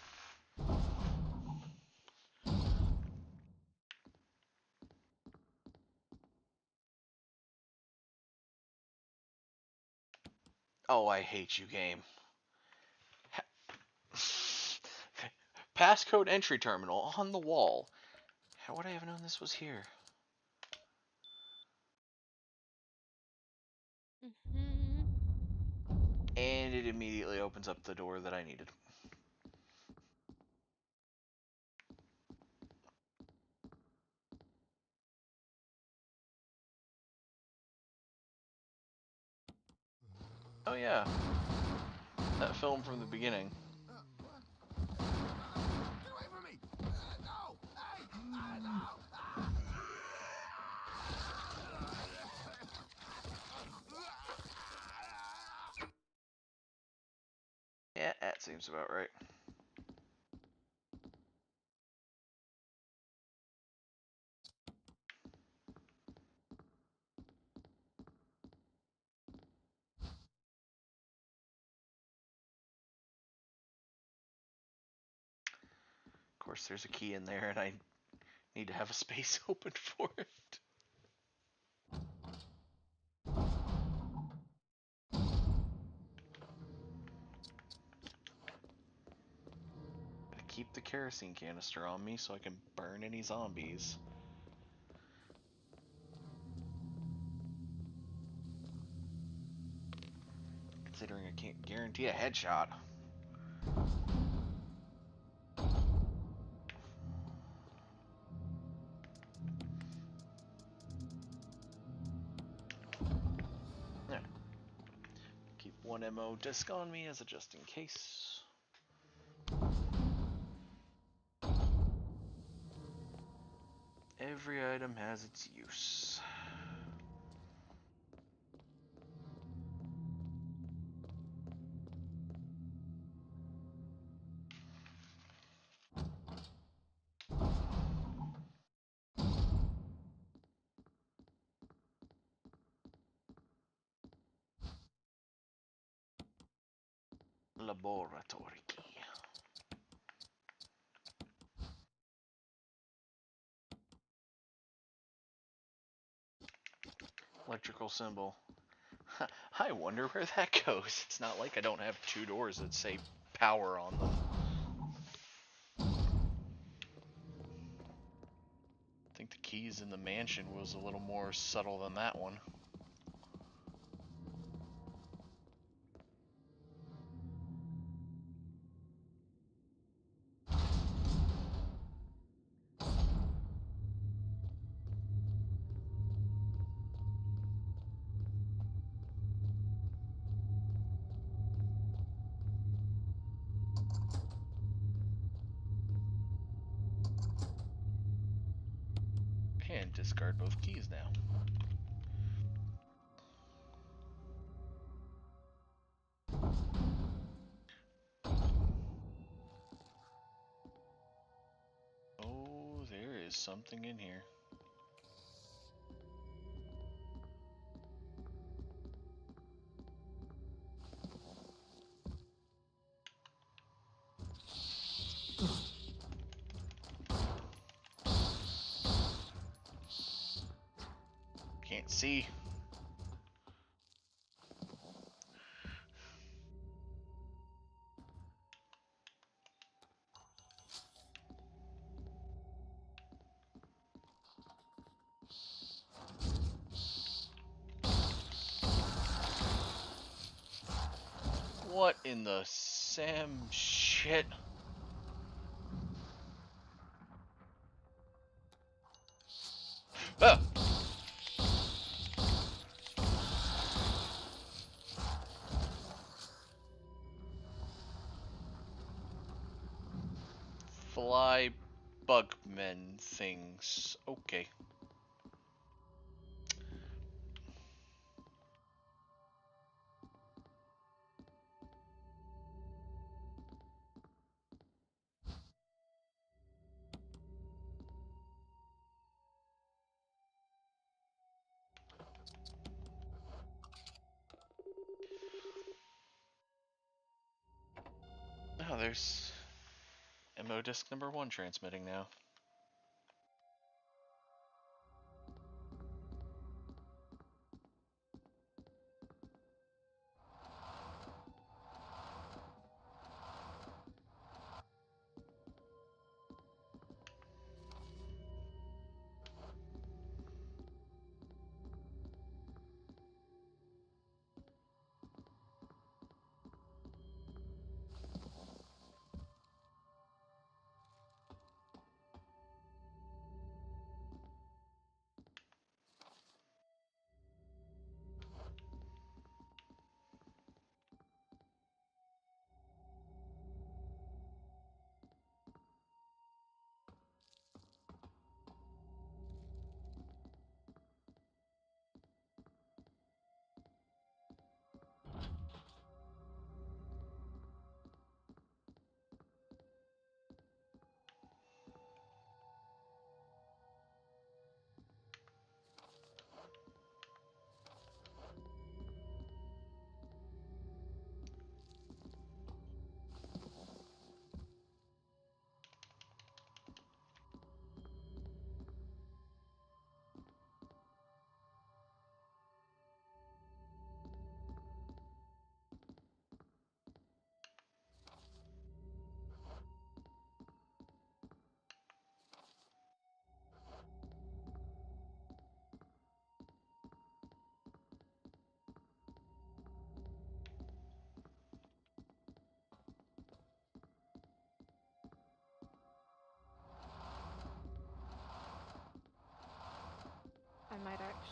Oh, I hate you, game. Passcode entry terminal on the wall. How would I have known this was here? And it immediately opens up the door that I needed. Oh yeah, that film from the beginning. Get away from me! No! Hey! No! Yeah, that seems about right. course, there's a key in there, and I need to have a space open for it. Gotta keep the kerosene canister on me so I can burn any zombies. Considering I can't guarantee a headshot. Yeah. Keep one MO disc on me as a just in case. Every item has its use. Laboratory key. Electrical symbol. I wonder where that goes. It's not like I don't have two doors that say power on them. I think the keys in the mansion was a little more subtle than that one. And discard both keys now. Oh, there is something in here. Can't see. What in the Sam shit? Ah! Fly bugmen things. Okay. Oh, there's MO disk number 1 transmitting now.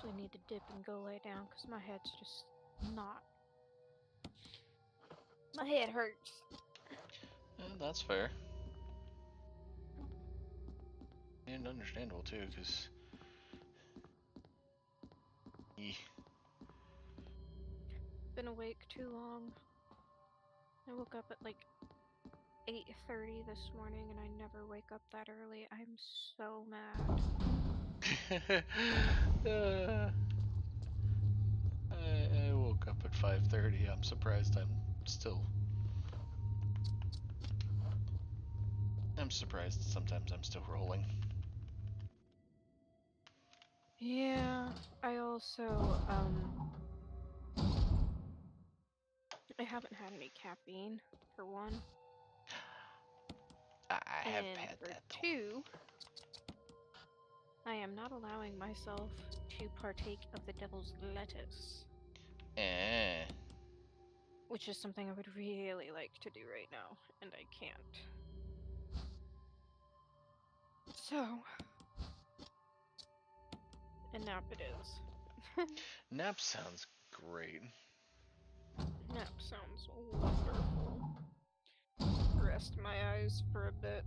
actually need to dip and go lay down because my head's just not. My head hurts. That's fair. And understandable too, because Been awake too long. I woke up at like 8:30 this morning and I never wake up that early. I'm so mad. I woke up at 5:30. I'm surprised I'm surprised sometimes I'm still rolling. Yeah, I also, I haven't had any caffeine, for one. I have And had for that though. two, I am not allowing myself to partake of the devil's lettuce, which is something I would really like to do right now, and I can't. So, a nap it is. Nap sounds great. Nap sounds wonderful. Rest my eyes for a bit.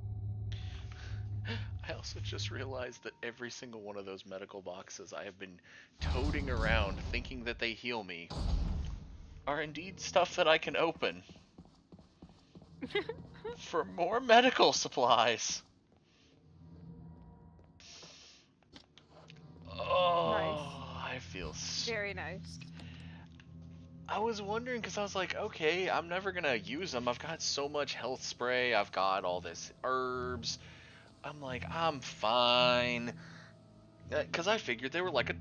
I also just realized that every single one of those medical boxes I have been toting around thinking that they heal me are indeed stuff that I can open for more medical supplies. Oh, Nice. I feel Very nice. I was wondering because I was like, okay, I'm never gonna use them. I've got so much health spray. I've got all this herbs. I'm like, I'm fine. Because I figured they were like a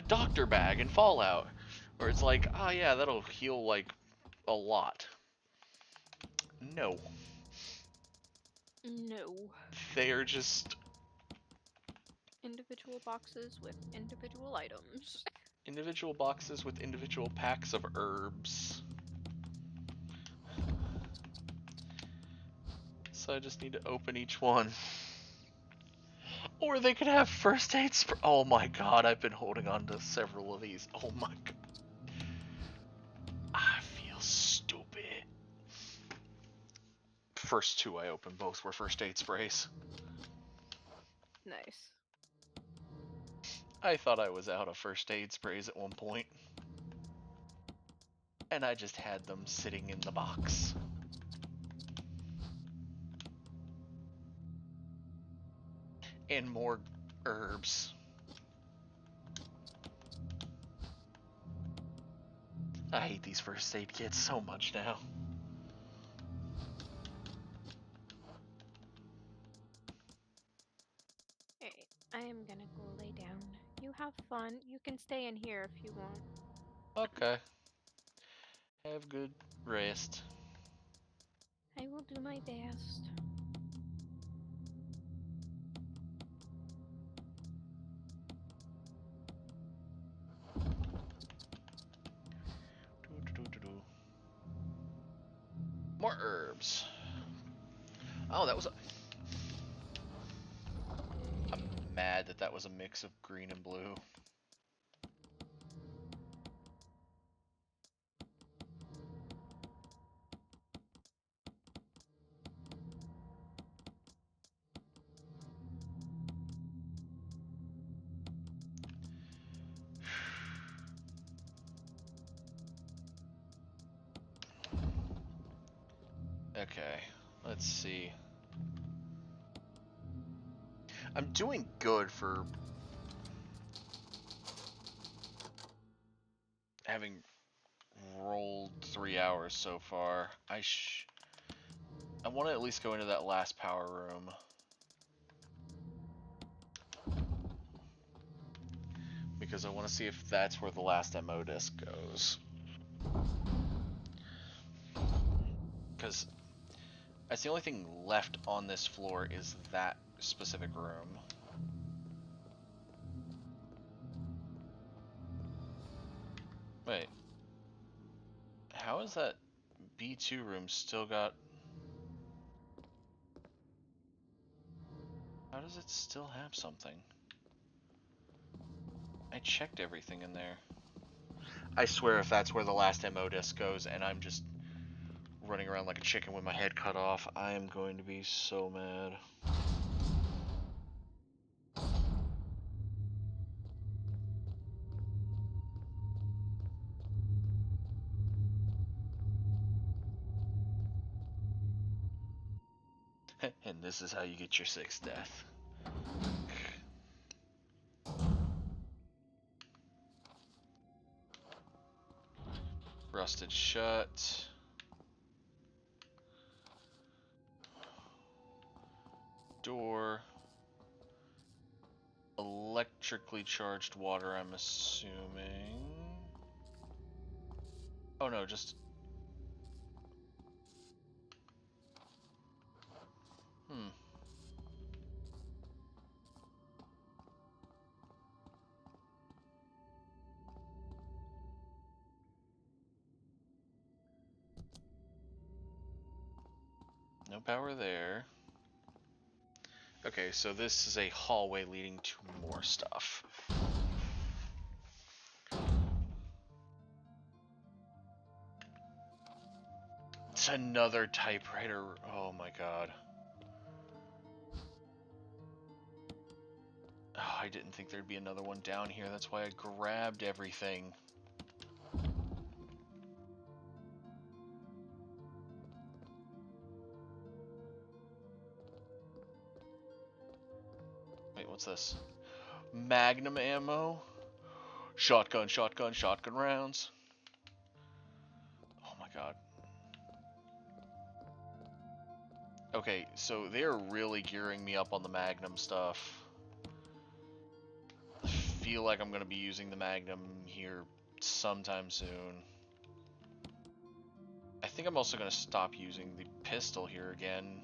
doctor bag in Fallout, where it's like, oh yeah, that'll heal like a lot. No, No. they are just Individual boxes with individual items. individual boxes with individual packs of herbs. So I just need to open each one. Or they could have first aid spray. Oh my god, I've been holding on to several of these. Oh my god. I feel stupid. First two I opened, both were first aid sprays. Nice. I thought I was out of first aid sprays at one point. And I just had them sitting in the box. And more herbs. I hate these first aid kits so much now. Alright, I am gonna go lay down. You have fun. You can stay in here if you want. Okay. Have good rest. I will do my best. More herbs. Oh, that was a... I'm mad that that was a mix of green and blue. Okay, let's see. I'm doing good for having rolled 3 hours so far. I want to at least go into that last power room. Because I want to see if that's where the last MO disc goes. Because that's the only thing left on this floor is that specific room. Wait. How is that B2 room still got... How does it still have something? I checked everything in there. I swear if that's where the last MO disc goes and I'm just running around like a chicken with my head cut off, I am going to be so mad. And this is how you get your 6th death. Rusted shut. Door. Electrically charged water, I'm assuming. Oh no, just... No power there. Okay, so this is a hallway leading to more stuff. It's another typewriter. Oh my god. Oh, I didn't think there'd be another one down here. That's why I grabbed everything. Wait, what's this? Magnum ammo? Shotgun, shotgun, shotgun rounds. Oh my god. Okay, so they're really gearing me up on the Magnum stuff. I feel like I'm going to be using the Magnum here sometime soon. I think I'm also going to stop using the pistol here again.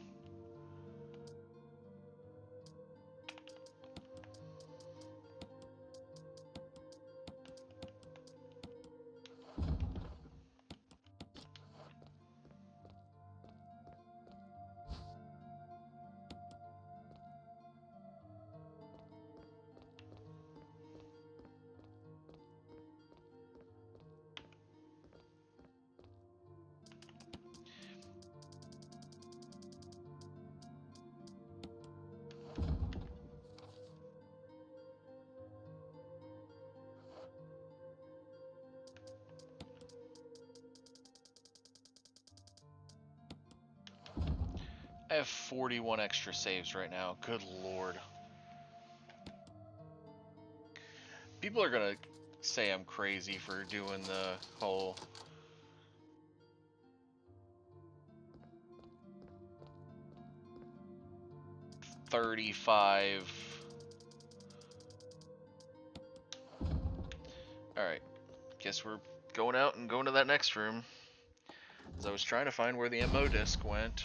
I have 41 extra saves right now. Good lord. People are gonna say I'm crazy for doing the whole $35. Alright. Guess we're going out and going to that next room. As I was trying to find where the MO disc went.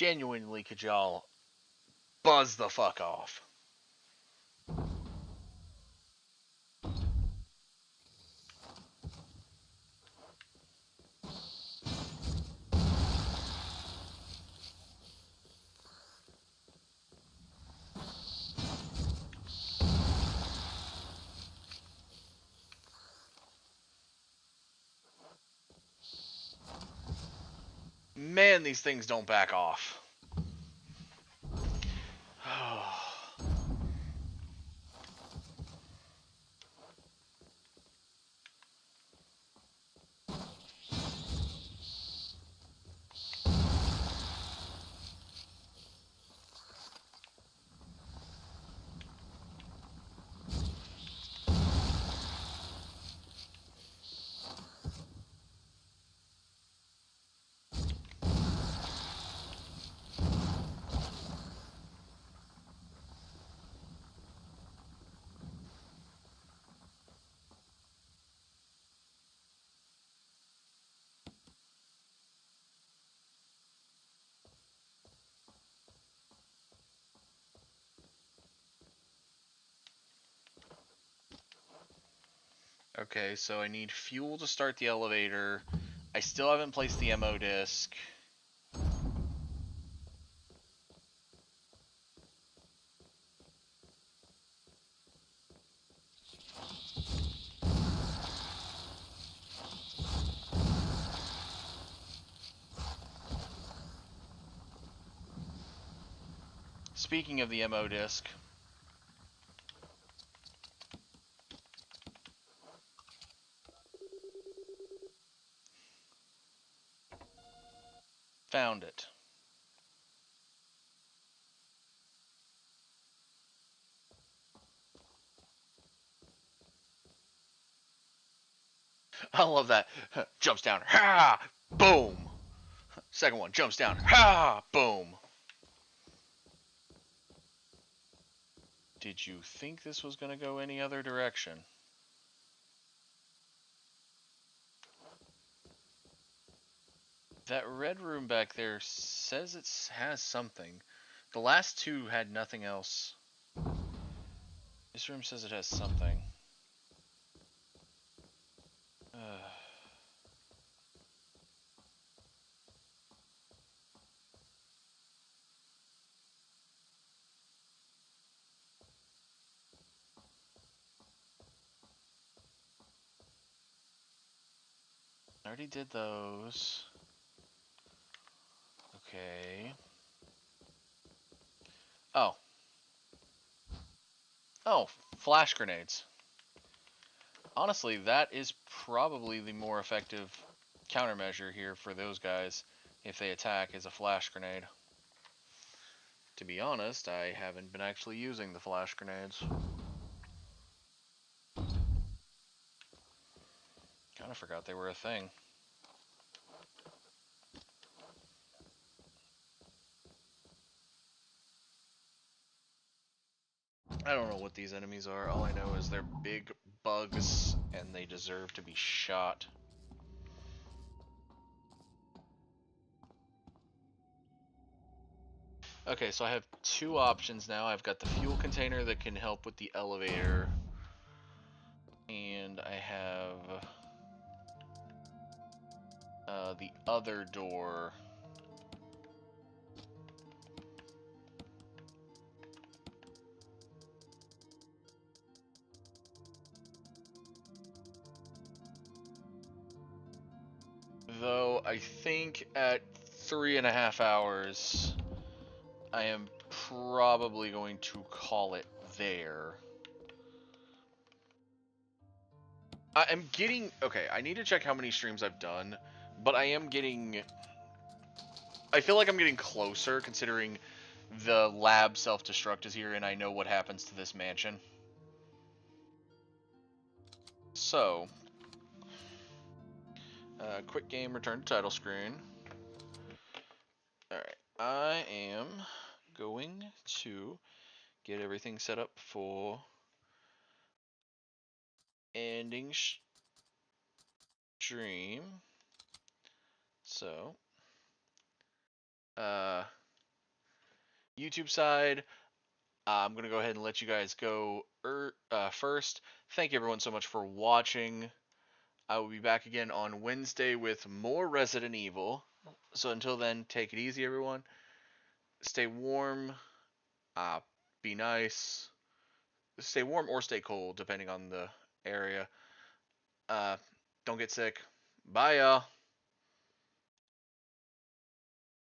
genuinely could y'all buzz the fuck off? Man, these things don't back off. Okay, so I need fuel to start the elevator. I still haven't placed the MO disc. Speaking of the MO disc, found it. I love that. Jumps down. Ha! Boom! Second one jumps down. Ha! Boom! Did you think this was going to go any other direction? That red room back there says it has something. The last two had nothing else. This room says it has something. I already did those. Okay. Oh. Oh, flash grenades. Honestly, that is probably the more effective countermeasure here for those guys if they attack, is a flash grenade. To be honest, I haven't been actually using the flash grenades. Kinda forgot they were a thing. I don't know what these enemies are. All I know is they're big bugs and they deserve to be shot. Okay, so I have two options now. I've got the fuel container that can help with the elevator. And I have the other door. Though I think at 3.5 hours, I am probably going to call it there. I'm getting... Okay, I need to check how many streams I've done, but I am getting... I feel like I'm getting closer, considering the lab self-destruct is here and I know what happens to this mansion. So... quick game, return to title screen. Alright, I am going to get everything set up for ending stream. So, YouTube side, I'm going to go ahead and let you guys go first. Thank you everyone so much for watching. I will be back again on Wednesday with more Resident Evil. So until then, take it easy, everyone. Stay warm. Be nice. Stay warm or stay cold, depending on the area. Don't get sick. Bye, y'all.